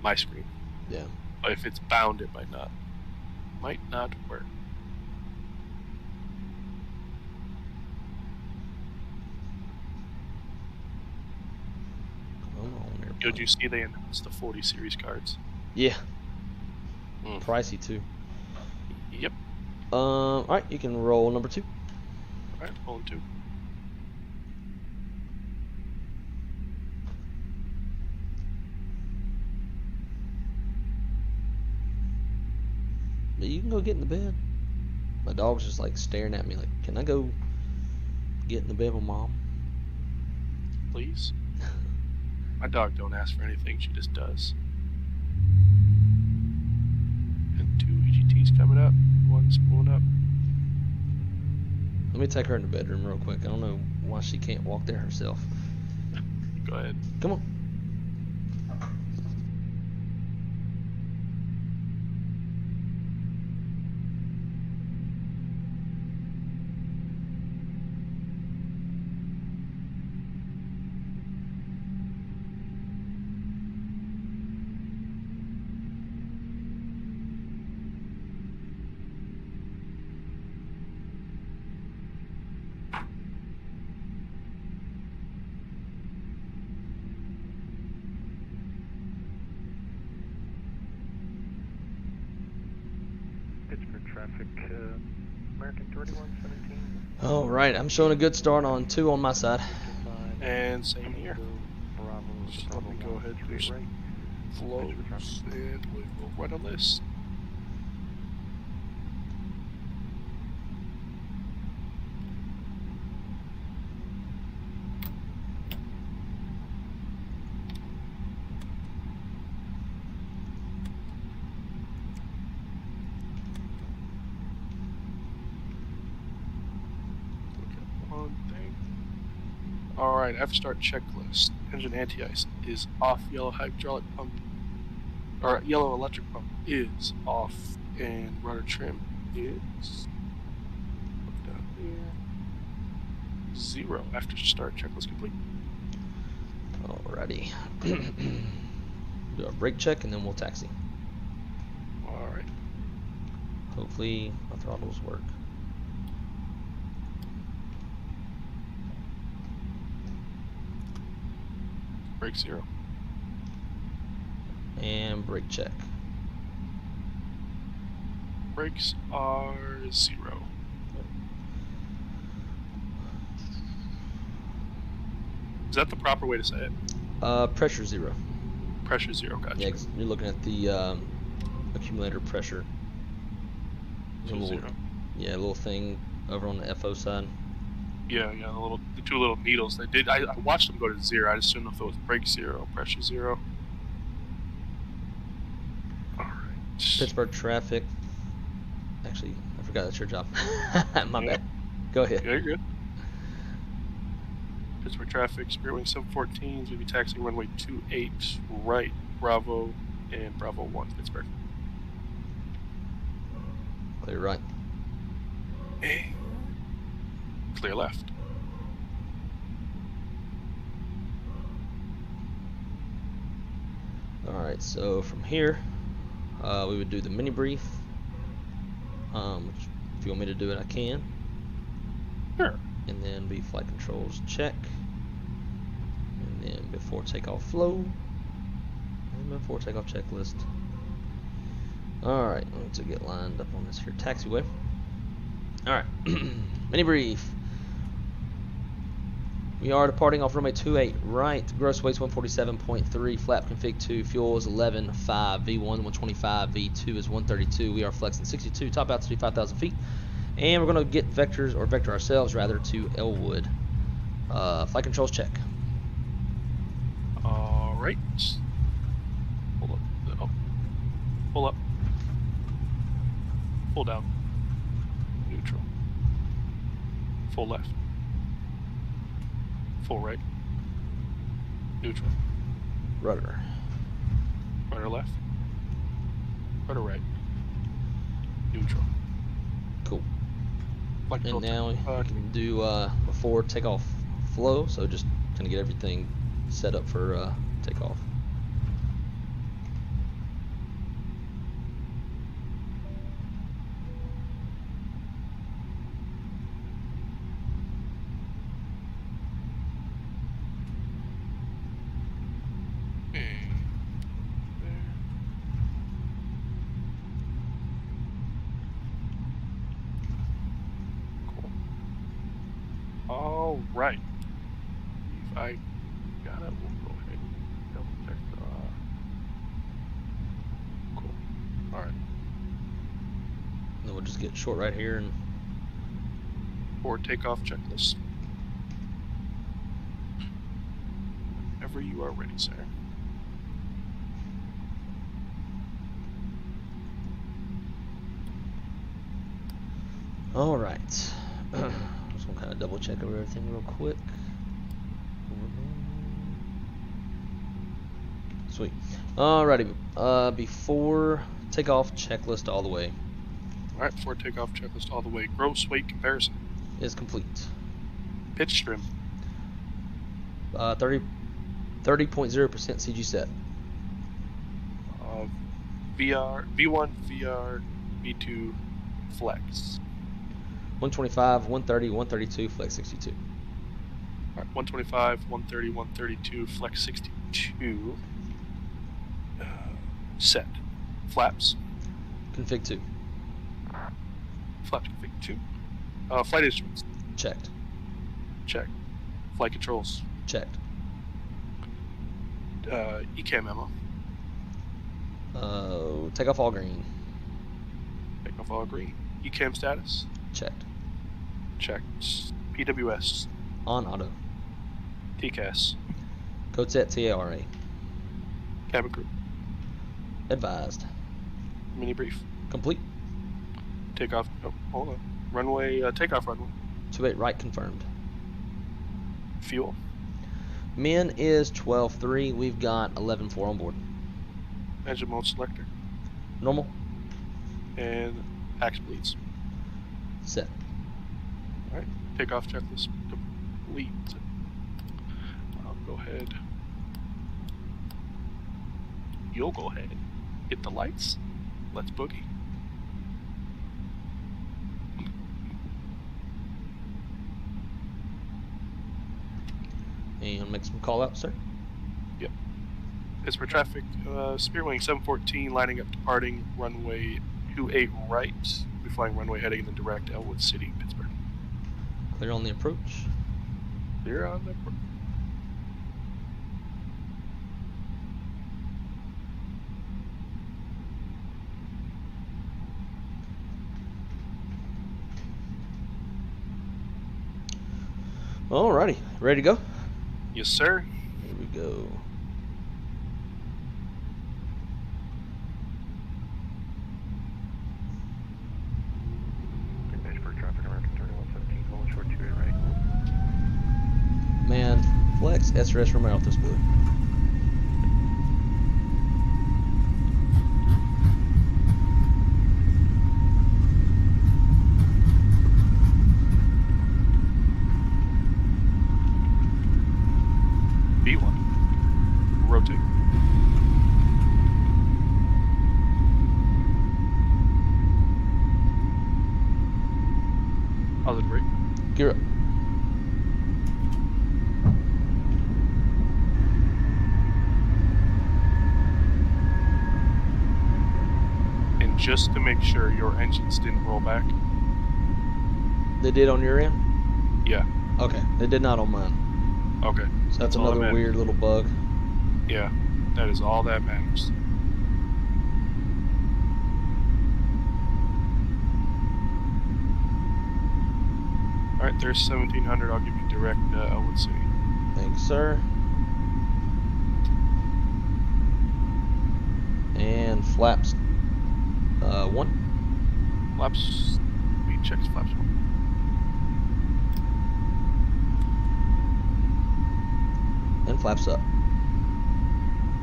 my screen. Yeah. But if it's bound, it might not work. Did you see they announced the 40 series cards? Yeah. Pricey too. Yep. Alright, you can roll number 2. Alright, rolling 2. But you can go get in the bed. My dog's just like staring at me like, can I go get in the bed with mom? Please. My dog don't ask for anything, she just does. And 2 EGTs coming up, 1's pulling up. Let me take her in the bedroom real quick. I don't know why she can't walk there herself. Go ahead. Come on. Pittsburgh traffic, American 3117. Alright, I'm showing a good start on 2 on my side. And same here. Just let me go ahead and do some flows, and we will run a list. Alright, after start checklist. Engine anti-ice is off, yellow hydraulic pump, or yellow electric pump is off, and rudder trim is down here. 0 after start checklist complete. Alrighty. Do a brake check and then we'll taxi. Alright. Hopefully my throttles work. Brake 0. And brake check. Brakes are 0. Is that the proper way to say it? Pressure 0. Pressure 0, gotcha. Yeah, 'cause you're looking at the accumulator pressure. So Little- 0. Yeah, a little thing over on the FO side. Yeah, the 2 little needles. They did. I watched them go to 0. I just didn't know if it was brake 0, pressure 0. All right. Pittsburgh traffic. Actually, I forgot that's your job. My Yeah. bad. Go ahead. Yeah, you're good. Pittsburgh traffic, Spearwing 714s, we'll be taxiing runway 28 right, Bravo, and Bravo 1, Pittsburgh. Clear right. And clear left. Alright, so from here, we would do the mini brief. Which, if you want me to do it, I can. Sure. And then be flight controls check. And then before takeoff flow. And before takeoff checklist. Alright, I need to get lined up on this here taxiway. Alright, mini brief. We are departing off runway 28 right. Gross weight's 147.3. Flap config 2. Fuel is 11.5. V1 125. V2 is 132. We are flexing 62. Top altitude 5,000 feet. And we're going to get vectors, or vector ourselves rather, to Elwood. Flight controls check. All right. Hold up. Oh. Pull up. Pull down. Neutral. Full left. Full right. Neutral. Rudder. Rudder left. Rudder right. Neutral. Cool. Flight And control now we can do before takeoff flow, so just kind of get everything set up for takeoff. All right. If I got it, we'll go ahead and double check the. Cool. All right. Then we'll just get short right here and Forward takeoff checklist. Whenever you are ready, sir. all right. Just gonna kind of double check over everything real quick. Sweet. Alrighty. Before takeoff checklist all the way All right. Forward takeoff checklist all the way. Gross weight comparison. is complete. Pitch trim. 30.0% CG set. VR V1 VR V2 flex. 125, 130, 132, flex 62. All right, 125, 130, 132, flex 62. Set. Flaps. Config 2. Flaps config 2. Flight instruments. Checked. Check. Flight controls. Checked. ECAM memo. Takeoff all green. Takeoff all green. ECAM status. Checked. Checked. PWS. On auto. TCAS. Code set TARA. Cabin crew. Advised. Mini brief. Complete. Takeoff. Oh, hold on. Runway. Takeoff runway. 28 right confirmed. Fuel. Min is 12.3. We've got 11.4 on board. Engine mode selector. Normal. And axe bleeds. Set. Alright. Takeoff checklist complete. I'll go ahead. You'll go ahead. Hit the lights. Let's boogie. And make some call outs, sir. Yep. Pittsburgh traffic, Spearwing 714 lining up departing runway 28 right. We'll be flying runway heading in the direct Elwood City, Pittsburgh. Clear on the approach. Clear on the Alrighty, ready to go? Yes, sir. Here we go. Man, flex SRS Romero off this blue. B1. Rotate. How's it rate? Gear up. And just to make sure your engines didn't roll back. They did on your end? Yeah. Okay, they did not on mine. Okay. So that's all that another matters. weird little bug. Yeah. That is all that matters. Alright, there's 1700. I'll give you direct Elwood City. Thanks, sir. And flaps. 1. Flaps. We checked flaps 1. And flaps up.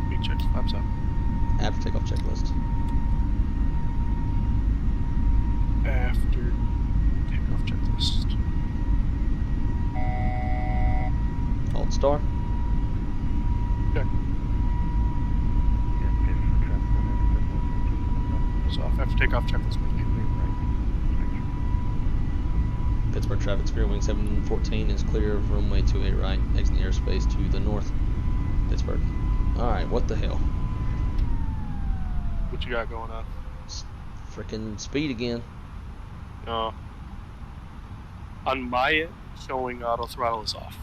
We checked flaps up. After takeoff checklist. After takeoff checklist. Hold star. Check. So after takeoff checklist. Pittsburgh traffic Spirit Wing 714 is clear of runway 28 right, exiting airspace to the north. Pittsburgh. Alright, what the hell? What you got going on? Freaking speed again. On my end, showing auto throttle is off.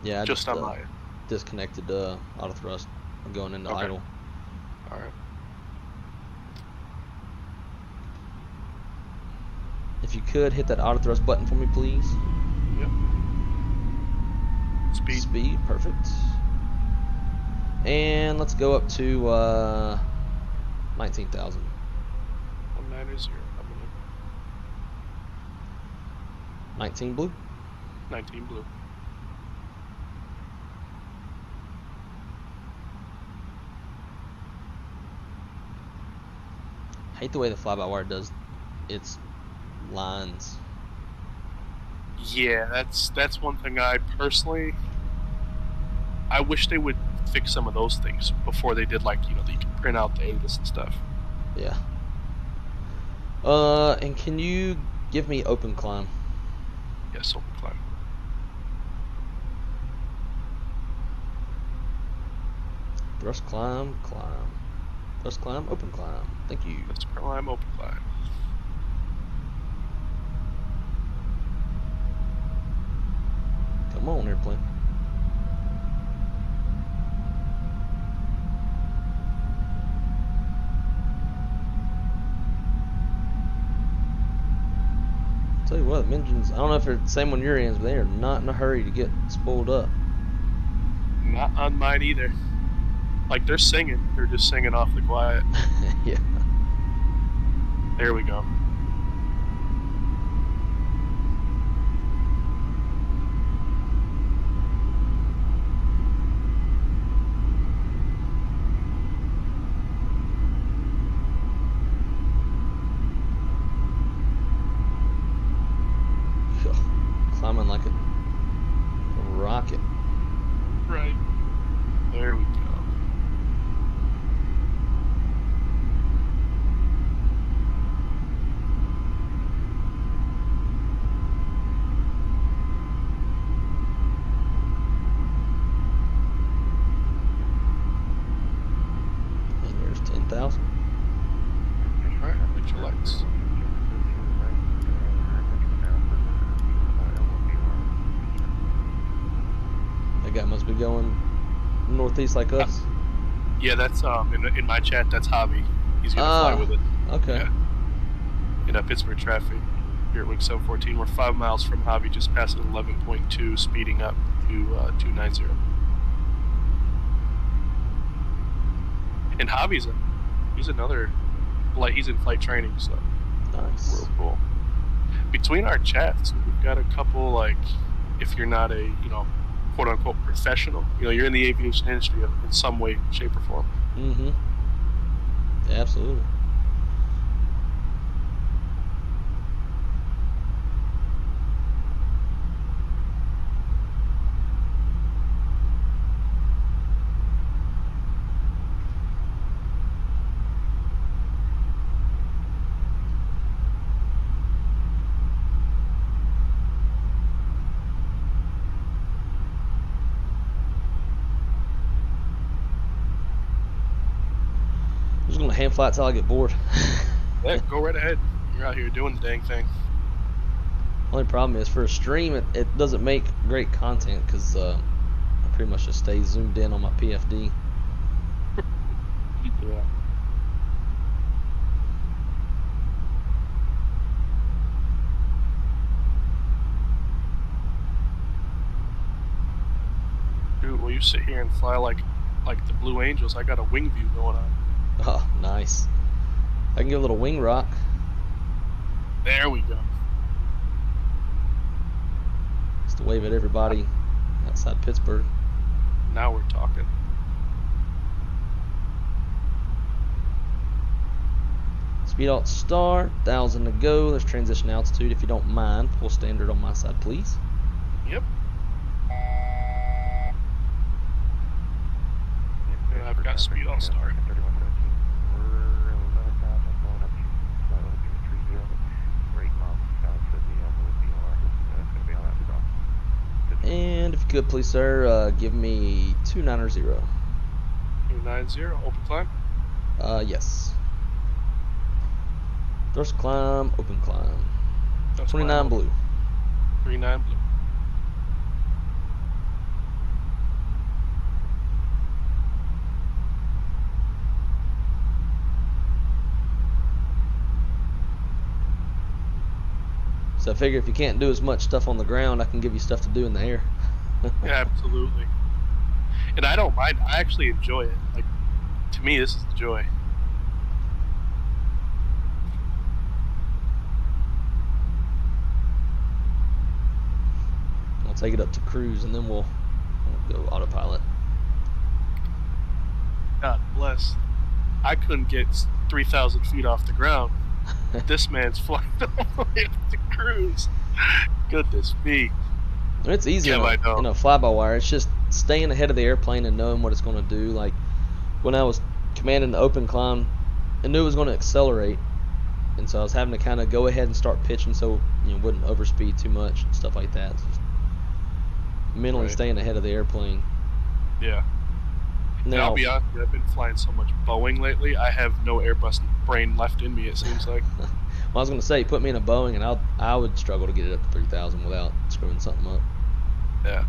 Yeah, I Just on my end. disconnected auto thrust. I'm going into Okay. idle. Alright. If you could hit that auto thrust button for me, please. Yep. Speed. Speed, perfect. And let's go up to 19,000. 190. Coming 19 blue. in. 19 blue. Hate the way the fly-by-wire does its lines. Yeah, that's one thing I personally. I wish they would fix some of those things before they did, like, you know, that you can print out the ADIS and stuff. Yeah. And can you give me open climb? Yes, open climb. Thrust climb, climb. Thrust climb, open climb. Thank you. That's climb, open climb. Come on, airplane. Tell you what, engines, I don't know if they're the same on your ends, but they are not in a hurry to get spooled up. Not on mine either. Like, they're singing. They're just singing off the quiet. Yeah. There we go. Climbing like a rocket. Right. There we go. And there's 10,000. Alright, get your lights. That guy must be going northeast like us. Yeah, that's in my chat. That's Javi. He's gonna fly with it. Okay. Yeah. In Pittsburgh traffic. Spirit Wing 714. We're 5 miles from Javi, just passing 11.2, speeding up to 290. And Javi's he's another, like, he's in flight training, so Nice. real cool. Between our chats, we've got a couple, like, if you're not a, quote unquote professional, you're in the aviation industry in some way, shape, or form. Mm-hmm. Absolutely. I'm just gonna hand fly it till I get bored. Yeah, go right ahead. You're out here doing the dang thing. Only problem is for a stream, it doesn't make great content because I pretty much just stay zoomed in on my PFD. Yeah. Dude, will you sit here and fly like the Blue Angels? I got a wing view going on. Oh, nice. I can get a little wing rock. There we go. Just to wave at everybody outside Pittsburgh. Now we're talking. Speed alt start, 1,000 to go. There's transition altitude if you don't mind. Full standard on my side, please. Yep. And I've got speed alt start. And if you could, please, sir, give me 290. 290, open climb. Yes. Thrust climb, open climb. That's 29 blue. 39 blue. So I figure if you can't do as much stuff on the ground, I can give you stuff to do in the air. Yeah, absolutely. And I don't mind. I actually enjoy it. Like, to me, this is the joy. I'll take it up to cruise and then we'll go autopilot. God bless. I couldn't get 3,000 feet off the ground. This man's flying all the way up to cruise. Goodness me. It's easy Yeah, I know. in a fly-by-wire. It's just staying ahead of the airplane and knowing what it's going to do. Like when I was commanding the open climb, I knew it was going to accelerate, and so I was having to kind of go ahead and start pitching so wouldn't overspeed too much and stuff like that. So just mentally Right. staying ahead of the airplane. Yeah. And Now, I'll be honest, I've been flying so much Boeing lately, I have no Airbus brain left in me, it seems like. well, I was going to say, put me in a Boeing, and I would struggle to get it up to 3,000 without screwing something up. Yeah.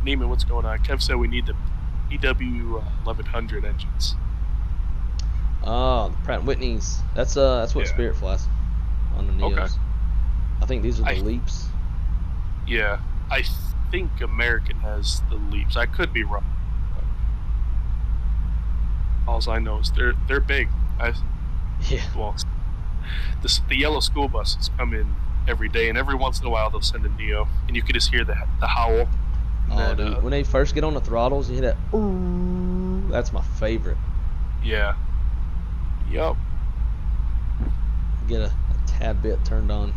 Neiman, what's going on? Kev said we need the EWR-1100 engines. Oh, the Pratt & Whitney's. That's what Yeah. Spirit flies on the Neos. Okay. I think these are the I- Leaps. Yeah. I think American has the Leaps. I could be wrong. All I know is they're big. Yeah. Well, the yellow school buses come in every day, and every once in a while they'll send a Neo, and you can just hear the howl. And Oh, then, dude, when they first get on the throttles, you hear that. Ooh, that's my favorite. yeah. Yup. Get a tad bit turned on.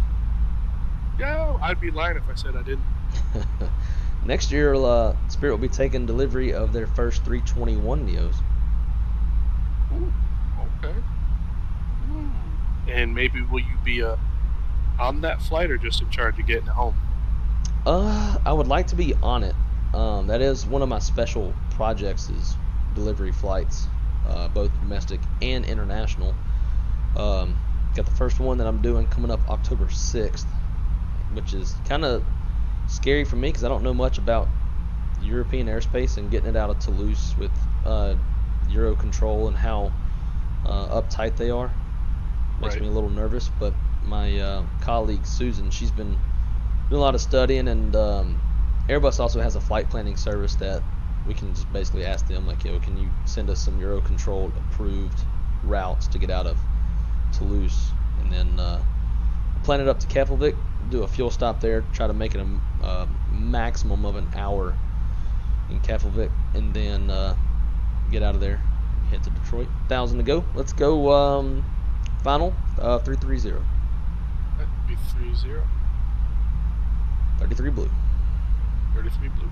Yeah, I'd be lying if I said I didn't. Next year, Spirit will be taking delivery of their first 321 Neos. Ooh, okay. And maybe will you be on that flight or just in charge of getting it home? I would like to be on it. That is one of my special projects is delivery flights, both domestic and international. Got the first one that I'm doing coming up October 6th, which is kind of scary for me because I don't know much about European airspace and getting it out of Toulouse with Euro control and how uptight they are. Makes Right. me a little nervous, but my colleague Susan, she's been doing a lot of studying, and Airbus also has a flight planning service that we can just basically ask them, like, yo, can you send us some Euro-controlled approved routes to get out of Toulouse, and then plan it up to Keflavik, do a fuel stop there, try to make it a maximum of an hour in Keflavik, and then get out of there, head to Detroit. 1,000 to go. Let's go. Final 330. That'd be 30. 33 blue. 33 blue.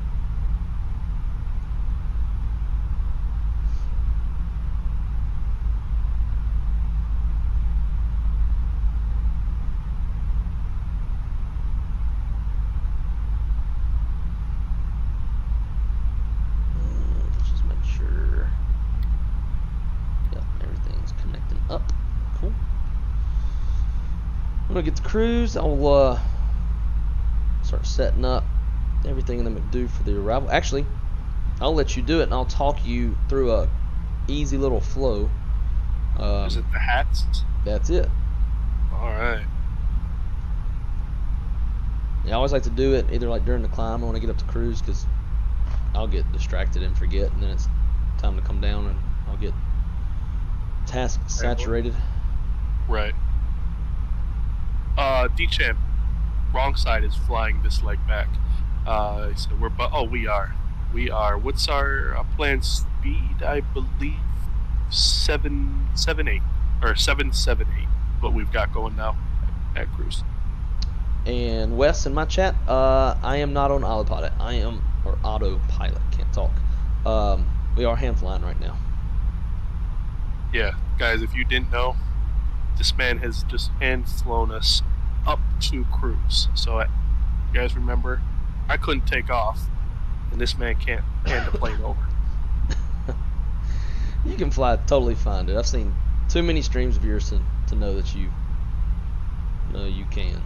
Just make sure. Yep, everything's connecting up. Cool. I'm gonna get the cruise. I'll start setting up everything that I'm gonna do for the arrival. Actually, I'll let you do it, and I'll talk you through a easy little flow. Is it the hats? That's it. All right. Yeah, I always like to do it either like during the climb or when I get up to cruise, because I'll get distracted and forget, and then it's time to come down, and I'll get task saturated. Right. D-Champ, wrong side is flying this leg back. So we are. What's our planned speed? I believe 778 or 778. What we've got going now at cruise. And Wes in my chat, I am not on autopilot. Autopilot. Can't talk. We are hand flying right now. Yeah, guys, if you didn't know, this man has just hand flown us up to cruise. So, you guys remember, I couldn't take off, and this man can't hand the plane over. You can fly totally fine, dude. I've seen too many streams of yours to know that you can.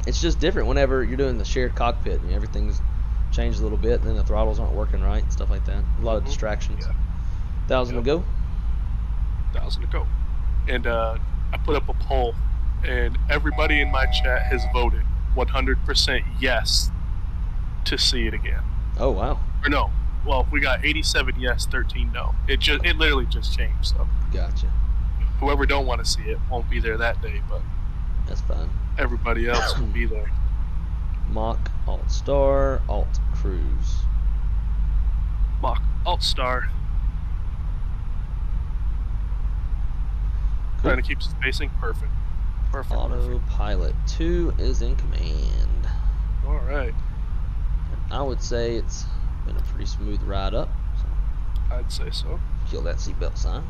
It's just different whenever you're doing the shared cockpit and everything's changed a little bit, and then the throttles aren't working right and stuff like that. A lot of distractions. Yeah. 1,000 to go. 1,000 to go. And I put up a poll, and everybody in my chat has voted 100% yes to see it again. Oh wow. Or no. Well, we got 87 yes, 13 no. It literally just changed. So Gotcha. whoever don't want to see it won't be there that day, but That's fine. everybody else will be there. Mach, Alt Star, Alt Cruise. Mach, Alt Star. Cool. Trying to keep the spacing perfect. Perfect. Autopilot 2 is in command. All right. I would say it's been a pretty smooth ride up. So I'd say so. kill that seatbelt sign.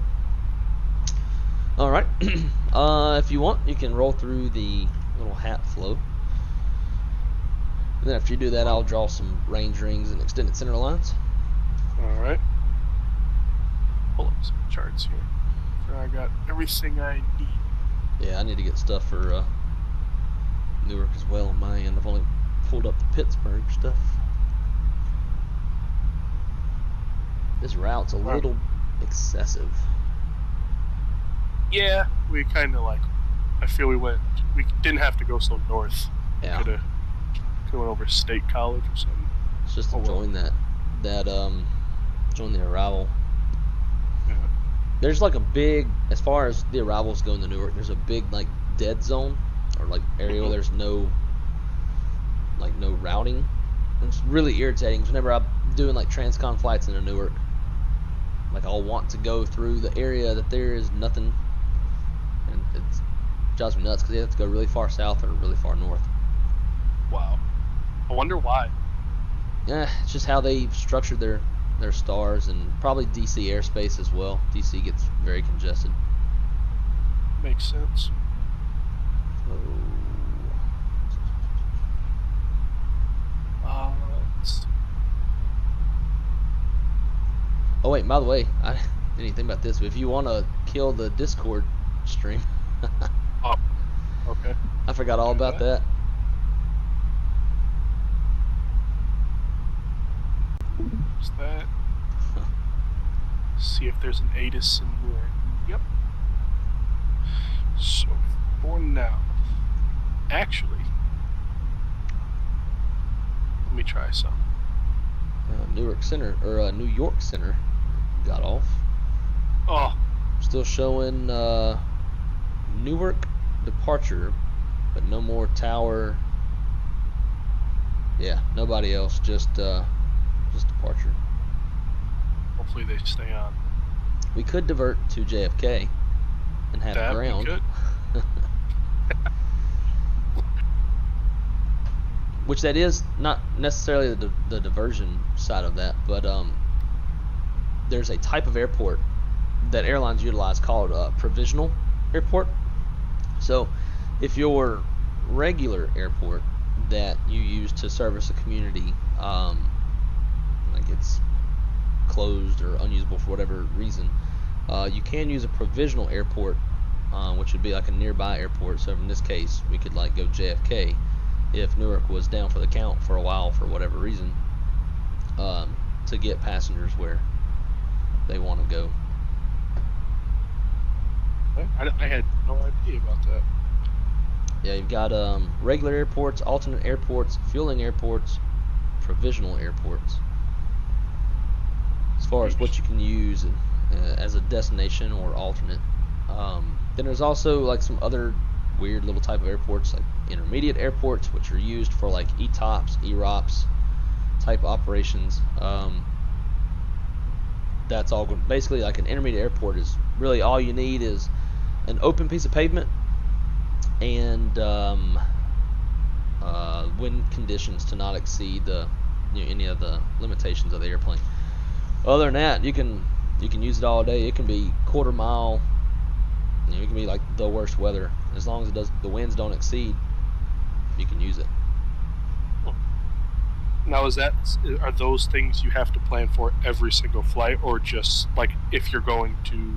Alright. If you want, you can roll through the little hat flow. And then after you do that, I'll draw some range rings and extended center lines. All right. Pull up some charts here. Sure, I got everything I need. Yeah, I need to get stuff for Newark as well on my end. I've only pulled up the Pittsburgh stuff. This route's a little excessive. Yeah, we kind of like. I feel we didn't have to go so north. Yeah. Could have went over State College or something. It's just to well. join join the arrival. Yeah. There's like a big, as far as the arrivals go in the Newark, there's a big like dead zone or like area where there's no routing. And it's really irritating 'cause whenever I'm doing like transcon flights into Newark, like I'll want to go through the area that there is nothing, and it drives me nuts because you have to go really far south or really far north. Wow. I wonder why. Yeah, it's just how they structured their stars, and probably DC airspace as well. DC gets very congested. Makes sense. Let's see. Oh wait, by the way, I didn't even think about this, but if you want to kill the Discord stream, Oh, okay. I forgot all about that. What's that? See if there's an ATIS in here. Yep. So, for now. Actually, let me try some. Newark Center, or New York Center, got off. Oh, Still showing Newark departure, but no more tower. Yeah, nobody else, just departure. hopefully they stay on. We could divert to JFK and have That ground. we could. Which that is not necessarily the diversion side of that, but there's a type of airport that airlines utilize called a provisional airport. So if your regular airport that you use to service a community, like it's closed or unusable for whatever reason, you can use a provisional airport, which would be like a nearby airport. So in this case, we could like go JFK if Newark was down for the count for a while for whatever reason, to get passengers where they want to go. I had no idea about that. Yeah, you've got regular airports, alternate airports, fueling airports, provisional airports. As far as what you can use as a destination or alternate. Then there's also like some other weird little type of airports, like intermediate airports, which are used for like ETOPS, EROPS type operations. That's all good. Basically, like an intermediate airport is really all you need is an open piece of pavement and wind conditions to not exceed any of the limitations of the airplane. Other than that, you can use it all day. It can be quarter mile. It can be like the worst weather. As long as the winds don't exceed, you can use it. Now, are those things you have to plan for every single flight, or just like if you're going to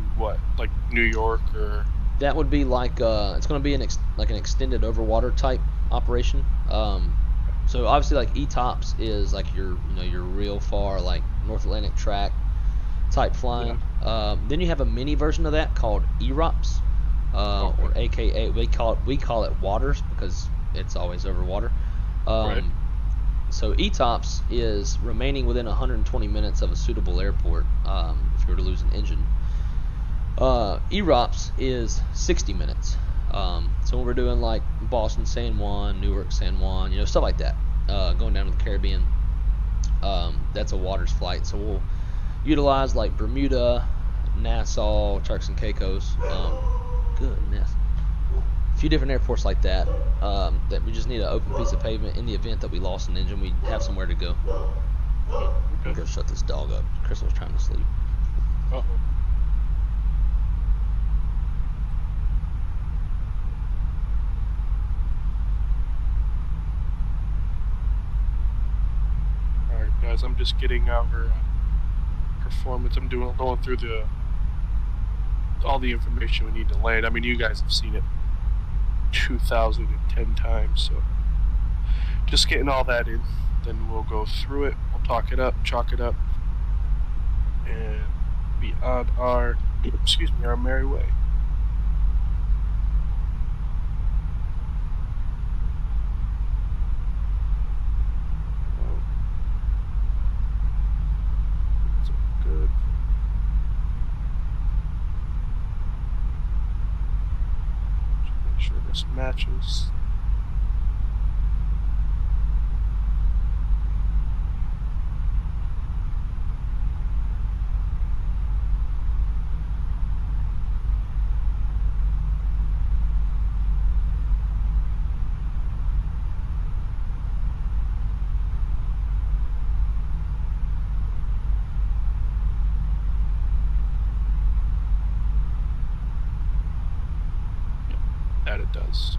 like New York or? That would be like it's going to be an extended overwater type operation. So obviously, like ETOPS is like your real far like North Atlantic track type flying. Yeah. Then you have a mini version of that called EROPS, or AKA we call it waters because it's always over water. Right. So ETOPS is remaining within 120 minutes of a suitable airport if you were to lose an engine. EROPS is 60 minutes. So when we're doing like Boston, San Juan, Newark, San Juan, stuff like that, going down to the Caribbean, that's a waters flight. So we'll utilize like Bermuda, Nassau, Turks and Caicos. Goodness. A few different airports like that, that we just need an open piece of pavement. In the event that we lost an engine, we have somewhere to go. I'm gonna shut this dog up. Crystal's trying to sleep. Uh-oh. Alright guys, I'm just getting our performance. I'm going through all the information we need to land. I mean, you guys have seen it 2,010 times, so just getting all that in, then we'll go through it, we'll talk it up, chalk it up, and be on our merry way. So good. Make sure this matches. That it does.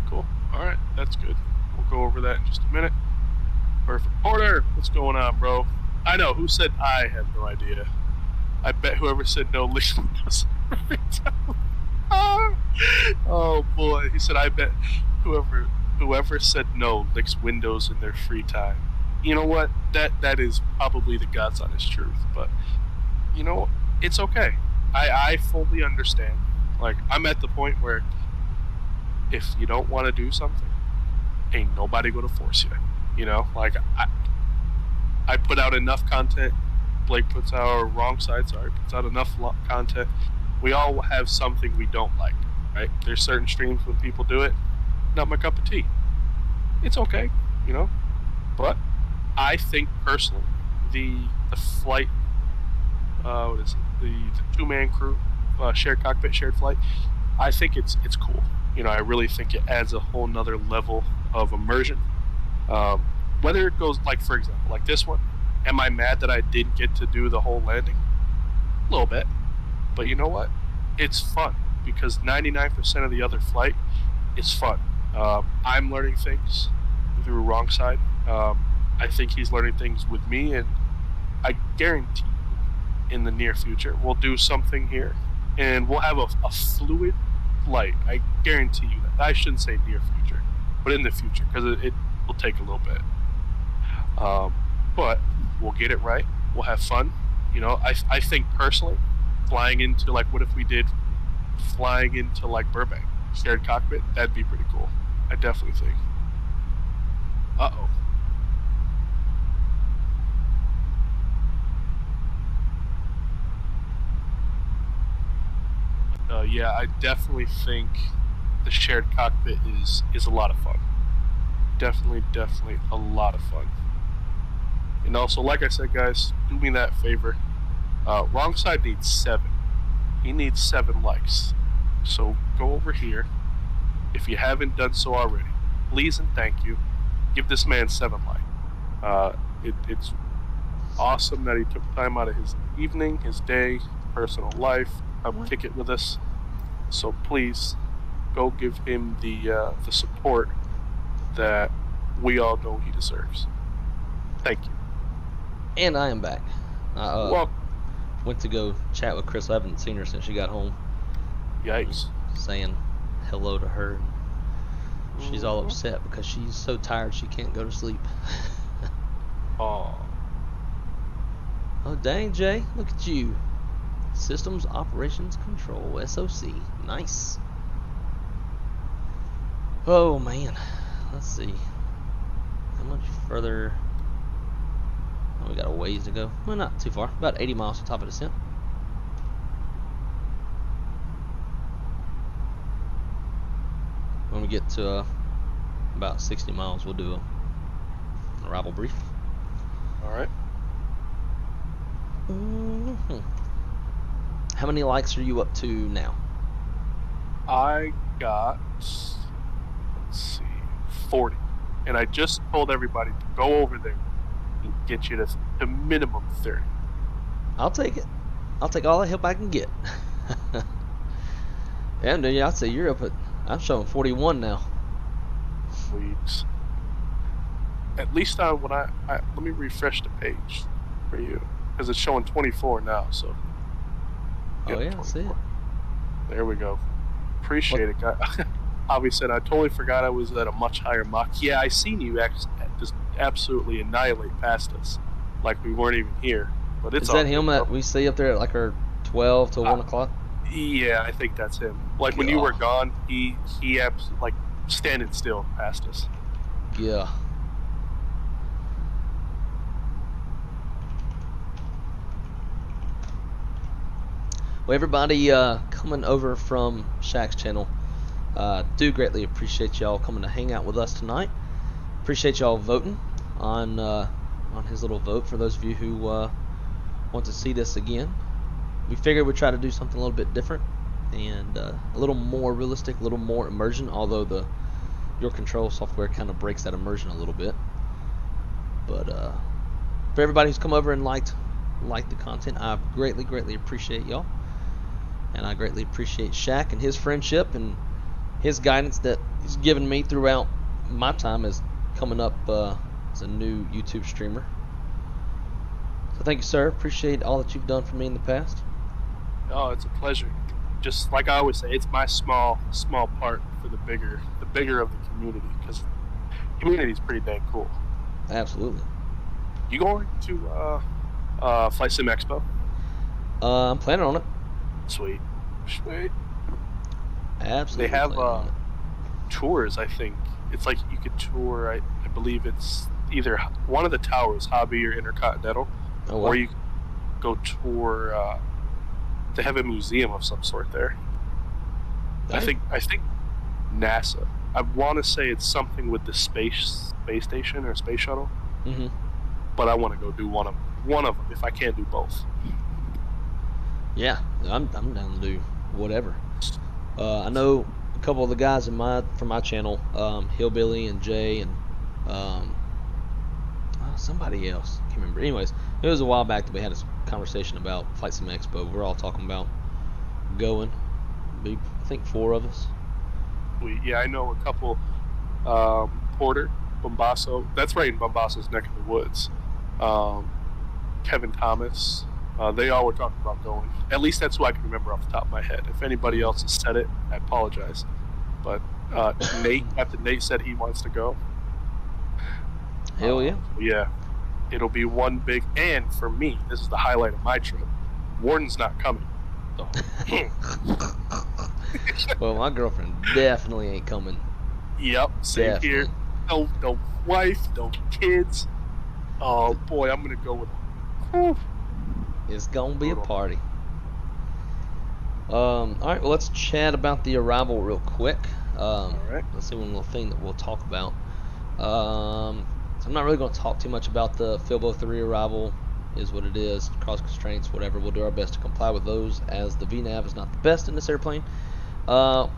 Cool. Alright, that's good. We'll go over that in just a minute. Perfect. Porter, what's going on, bro? I know, who said I have no idea? I bet whoever said no literally does every time. Oh boy. He said I bet whoever said no licks windows in their free time. You know what? That is probably the God's honest truth, but it's okay. I fully understand. Like, I'm at the point where if you don't want to do something, ain't nobody gonna force you. You know, like I put out enough content. Blake puts out puts out enough content. We all have something we don't like, right? There's certain streams when people do it, not my cup of tea. It's okay, you know. But I think personally, the flight, what is it? The 2-man crew, shared cockpit, shared flight. I think it's cool. You know, I really think it adds a whole nother level of immersion. Whether it goes, like, for example, like this one, am I mad that I didn't get to do the whole landing? A little bit. But you know what? It's fun, because 99% of the other flight is fun. I'm learning things through Wrong Side. I think he's learning things with me, and I guarantee you, in the near future, we'll do something here, and we'll have a fluid flight. I guarantee you that. I shouldn't say near future, but in the future, because it will take a little bit. But we'll get it right. We'll have fun. You know, I think personally, flying into, like, what if we did flying into, like, Burbank, shared cockpit? That'd be pretty cool. I definitely think. Uh-oh. Yeah, I definitely think the shared cockpit is a lot of fun. Definitely a lot of fun. And also, like I said, guys, do me that favor. Wrong Side needs 7. He needs 7 likes. So go over here. If you haven't done so already, please and thank you. Give this man 7 likes. It's awesome that he took time out of his evening, his day, personal life, come kick it with us. So please go give him the support that we all know he deserves. Thank you. And I am back. Well, Went to go chat with Chris. I haven't seen her since she got home. yikes. Saying hello to her. She's all upset because she's so tired she can't go to sleep. Oh. Oh, dang, Jay. Look at you. Systems Operations Control, SOC. Nice. Oh, man. Let's see. How much further? Oh, we got a ways to go. Well, not too far. About 80 miles to top of descent. When we get to about 60 miles, we'll do a arrival brief. All right. How many likes are you up to now? I got, let's see, 40. And I just told everybody to go over there and get you to minimum 30. I'll take it. I'll take all the help I can get. Damn, dude, I'd say you're up at, I'm showing 41 now. Sweet. At least when I let me refresh the page for you, because it's showing 24 now, so. Oh yeah, I see it. There we go. Appreciate it, guy. Javi said, I totally forgot I was at a much higher Mach. Yeah, I seen you just absolutely annihilate past us, like we weren't even here. But it's Is that him that we see up there at like our 12 to 1 o'clock? Yeah, I think that's him. Like when you were gone, he like standing still past us. Yeah. Well, everybody coming over from Shaq's channel, do greatly appreciate y'all coming to hang out with us tonight. Appreciate y'all voting on his little vote. For those of you who want to see this again, we figured we'd try to do something a little bit different and a little more realistic, a little more immersion. Although your control software kind of breaks that immersion a little bit. But for everybody who's come over and liked the content, I greatly appreciate y'all. And I greatly appreciate Shaq and his friendship and his guidance that he's given me throughout my time as coming up as a new YouTube streamer. So thank you, sir. Appreciate all that you've done for me in the past. Oh, it's a pleasure. Just like I always say, it's my small part for the bigger of the community, because the community is pretty dang cool. Absolutely. You going to Flight Sim Expo? I'm planning on it. Sweet. Absolutely. They have plan on it. tours, I think. It's like you could tour, I believe it's either one of the towers, Hobby or Intercontinental, Oh, wow. or you go tour, they have a museum of some sort there. I think NASA. I want to say it's something with the space station or space shuttle, Mm-hmm. but I want to go do one of them if I can't do both. Yeah, I'm down to do whatever. I know a couple of the guys from my channel, Hillbilly and Jay and somebody else. I can't remember. Anyways, it was a while back that we had a conversation about Flightsimpm Expo. We're all talking about going. Be, I think 4 of us. I know a couple. Porter, Bombasso. That's right in Bombasso's neck of the woods. Kevin Thomas. They all were talking about going. At least that's who I can remember off the top of my head. If anybody else has said it, I apologize. But Captain Nate said he wants to go. Hell yeah. Yeah. It'll be one big, and for me, this is the highlight of my trip. Warden's not coming. So. Well, my girlfriend definitely ain't coming. Yep, same Definitely. here. No wife, no kids. Oh boy, I'm gonna go with. Whew. It's gonna be a party. All right, well, let's chat about the arrival real quick. All right. Let's see one little thing that we'll talk about. So I'm not really going to talk too much about the Filbo 3 arrival. Is what it is. Cross constraints, whatever. We'll do our best to comply with those, as the VNAV is not the best in this airplane. I'm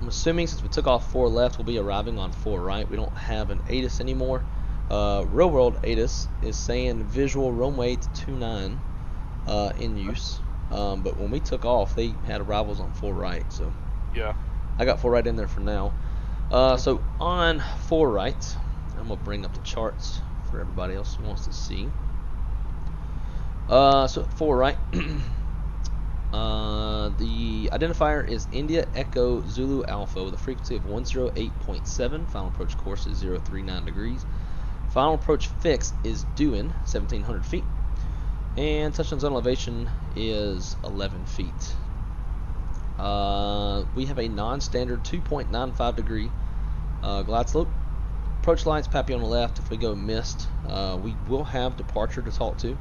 assuming since we took off 4 left, we'll be arriving on 4 right. We don't have an ATIS anymore. Real world ATIS is saying visual runway to 29 in use. But when we took off, they had arrivals on 4 right. So Yeah. I got 4 right in there for now. So on 4 right, I'm gonna bring up the charts for everybody else who wants to see. So at 4 right, the identifier is India Echo Zulu Alpha with a frequency of 108.7. Final approach course is 039 degrees. Final approach fix is doing 1,700 feet. And touchdown zone elevation is 11 feet. We have a non-standard 2.95 degree glide slope. Approach lights, Pappy on the left. If we go missed, we will have departure to talk to.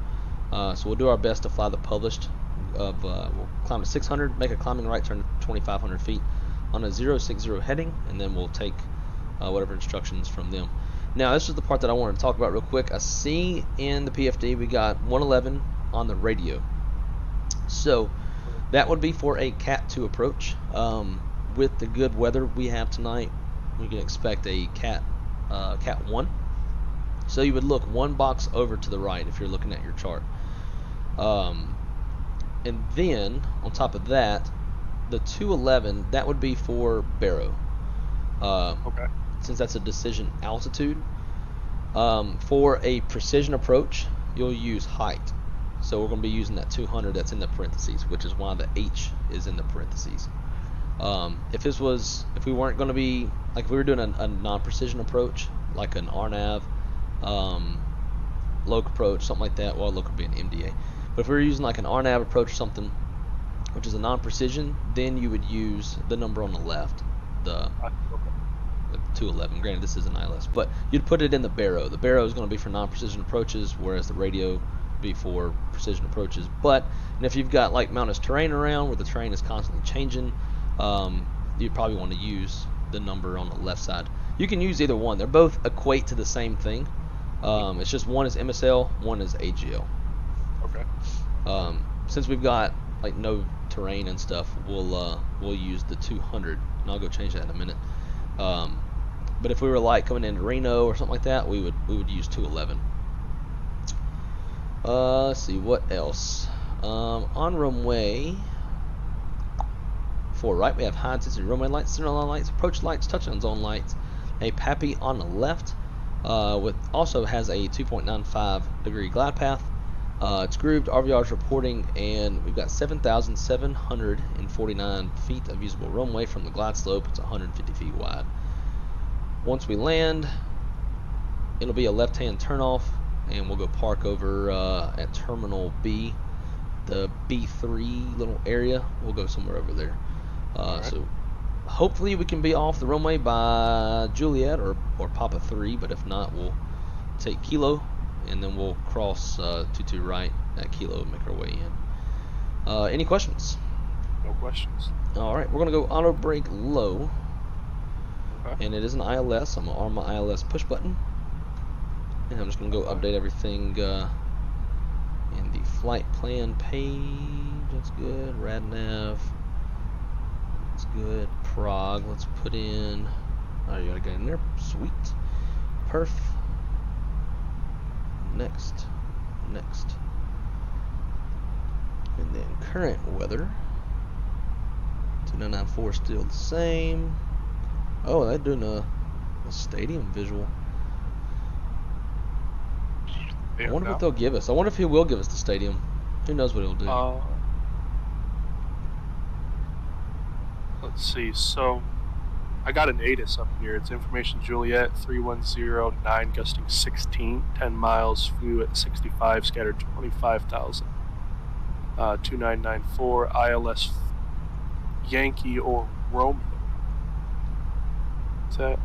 So we'll do our best to fly the published of, we'll climb to 600, make a climbing right turn to 2,500 feet on a 060 heading, and then we'll take whatever instructions from them. Now, this is the part that I wanted to talk about real quick. I see in the PFD we got 111 on the radio. So that would be for a Cat 2 approach. With the good weather we have tonight, we can expect a Cat 1. So you would look 1 box over to the right if you're looking at your chart. And then, on top of that, the 211, that would be for Barrow. Okay. Since that's a decision altitude. For a precision approach, you'll use height. So we're going to be using that 200 that's in the parentheses, which is why the H is in the parentheses. If we weren't going to be, like if we were doing a non-precision approach, like an RNAV, Loke approach, something like that, well, Loke would be an MDA. But if we were using like an RNAV approach or something, which is a non-precision, then you would use the number on the left, the 211. Granted, this is an ILS, but you'd put it in the Barrow. The Barrow is going to be for non-precision approaches, whereas the radio would be for precision approaches. And if you've got like mountainous terrain around where the terrain is constantly changing, you'd probably want to use the number on the left side. You can use either one. They're both equate to the same thing. It's just one is MSL, one is AGL. Okay. Since we've got like no terrain and stuff, we'll use the 200, and I'll go change that in a minute. But if we were like coming into Reno or something like that, we would use 211. Let's see what else. On runway 4 right, we have high intensity runway lights, center line lights, approach lights, touchdown zone lights, a Pappy on the left, with also has a 2.95 degree glide path. It's grooved, RVR is reporting, and we've got 7,749 feet of usable runway from the glide slope. It's 150 feet wide. Once we land, it'll be a left-hand turnoff, and we'll go park over at Terminal B, the B3 little area. We'll go somewhere over there. So hopefully we can be off the runway by Juliet or Papa 3, but if not, we'll take Kilo, and then we'll cross 22 right at Kilo and make our way in. Any questions? No questions. Alright, we're going to go auto brake low, Okay. and it is an ILS. I'm going to arm my ILS push button, and I'm just going to go update everything in the flight plan page. That's good. RadNav. That's good. Prague. Let's put in. Oh, you gotta get in there. Sweet. Perf. Next. Next. And then current weather. 2994 still the same. Oh, they're doing a stadium visual. I wonder what they'll give us. I wonder if he will give us the stadium. Who knows what he'll do. Let's see. So, I got an ATIS up here. It's information Juliet 3109, gusting 16, 10 miles, flew at 65, scattered 25,000. 2994 ILS Yankee or Romeo. Is that?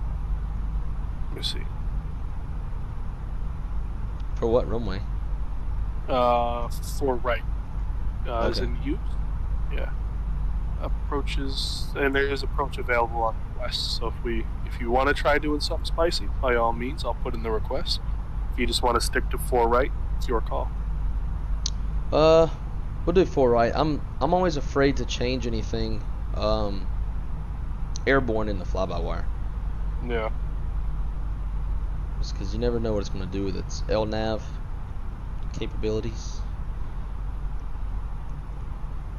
Let me see. For what runway? For right. As Okay. in use? Yeah. Approaches, and there is approach available on request. So if you want to try doing something spicy, by all means, I'll put in the request. If you just want to stick to 4 right, it's your call. We'll do 4 right. I'm always afraid to change anything airborne in the fly-by-wire. Yeah. Just because you never know what it's going to do with its LNAV capabilities.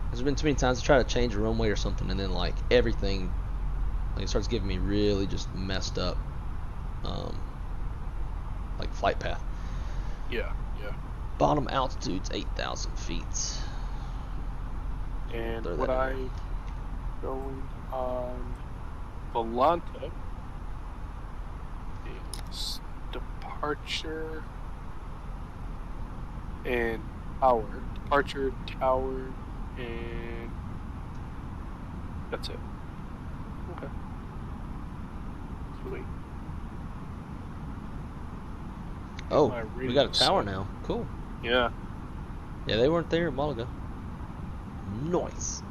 There's been too many times I try to change a runway or something, and then like everything, like it starts giving me really just messed up, like flight path. Yeah, yeah. Bottom altitude's 8,000 feet. And Throw what that I in going on Volanta is departure and tower. Departure, tower, and that's it. Okay. Sweet. Oh, My we got a radio tower set. now. Cool. Yeah. Yeah, they weren't there a while ago. Nice.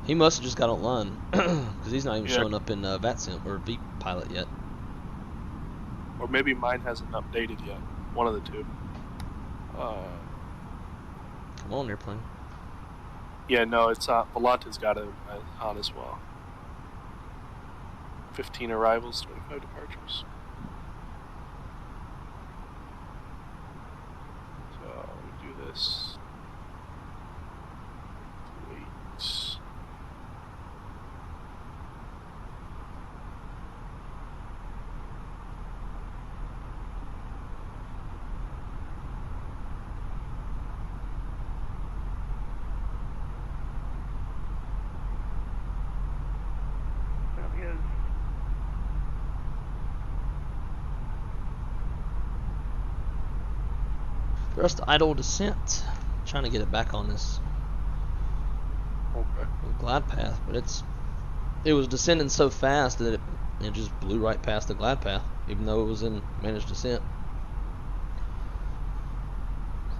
He must have just got online because he's not even Yeah. showing up in Vatsim or Beep Pilot yet. Or maybe mine hasn't updated yet. One of the two. Come on, airplane. Yeah, no, it's Volanta's got it on as well. 15 arrivals, 25 departures. So we do this. Wait. There he is. Thrust idle descent. Trying to get it back on this Okay. glide path, but it was descending so fast that it just blew right past the glide path, even though it was in managed descent.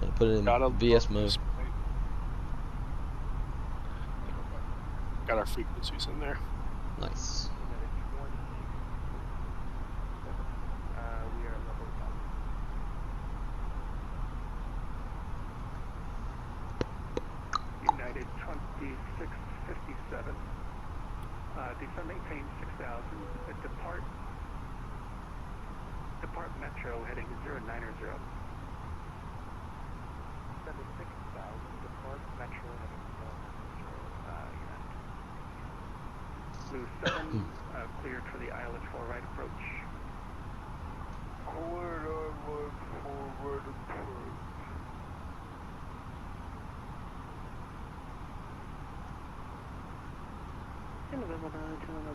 So I put it in Gotta VS love mode. this plane. Got our frequencies in there. Nice. We are level 1. United 2657. Descend maintain 6,000. Depart Metro heading 090. 76,000, depart Metro heading Blue 7, cleared for the ILS 4 right approach. Cleared ILS 4 right approach. In November 9,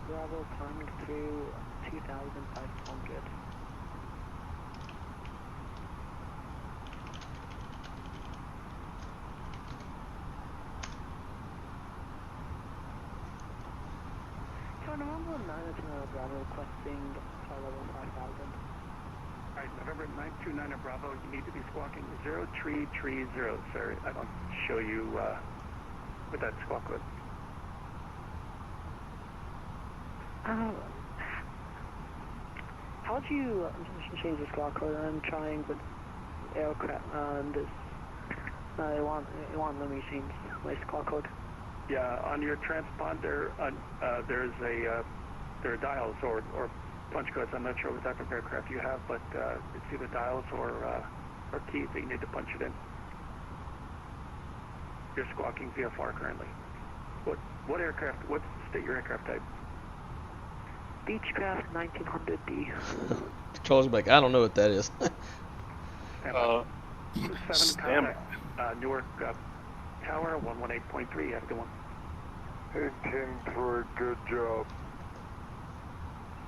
Bravo, climbing through 2,500. Bravo requesting level 5000. Alright, November 929 Bravo, you need to be squawking 0330, sir. I don't show you with that squawk code. How would you change the squawk code? I'm trying with aircraft this. It won't let me change my squawk code. Yeah, on your transponder, there are dials or punch codes. I'm not sure what type of aircraft you have, but it's either dials or keys that you need to punch it in. You're squawking VFR currently. What aircraft? What's your aircraft type? Beechcraft 1900D. Controls like, I don't know what that is. 7 contact, Newark Tower 118.3 after 1. 18-3, good job.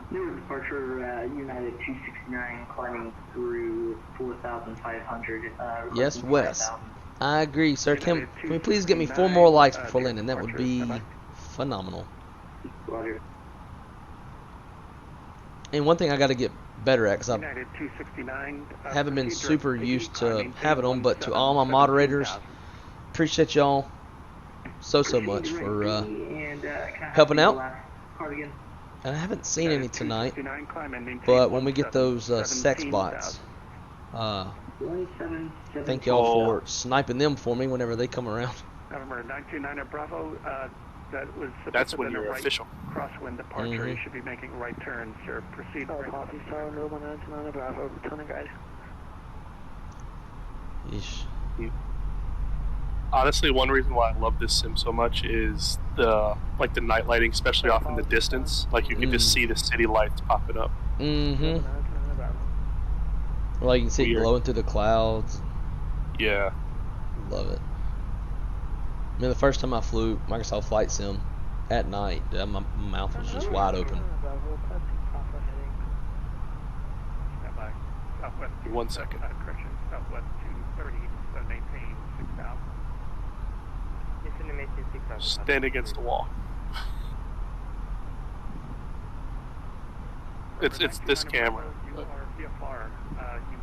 Newark departure, United 269, climbing through 4,500. Yes, Wes. I agree, sir. Can we please get me 4 more likes before landing? That would be phenomenal. Roger. And one thing I got to get better at, because I United 269, haven't been super used to having them, but to all my moderators, appreciate y'all so much for helping out. And I haven't seen any tonight, but when we get those sex bots, thank y'all for sniping them for me whenever they come around. November 929 Bravo, That's when you're official. Crosswind departure. You should be making right turns, sir. Proceed. Copy, Star November 929 Bravo, returning guide. Yeesh. Honestly, one reason why I love this sim so much is the night lighting, especially off in the distance. Like you can just see the city lights popping up. Mm-hmm. Like you can see it glowing through the clouds. Yeah. Love it. I mean, the first time I flew Microsoft Flight Sim at night, my mouth was just wide open. 1 second. Correction. Southwest 230, maintain 6,000. Stand against the wall. It's this camera.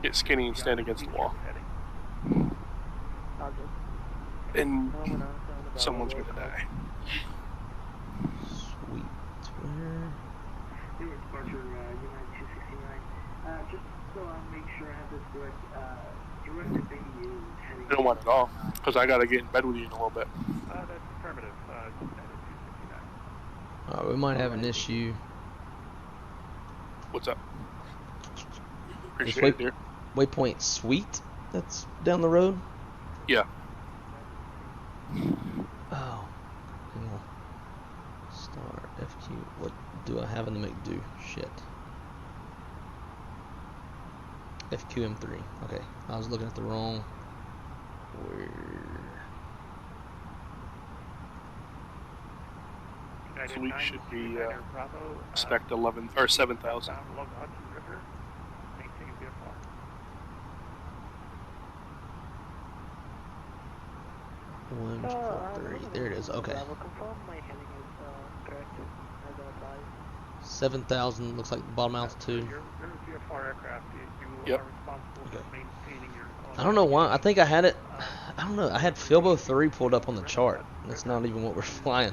Get skinny and stand against the wall. And someone's gonna die. Sweet. Newark departure, United 269. Just so I make sure I have this correct, directed being used heading... I don't want it all, because I gotta get in bed with you in a little bit. That's affirmative. United 269. Alright, we might have an issue. What's up? Appreciate it, dear. Waypoint Suite that's down the road? Yeah. Oh, hang on. Star FQ. What do I have in the make do? Shit. FQM3. Okay, I was looking at the wrong. Fleet should be spec 11 or 7,000. One, 4, 3. There it is. Okay. 7,000 looks like the bottom altitude. Yep. Okay. I don't know why. I think I had it. I don't know. I had Filbo 3 pulled up on the chart. That's not even what we're flying.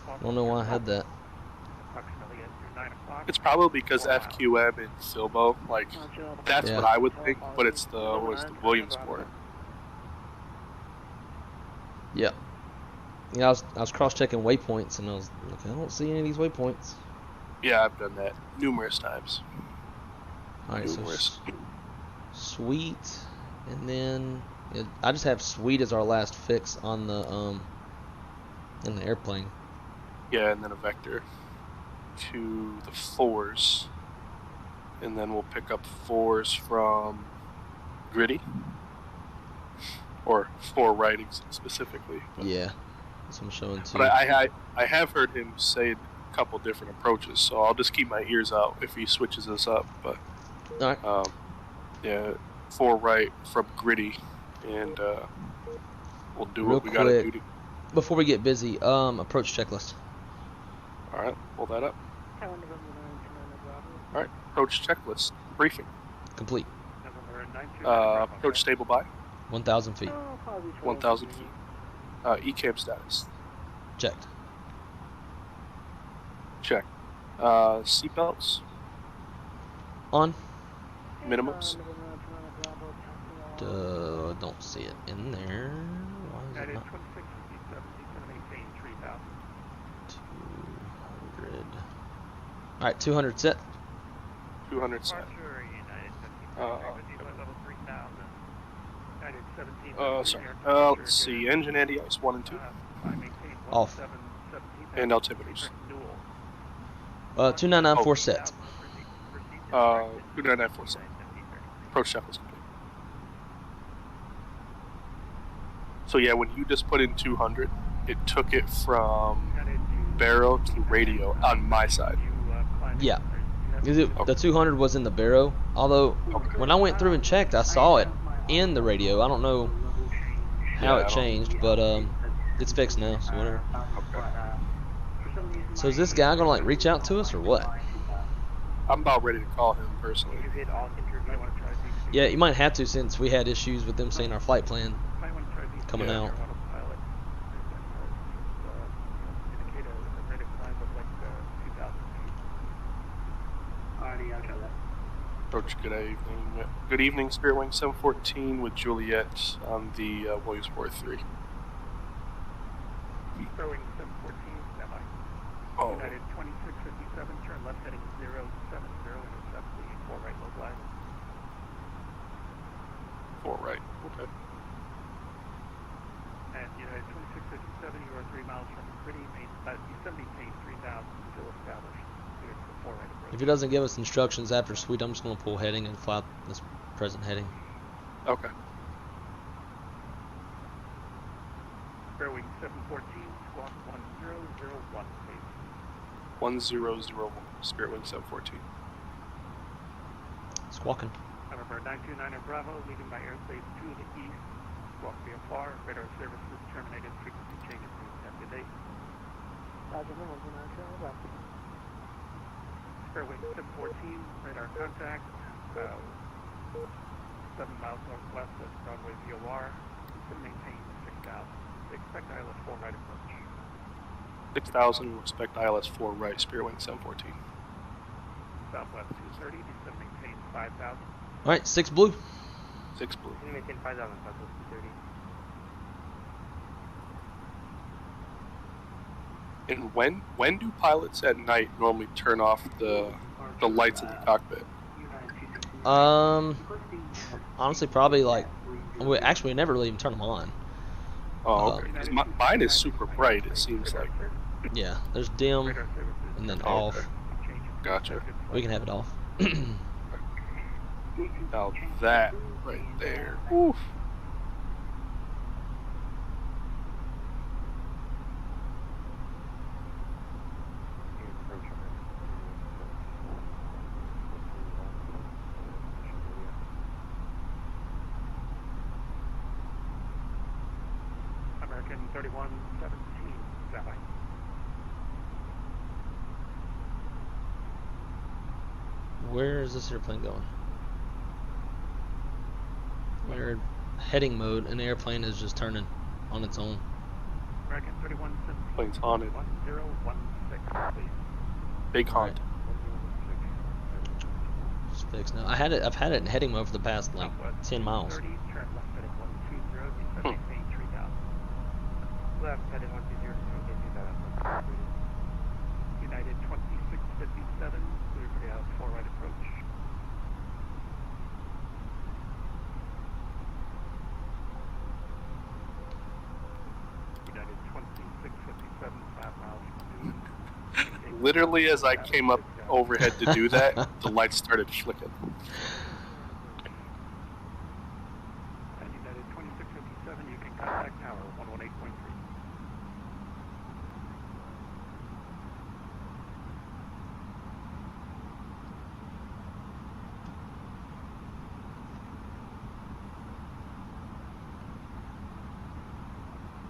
I don't know why I had that. It's probably because FQM and Filbo, like, that's what I would think, but it's the Williamsport. Yeah. Yeah, I was cross-checking waypoints, and I was like, I don't see any of these waypoints. Yeah, I've done that numerous times. Alright, so Sweet, and then I just have Sweet as our last fix on the in the airplane. Yeah, and then a vector to the 4s, and then we'll pick up 4s from Gritty, or 4 right specifically. But, yeah, that's what I'm showing too. But I have heard him say a couple different approaches, so I'll just keep my ears out if he switches us up. But all right. Yeah, 4 right from Gritty, and we'll do Real what we gotta do. Before we get busy, approach checklist. All right, pull that up. Tower November 929 Bravo. All right. Approach checklist. Briefing. Complete. November 929 Approach stable by 1,000 feet. Oh, probably 1,000 feet. ECAM status. Checked. Check. Seatbelts. On. Minimums. Don't see it in there. Why is it United not? 2657, maintain 3000. 200. Alright, 200 set. 200 set. Departure United 15. Level 3000. United 17. Sorry. Let's see. Engine anti-ice 1 and 2. Off. And altimeters. 2994 set. 2994 set. Approach checklist complete. So yeah, when you just put in 200, it took it from baro to radio on my side. Yeah. The 200 was in the baro. Although, when I went through and checked, I saw it in the radio. I don't know how it changed, but it's fixed now, so whatever. So is this guy gonna like reach out to us or what? I'm about ready to call him personally. Yeah, you might have to since we had issues with them saying our flight plan coming out. Approach, good evening, Spirit Wing 714 with Juliet on the Williamsport 3. Spirit Wing 714, standby. Oh. United 2657, turn left heading 070, intercept the 4 right low glide. 4 right, okay. And United 2657, you are 3 miles from Pretty, Yosemite Main 3000, still established. Cleared for 4 right approach. If he doesn't give us instructions after sweep, I'm just gonna pull heading and fly this present heading. Okay. Spirit Wing 714, squawk 1001, please. 1001, Spirit Wing 714. Squawking. November 929 Bravo, leaving by airspace 2 to the east. Squawk VFR, radar services terminated, frequency changes to date. Spirit Wing 714, radar contact, 7 miles northwest of Broadway VOR, to maintain 6,000. Expect ILS 4 right approach. 6,000, expect ILS 4 right, Spirit Wing 714. Southwest 230, descend maintain 5,000. Alright, 6 blue. 6 blue. Maintain 5,000, Southwest 230. And when do pilots at night normally turn off the lights in the cockpit? Honestly, probably like, actually, we never really even turn them on. Oh, okay. 'Cause mine is super bright, it seems like. Yeah, there's dim and then off. Okay. Gotcha. We can have it off. Now that right there. Oof. American 3117, standby. Where is this airplane going? We're heading mode, and the airplane is just turning on its own. American 3117. Plane's haunted. 1016, please. Big haunt. It's fixed now. I've had it in heading mode for the past like 10 miles. 30, turn left heading 120, descend maintain 3,000. Left heading 120, maintain 3,000. United 2657, clear for the ILS 4 right approach. United 2657, 5 miles from Newton. Literally, as I came up overhead to do that, the lights started flicking. And United 2657, you can contact tower 118.3.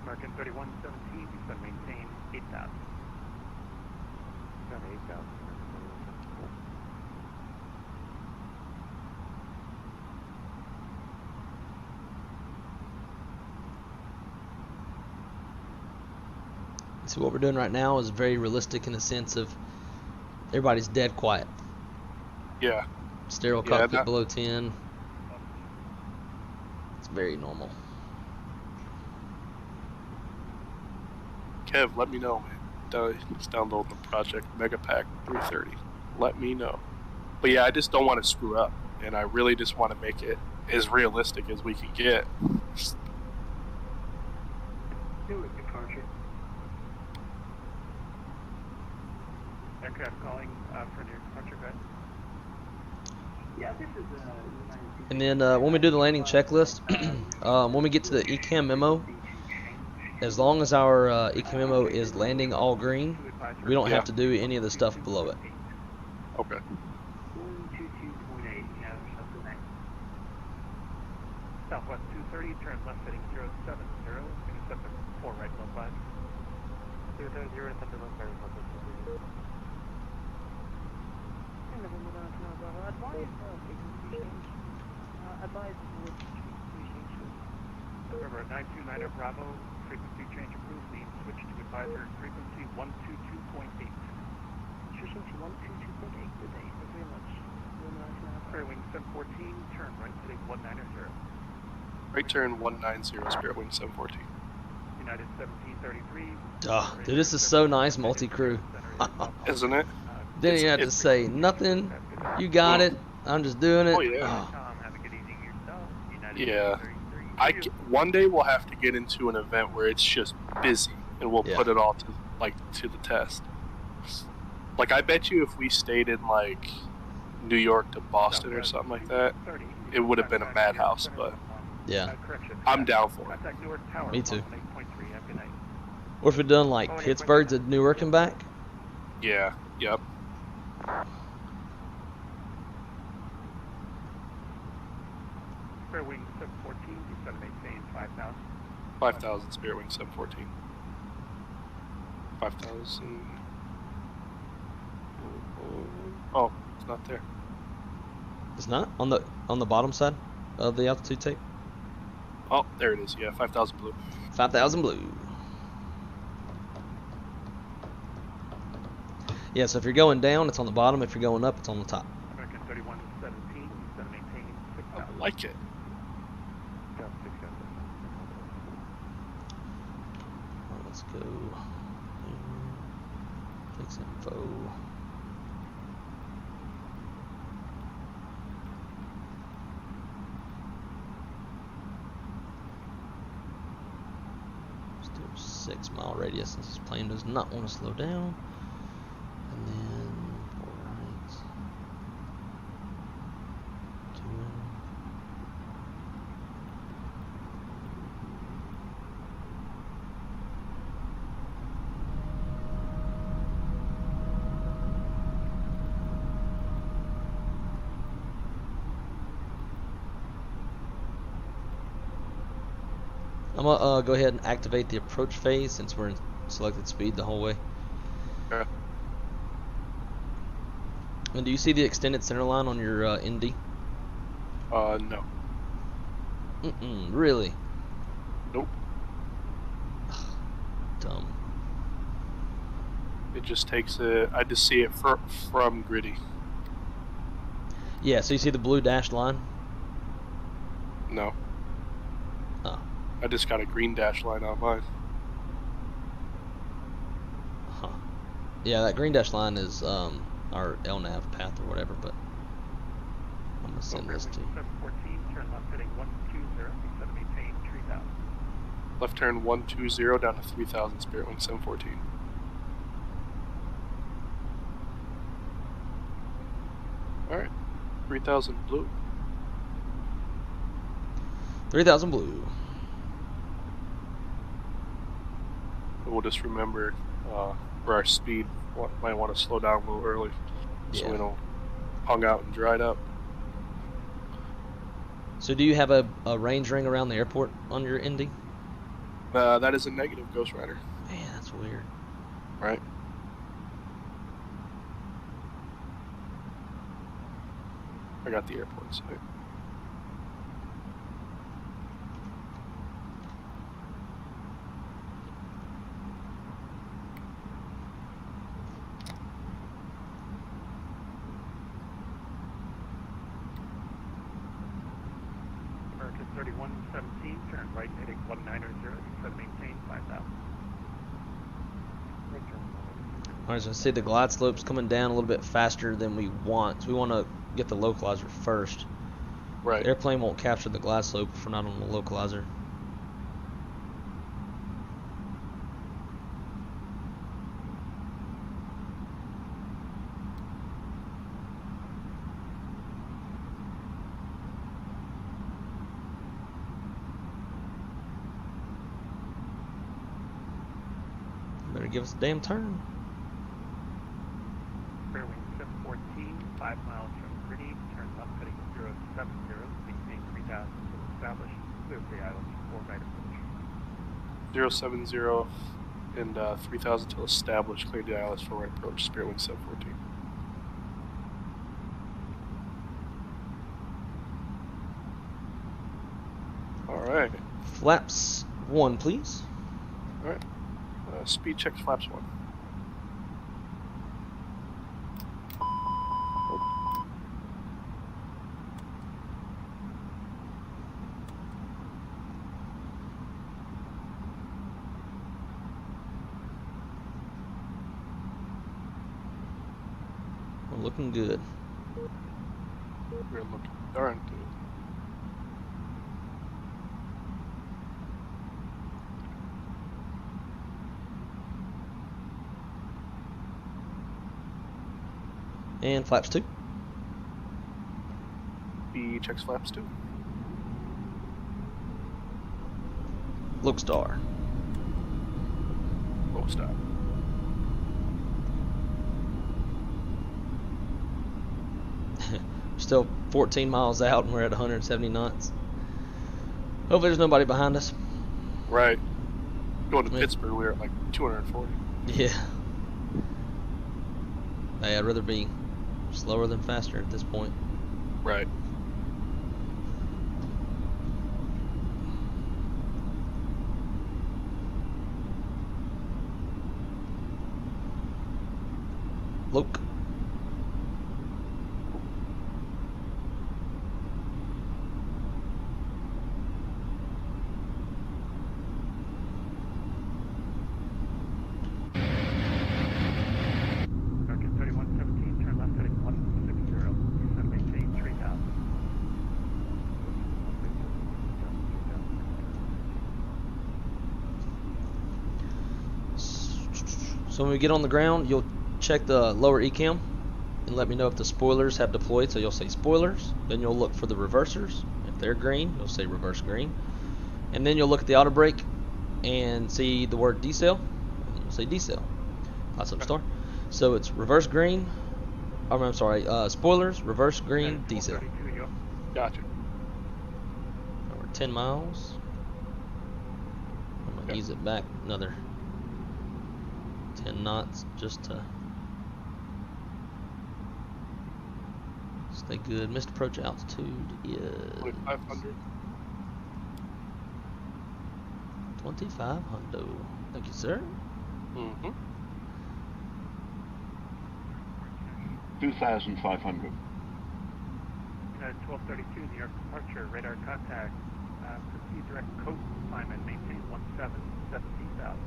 American 3117, descend maintain 8,000. Descend 8,000. obviously what we're doing right now is very realistic in the sense of everybody's dead quiet. Yeah. Stereo Yeah, cockpit below 10. It's very normal. Kev, let me know, man. Just download the project Megapack 330. Let me know. But yeah, I just don't want to screw up, and I really just want to make it as realistic as we can get. Newark departure. Aircraft calling for near departure, guys. Yeah, this is And then when we do the landing checklist, when we get to the ECAM memo, as long as our ECAM memo is landing all green, we don't have to do any of the stuff below it. Okay. 122.8, yeah, something like Southwest 230, turn left heading 070, intercept 4 right low 5. 230, intercept low 5, Remember, 929er Bravo, frequency change approved, lead switch to advisor, frequency 122.8. Frequency 122.8, good day, thank you very much. Spirit wing 714, turn right heading 190. Right turn 190, Spirit Wing 714. United 1733. Dude, this is so nice, multi-crew. Isn't it? Didn't even have to say nothing. You got it. I'm just doing it. Oh, yeah. Have a good evening yourself. United Yeah. 33. One day we'll have to get into an event where it's just busy, and we'll Yeah. put it all to the test. Like, I bet you if we stayed in like New York to Boston or something like that, it would have been a madhouse. But Yeah, I'm down for it. Contact Newark Tower. Me too. 8.3. Have a good night. or if we'd done like Pittsburgh to Newark and back. Yeah. Yep. Spirit wing 714. Descend maintain 5,000. 5,000 Spirit Wing 714. 5,000. Oh, it's not there. It's not on the bottom side of the altitude tape. Oh, there it is. Yeah, 5,000 blue. 5,000 blue. Yeah, so if you're going down, it's on the bottom. If you're going up, it's on the top. American 3117. Descend maintain I 6,000. like it. Let's go. Fix info. Still 6 mile radius. This plane does not want to slow down. And then 4 right. 2 in. I'm gonna go ahead and activate the approach phase since we're in selected speed the whole way. Okay. And do you see the extended center line on your ND? No. Really? Nope. Dumb. It just takes it. I just see it from Gritty. Yeah, so you see the blue dashed line? No. Oh. I just got a green dash line on mine. Huh. Yeah, that green dash line is our LNAV path or whatever, but I'm gonna send this to you. 714. Turn left heading 120. Descend maintain 3,000. Left turn 120 down to 3,000 Spirit Wing 714. Alright. 3,000 blue. 3,000 blue. We'll just remember for our speed, might want to slow down a little early so Yeah. we don't hung out and dried up. So do you have a range ring around the airport on your ND? That is a negative, Ghost Rider. Man, that's weird. Right? I got the airport site. 3117, turn right heading 190, set maintain 5000. Alright, so I see the glide slope's coming down a little bit faster than we want. So we want to get the localizer first. Right. The airplane won't capture the glide slope if we're not on the localizer. Better give us a damn turn. Fairway 714, 5 miles from green, turn left heading 070, maintain 3000 to establish, clear for the island, 4 right approach. 070 and 3000 till established, clear the ILS for right approach, Spirit Wing 714. Alright. Flaps 1, please. Alright. Speed check flaps 1. We're looking good. We're looking darn good. And flaps 2. B checks flaps 2. Look star. Low stop. Still 14 miles out and we're at 170 knots. Hopefully there's nobody behind us. Right. Going to Yeah. Pittsburgh, we were at like 240. Yeah. Hey, I'd rather be slower than faster at this point. Right. Look. American 3117, turn left heading 160, set maintain 3000. So when we get on the ground, you'll check the lower ECAM and let me know if the spoilers have deployed. So you'll say spoilers, then you'll look for the reversers. If they're green, you'll say reverse green. And then you'll look at the auto brake and see the word decel, and you'll say decel. Lots of star. So it's reverse green, I'm sorry, spoilers, reverse green, decel. 432, yep. Gotcha. We're 10 miles. I'm going to ease it back another 10 knots just to stay good. Missed approach altitude is 2500. 2500. Thank you, sir. Mm-hmm. 2,500. United 1232, New York departure, radar contact. Proceed direct coast assignment, maintain 17,000.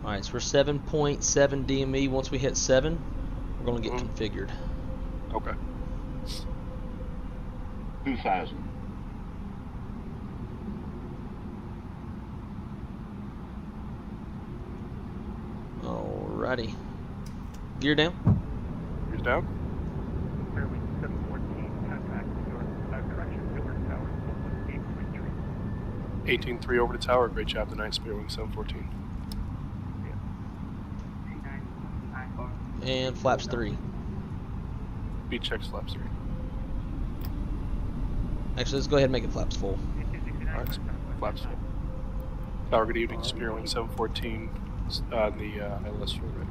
Alright, so we're 7.7 DME. Once we hit 7, we're going to get configured. Okay. 2,000. Alrighty. Gear down. Here's down. Fairway 714, contact New York, correction, Newark Tower, 118.3. 18-3 over the tower. Great job tonight, Spirit Wing 714. And flaps 3. B checks flaps 3. Actually, let's go ahead and make it flaps full. Alright, flaps full. Tower, good evening, Spirit Wing 714 on the ILS full right.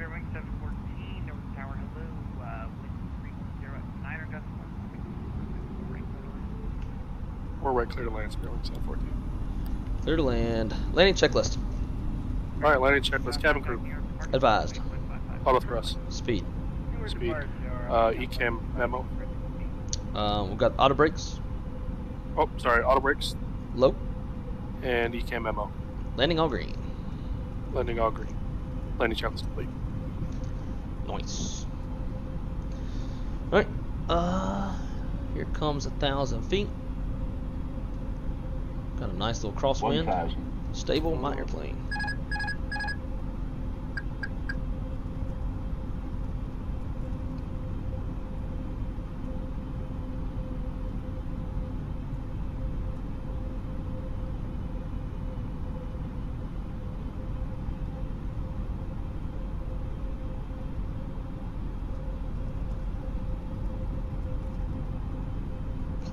Spirit Wing 714, North Tower, hello, wind 310 at 9 decimal. We're right clear to land, Spirit Wing 714. Clear to land. Landing checklist. Alright, landing checklist, cabin crew. Advised. Auto thrust. Speed. Speed. ECAM memo. We've got auto brakes. Oh, sorry, auto brakes. Low. And ECAM memo. Landing all green. Landing all green. Landing checklist complete. Nice. Alright. Here comes 1,000 feet. Got a nice little crosswind. 1,000. Stable my airplane.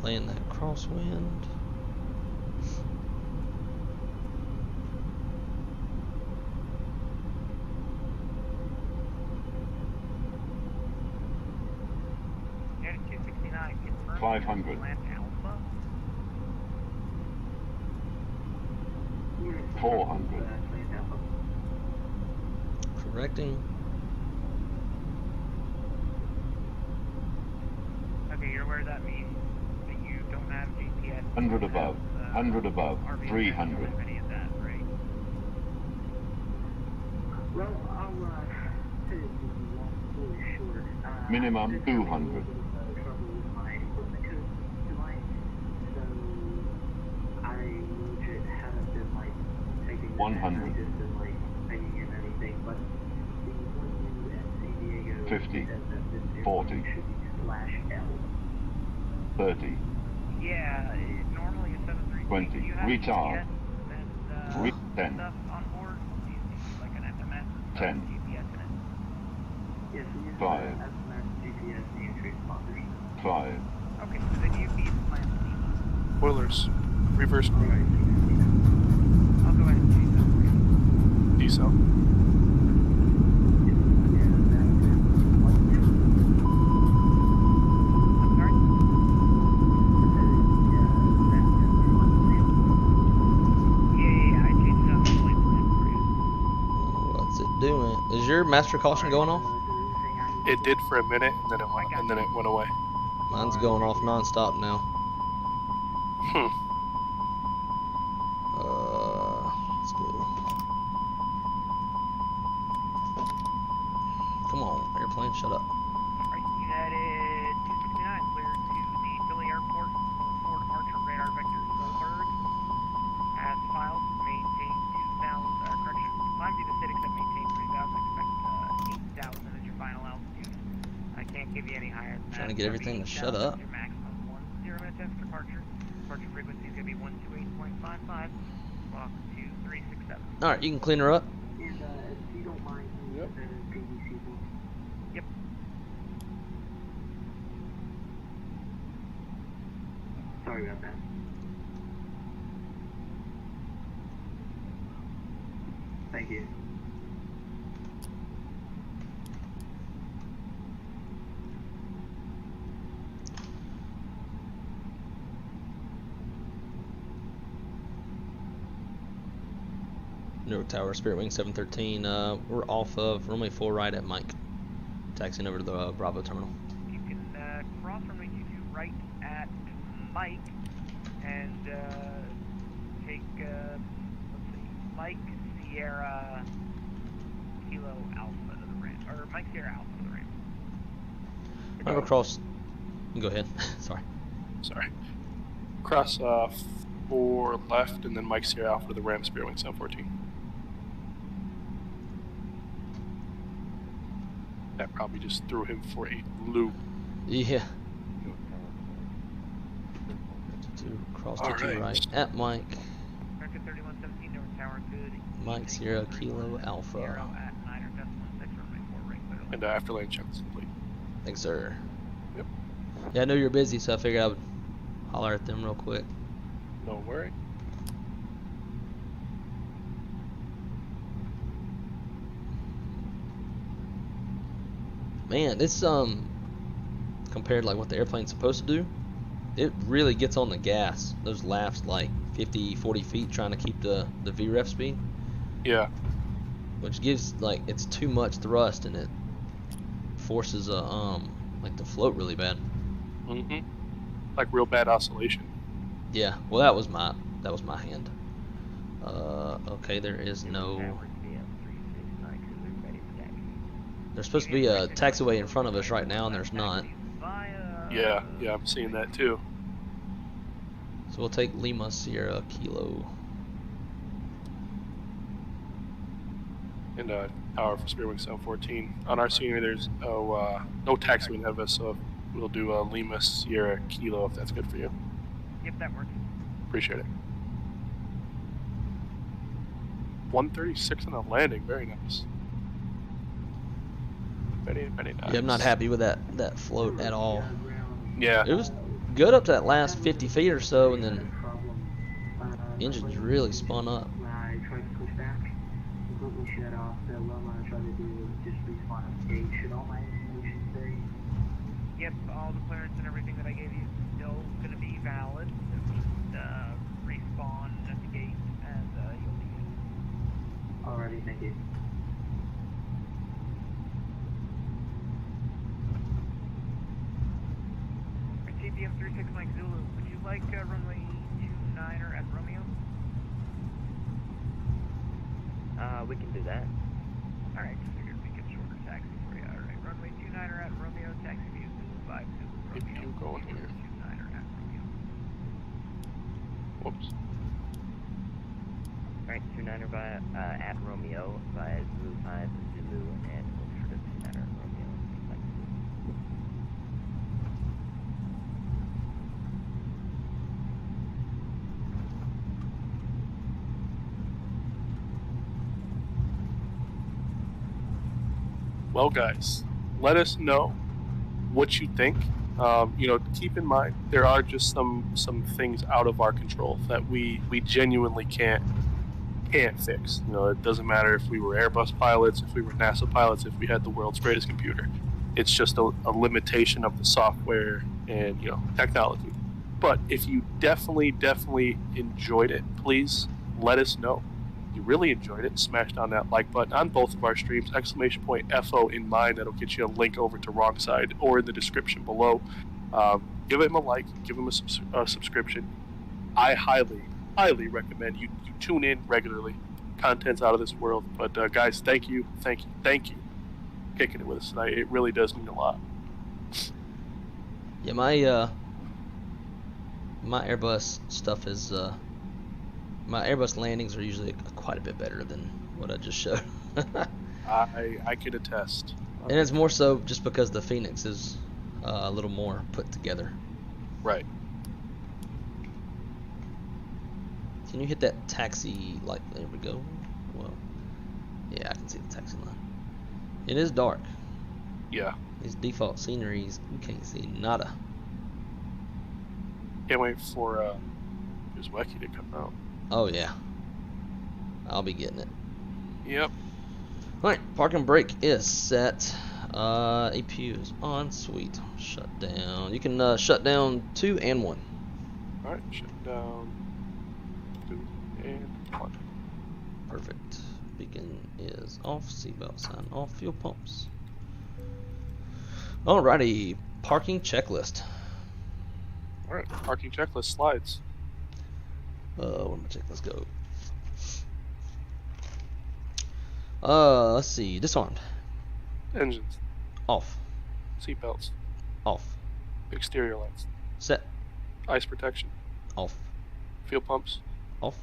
Playing that crosswind. Unit 269, confirm. 500. Land Alpha. 400. Correcting. Okay, you're aware that means that you don't have GPS. 100 above. 100 above. 300. Any of that, right? Well, I'll tell you the long story short. Minimum 200. Trouble with my equipment tonight, so I legit haven't been like taking 100. I've just been like taking in anything, but the one you at San Diego 50. said that this 40. should be /L. 30. Yeah, normally a 732. 20. Do you have Retard. GPS and, 10. stuff on board? Do you see like an FMS? 10. GPS in it? Yes, we use 5. SMS, GPS, and transponders. 5. Okay, so then you need to plan the Spoilers. Reverse green. I'll go ahead and change that for you. Diesel. I'm sorry? Yeah, I changed it up and plan for you. What's it doing? Is your master caution going off? It did for a minute, and then it went away. Mine's going off non-stop now. Let's go. Come on, airplane, shut up. Alright, United 269, clear to the Philly Airport for departure, radar vector Goldberg. As filed, maintain 2,000, correction, climb to the city except maintain 3,000, expect 8,000 as your final altitude. I can't give you any higher than that. Trying to get everything to shut up. Your maximum 10 minutes after departure. Departure frequency is going to be 128.55, clock 2367. Alright, you can clean her up. And if you don't mind, Yep. the BBC book. Yep. Sorry about that. Thank you. Newark Tower, Spirit Wing 713. We're off of runway 4 right at Mike. Taxiing over to the Bravo terminal. You can cross runway 22 right at Mike and take, let's see, Mike Sierra Kilo Alpha to the ramp, or Mike Sierra Alpha to the ramp. I'm gonna cross. Go ahead. Sorry. Sorry. Cross 4 left, and then Mike Sierra Alpha to the Ram Spirit Wing 714. That probably just threw him for a loop. Yeah. To cross to two right at Mike. American 3117, North Tower, good. Mike Sierra Kilo Alpha. At 9.6 runway 4 right, clear to land. And after lane check is complete. Thanks, sir. Yep. Yeah, I know you're busy, so I figured I would holler at them real quick. No worry. man, it's compared to like what the airplane's supposed to do, it really gets on the gas. Those laps like 50, 40 feet trying to keep the VREF speed. Yeah. Which gives like it's too much thrust and it forces like to float really bad. Mhm. Like real bad oscillation. Yeah. Well, that was my hand. Okay, there is no. There's supposed to be a taxiway in front of us right now, and there's not. Yeah, I'm seeing that too. So we'll take Lima Sierra Kilo. And tower for Spearwing 714. On our scenery, there's no taxiway ahead of us, so we'll do Lima Sierra Kilo if that's good for you. Yep, that works. Appreciate it. 136 on a landing, very nice. Very nice. Yeah, I'm not happy with that float at all. Yeah. It was good up to that last 50 feet or so, and then engine's really spun up. I tried to push back, completely shut off the Loma, I tried to do just respawn on stage. Should all my information say? Yep, all the clearance and everything that I gave you is still going to be valid. Just respawn at the gate and you'll be good. Alrighty, thank you. TPM 36 Mike Zulu, would you like runway 29er at Romeo? We can do that. Alright, just figured we could shorter taxi for you. Alright, runway 29er at Romeo, taxi view Zulu 5 Zulu If Romeo. you going here. 29er at Romeo. Whoops. Alright, 29er via, at Romeo via Zulu 5 Zulu and we'll short of 29er at Romeo. Well, guys, let us know what you think. Keep in mind there are just some things out of our control that we genuinely can't fix. It doesn't matter if we were Airbus pilots, if we were NASA pilots, if we had the world's greatest computer. It's just a limitation of the software and technology. But if you definitely enjoyed it, please let us know. If you really enjoyed it, smash down that like button on both of our streams, !FO in mind. That'll get you a link over to Wrong Side or in the description below. Give him a like, give him a subscription. I highly recommend you tune in regularly. Content's out of this world. But guys, thank you kicking it with us tonight. It really does mean a lot. Yeah, my Airbus stuff is my Airbus landings are usually quite a bit better than what I just showed. I could attest. And it's more so just because the Phoenix is a little more put together. Right. Can you hit that taxi light? There we go. Well, yeah, I can see the taxi line. It is dark. Yeah. These default sceneries, you can't see nada. Can't wait for Uzbeki to come out. Oh yeah, I'll be getting it. Yep. Alright, parking brake is set. APU is on. Sweet. Shut down. You can shut down 2 and 1. Alright, shut down 2 and 1. Perfect. Beacon is off. Seatbelt sign off. Fuel pumps. Alrighty, parking checklist. Alright, parking checklist slides. Where my checklist go? Let's see. Disarmed. Engines. Off. Seatbelts. Off. Exterior lights. Set. Ice protection. Off. Fuel pumps. Off.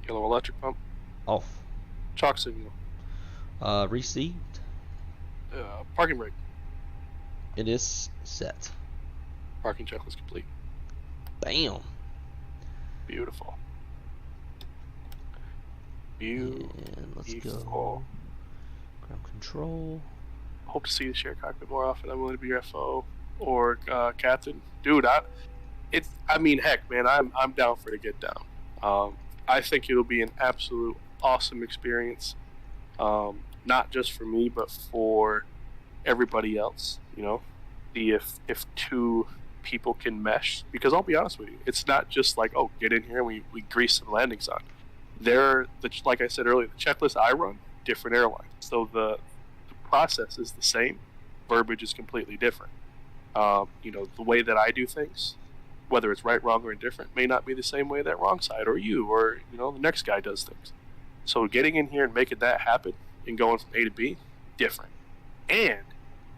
Yellow electric pump. Off. Chalk signal. Received. Parking brake. It is set. Parking checklist complete. Bam. Beautiful. And let's go. Ground control. Hope to see you share cockpit more often. I'm willing to be your FO or captain. Dude, heck, man, I'm down for it to get down. I think it'll be an absolute awesome experience. Not just for me, but for everybody else, see if two people can mesh. Because I'll be honest with you, it's not just like, oh, get in here and we grease some landings on. Like I said earlier, the checklist I run, different airline. So the process is the same, verbiage is completely different. The way that I do things, whether it's right, wrong, or indifferent, may not be the same way that wrong side or you or the next guy does things. So getting in here and making that happen and going from A to B, different. And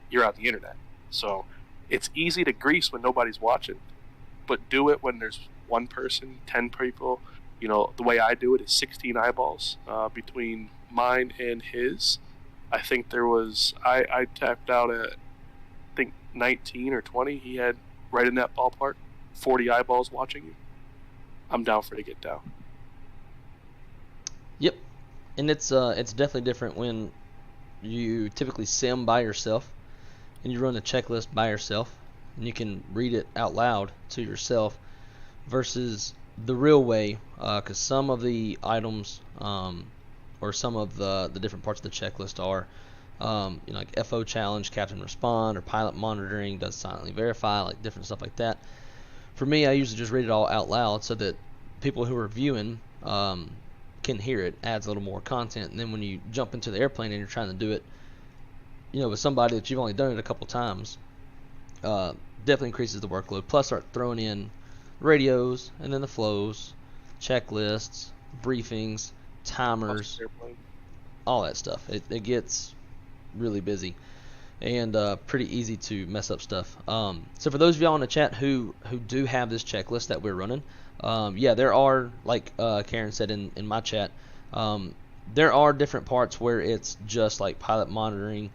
you're on the internet, so it's easy to grease when nobody's watching, but do it when there's one person, 10 people. The way I do it is 16 eyeballs between mine and his. I think there was I tapped out at 19 or 20. He had right in that ballpark, 40 eyeballs watching you. I'm down for to get down. Yep, and it's definitely different when you typically sim by yourself and you run a checklist by yourself and you can read it out loud to yourself versus the real way, because some of the items or some of the different parts of the checklist are like FO challenge, captain respond, or pilot monitoring, does silently verify, like different stuff like that. For me, I usually just read it all out loud so that people who are viewing can hear it, adds a little more content. And then when you jump into the airplane and you're trying to do it with somebody that you've only done it a couple times, definitely increases the workload. Plus start throwing in radios and then the flows, checklists, briefings, timers, all that stuff. It gets really busy and pretty easy to mess up stuff. So for those of y'all in the chat who do have this checklist that we're running, yeah, there are, like Karen said in my chat, there are different parts where it's just like pilot monitoring,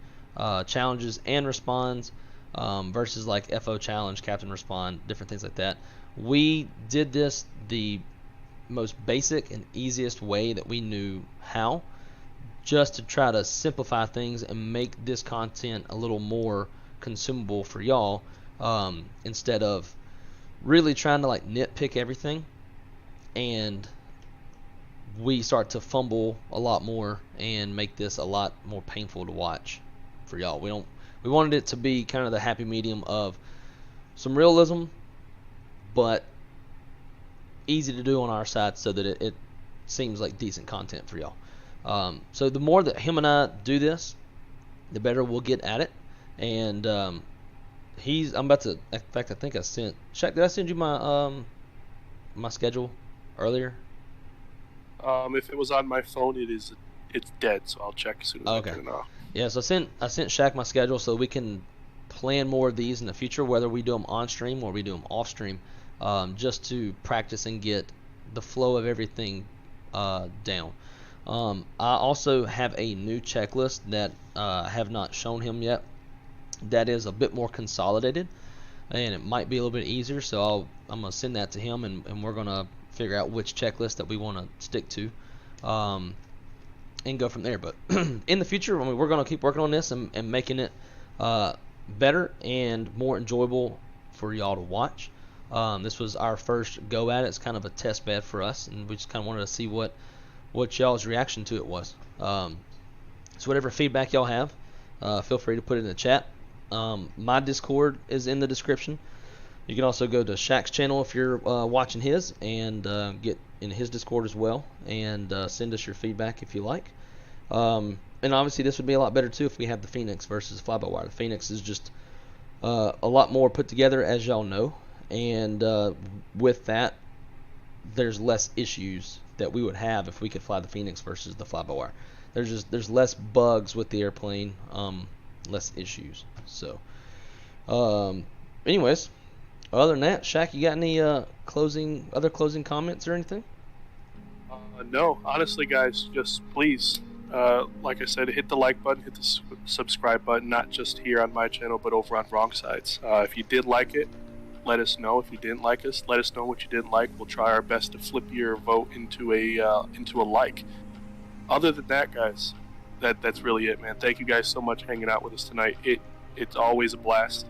challenges and responds, versus like FO challenge, captain respond, different things like that. We did this the most basic and easiest way that we knew how, just to try to simplify things and make this content a little more consumable for y'all, instead of really trying to like nitpick everything and we start to fumble a lot more and make this a lot more painful to watch for y'all. We wanted it to be kind of the happy medium of some realism but easy to do on our side so that it seems like decent content for y'all. So the more that him and I do this, the better we'll get at it. And I'm about to, in fact, I think I sent Shaq, did I send you my my schedule earlier? If it was on my phone, it's dead, so I'll check as soon as I turn it off. Yeah, so I sent Shaq my schedule so we can plan more of these in the future, whether we do them on stream or we do them off stream, just to practice and get the flow of everything down. I also have a new checklist that I have not shown him yet that is a bit more consolidated, and it might be a little bit easier, so I'm going to send that to him, and we're going to figure out which checklist that we want to stick to, and go from there. But in the future, we're going to keep working on this and making it better and more enjoyable for y'all to watch. This was our first go at it. It's kind of a test bed for us, and we just kind of wanted to see what y'all's reaction to it was. So whatever feedback y'all have, feel free to put it in the chat. My Discord is in the description. You can also go to Shaq's channel if you're watching his, and get in his Discord as well, and send us your feedback if you like. And obviously this would be a lot better too if we have the Phoenix versus fly-by-wire. The Phoenix is just a lot more put together, as y'all know, and with that there's less issues that we would have if we could fly the Phoenix versus the fly-by-wire. There's less bugs with the airplane, less issues. So anyways, other than that, Shaq, you got any other closing comments or anything? No, honestly, guys, just please, like I said, hit the like button, hit the subscribe button, not just here on my channel, but over on Wrong Sides. If you did like it, let us know. If you didn't like us, let us know what you didn't like. We'll try our best to flip your vote into a like. Other than that, guys, that's really it, man. Thank you guys so much hanging out with us tonight. It's always a blast.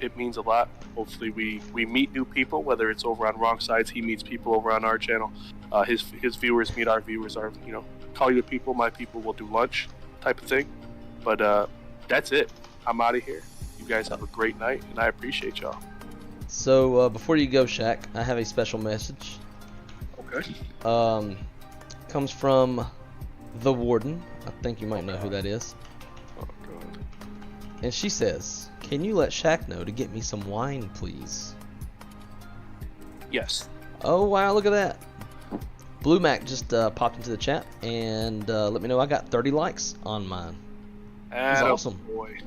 It means a lot. Hopefully we meet new people, whether it's over on Wrong Sides, he meets people over on our channel. His viewers meet our viewers. Call your people, my people will do lunch type of thing. But that's it. I'm out of here. You guys have a great night, and I appreciate y'all. So before you go, Shaq, I have a special message. Okay. Comes from the warden. I think you might know who that is. Oh, God. And she says, "Can you let Shaq know to get me some wine, please?" Yes. Oh, wow, look at that. Blue Mac just popped into the chat and let me know I got 30 likes on mine. That's awesome. Boy.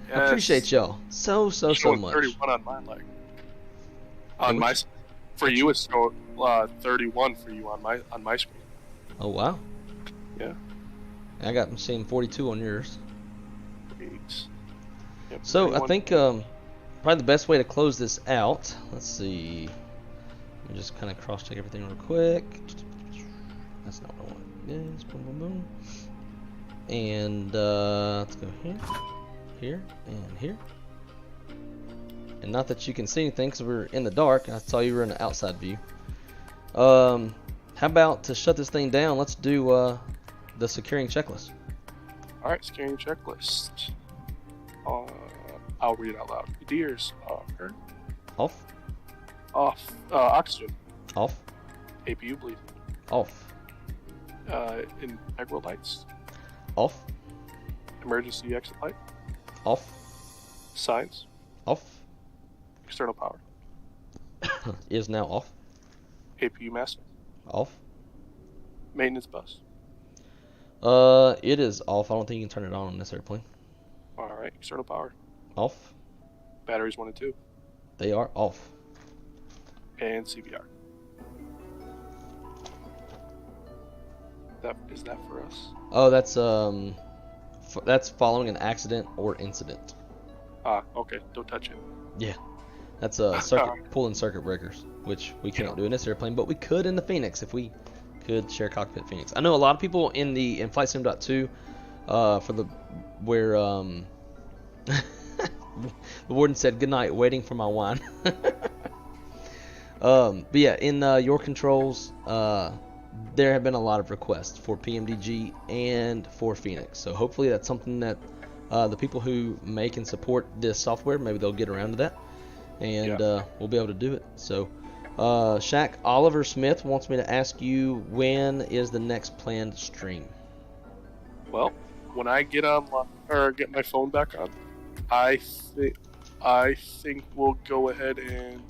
Yes. I appreciate y'all so much. 31 on mine, like. On my, for you, it's showing 31 for you on my screen. Oh, wow. Yeah. I got them seeing 42 on yours. Yep, So 31. I think probably the best way to close this out. Let's see. Let me just kind of cross check everything real quick. That's not what I want. Yes, boom, boom, boom. And let's go here, here, and here. And not that you can see anything because we're in the dark. I saw you were in the outside view. How about to shut this thing down? Let's do the securing checklist. All right, securing checklist. I'll read it out loud. Deers are Off. off. Oxygen Off. APU bleed. Off. Integral lights. Off. Emergency exit light. Off. Signs. Off. External power. Is now off. APU master. Off. Maintenance bus. It is off. I don't think you can turn it on this airplane. All right. External power. Off. Batteries 1 and 2. They are off. And CVR. Is that for us? Oh, that's following an accident or incident. Okay. Don't touch it. Yeah, that's pulling circuit breakers, which we can't do in this airplane, but we could in the Phoenix if we could share cockpit Phoenix. I know a lot of people in FlightSim.2 where the warden said good night, waiting for my wine. But yeah, in your controls, there have been a lot of requests for PMDG and for Phoenix. So hopefully that's something that the people who make and support this software, maybe they'll get around to that, and we'll be able to do it. So Shaq, Oliver Smith wants me to ask you, when is the next planned stream? Well, when I get on or get my phone back on, I think we'll go ahead and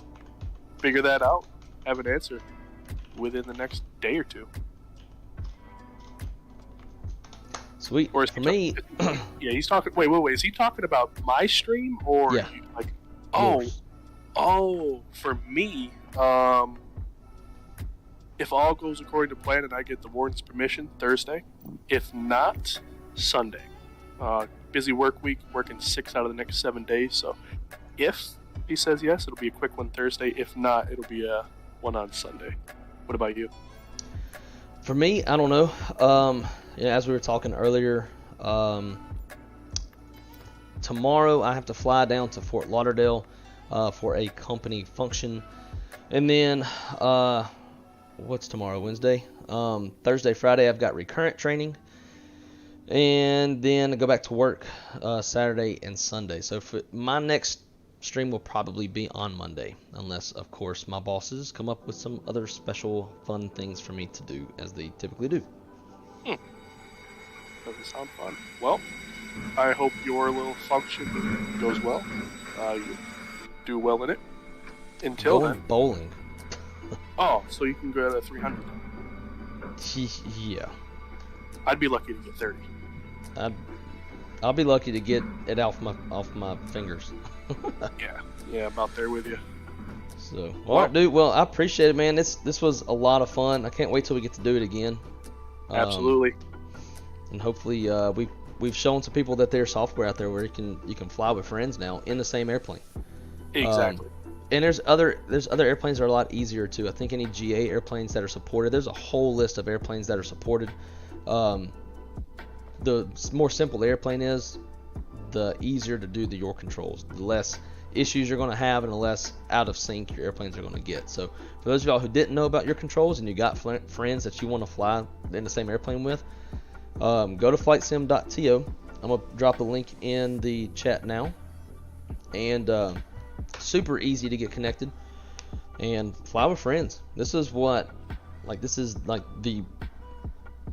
figure that out. Have an answer within the next day or two. Sweet. Or is for me, yeah, he's talking. Wait. Is he talking about my stream or yeah. like? Yours. Oh, for me, if all goes according to plan and I get the warden's permission, Thursday. If not, Sunday. Busy work week, working 6 out of the next 7 days. So, if he says yes, it'll be a quick one Thursday. If not, it'll be a one on Sunday. What about you? For me, I don't know. As we were talking earlier, tomorrow I have to fly down to Fort Lauderdale for a company function, and then what's tomorrow? Wednesday. Thursday, Friday I've got recurrent training, and then I go back to work Saturday and Sunday. So for my next stream will probably be on Monday, unless of course my bosses come up with some other special fun things for me to do, as they typically do. Doesn't sound fun. Well, I hope your little function goes well. You do well in it. Until then, bowling. Oh, so you can go to 300. Yeah. I'd be lucky to get 30. I'll be lucky to get it off my fingers. Yeah, about there with you. So, all right, dude. Well, I appreciate it, man. This was a lot of fun. I can't wait till we get to do it again. Absolutely. And hopefully, we've shown some people that there's software out there where you can fly with friends now in the same airplane. Exactly. And there's other airplanes that are a lot easier too. I think any GA airplanes that are supported. There's a whole list of airplanes that are supported. The more simple the airplane is, the easier to do your controls. The less issues you're going to have, and the less out of sync your airplanes are going to get. So for those of y'all who didn't know about your controls and you got friends that you want to fly in the same airplane with, go to flightsimpm.to I'm gonna drop a link in the chat now, and super easy to get connected and fly with friends. This is what, like, this is like the,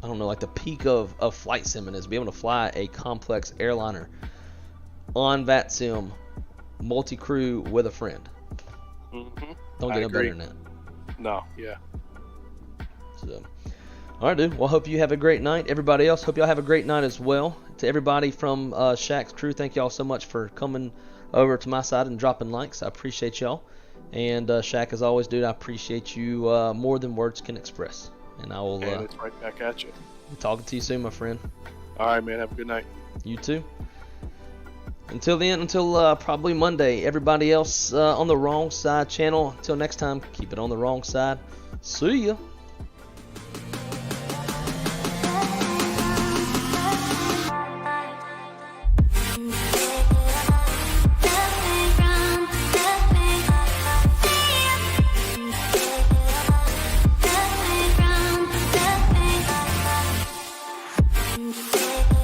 I don't know, like the peak of flight simming is be able to fly a complex airliner on Vatsim, multi-crew with a friend. Mm-hmm. Don't get no better than that. No, yeah. So, all right, dude. Well, hope you have a great night. Everybody else, hope y'all have a great night as well. To everybody from Shaq's crew, thank y'all so much for coming over to my side and dropping likes. I appreciate y'all. And Shaq, as always, dude, I appreciate you more than words can express. And I will. And it's right back at you. Be talking to you soon, my friend. All right, man. Have a good night. You too. Until then, until probably Monday. Everybody else on the Wrong Side channel. Until next time, keep it on the wrong side. See ya. Take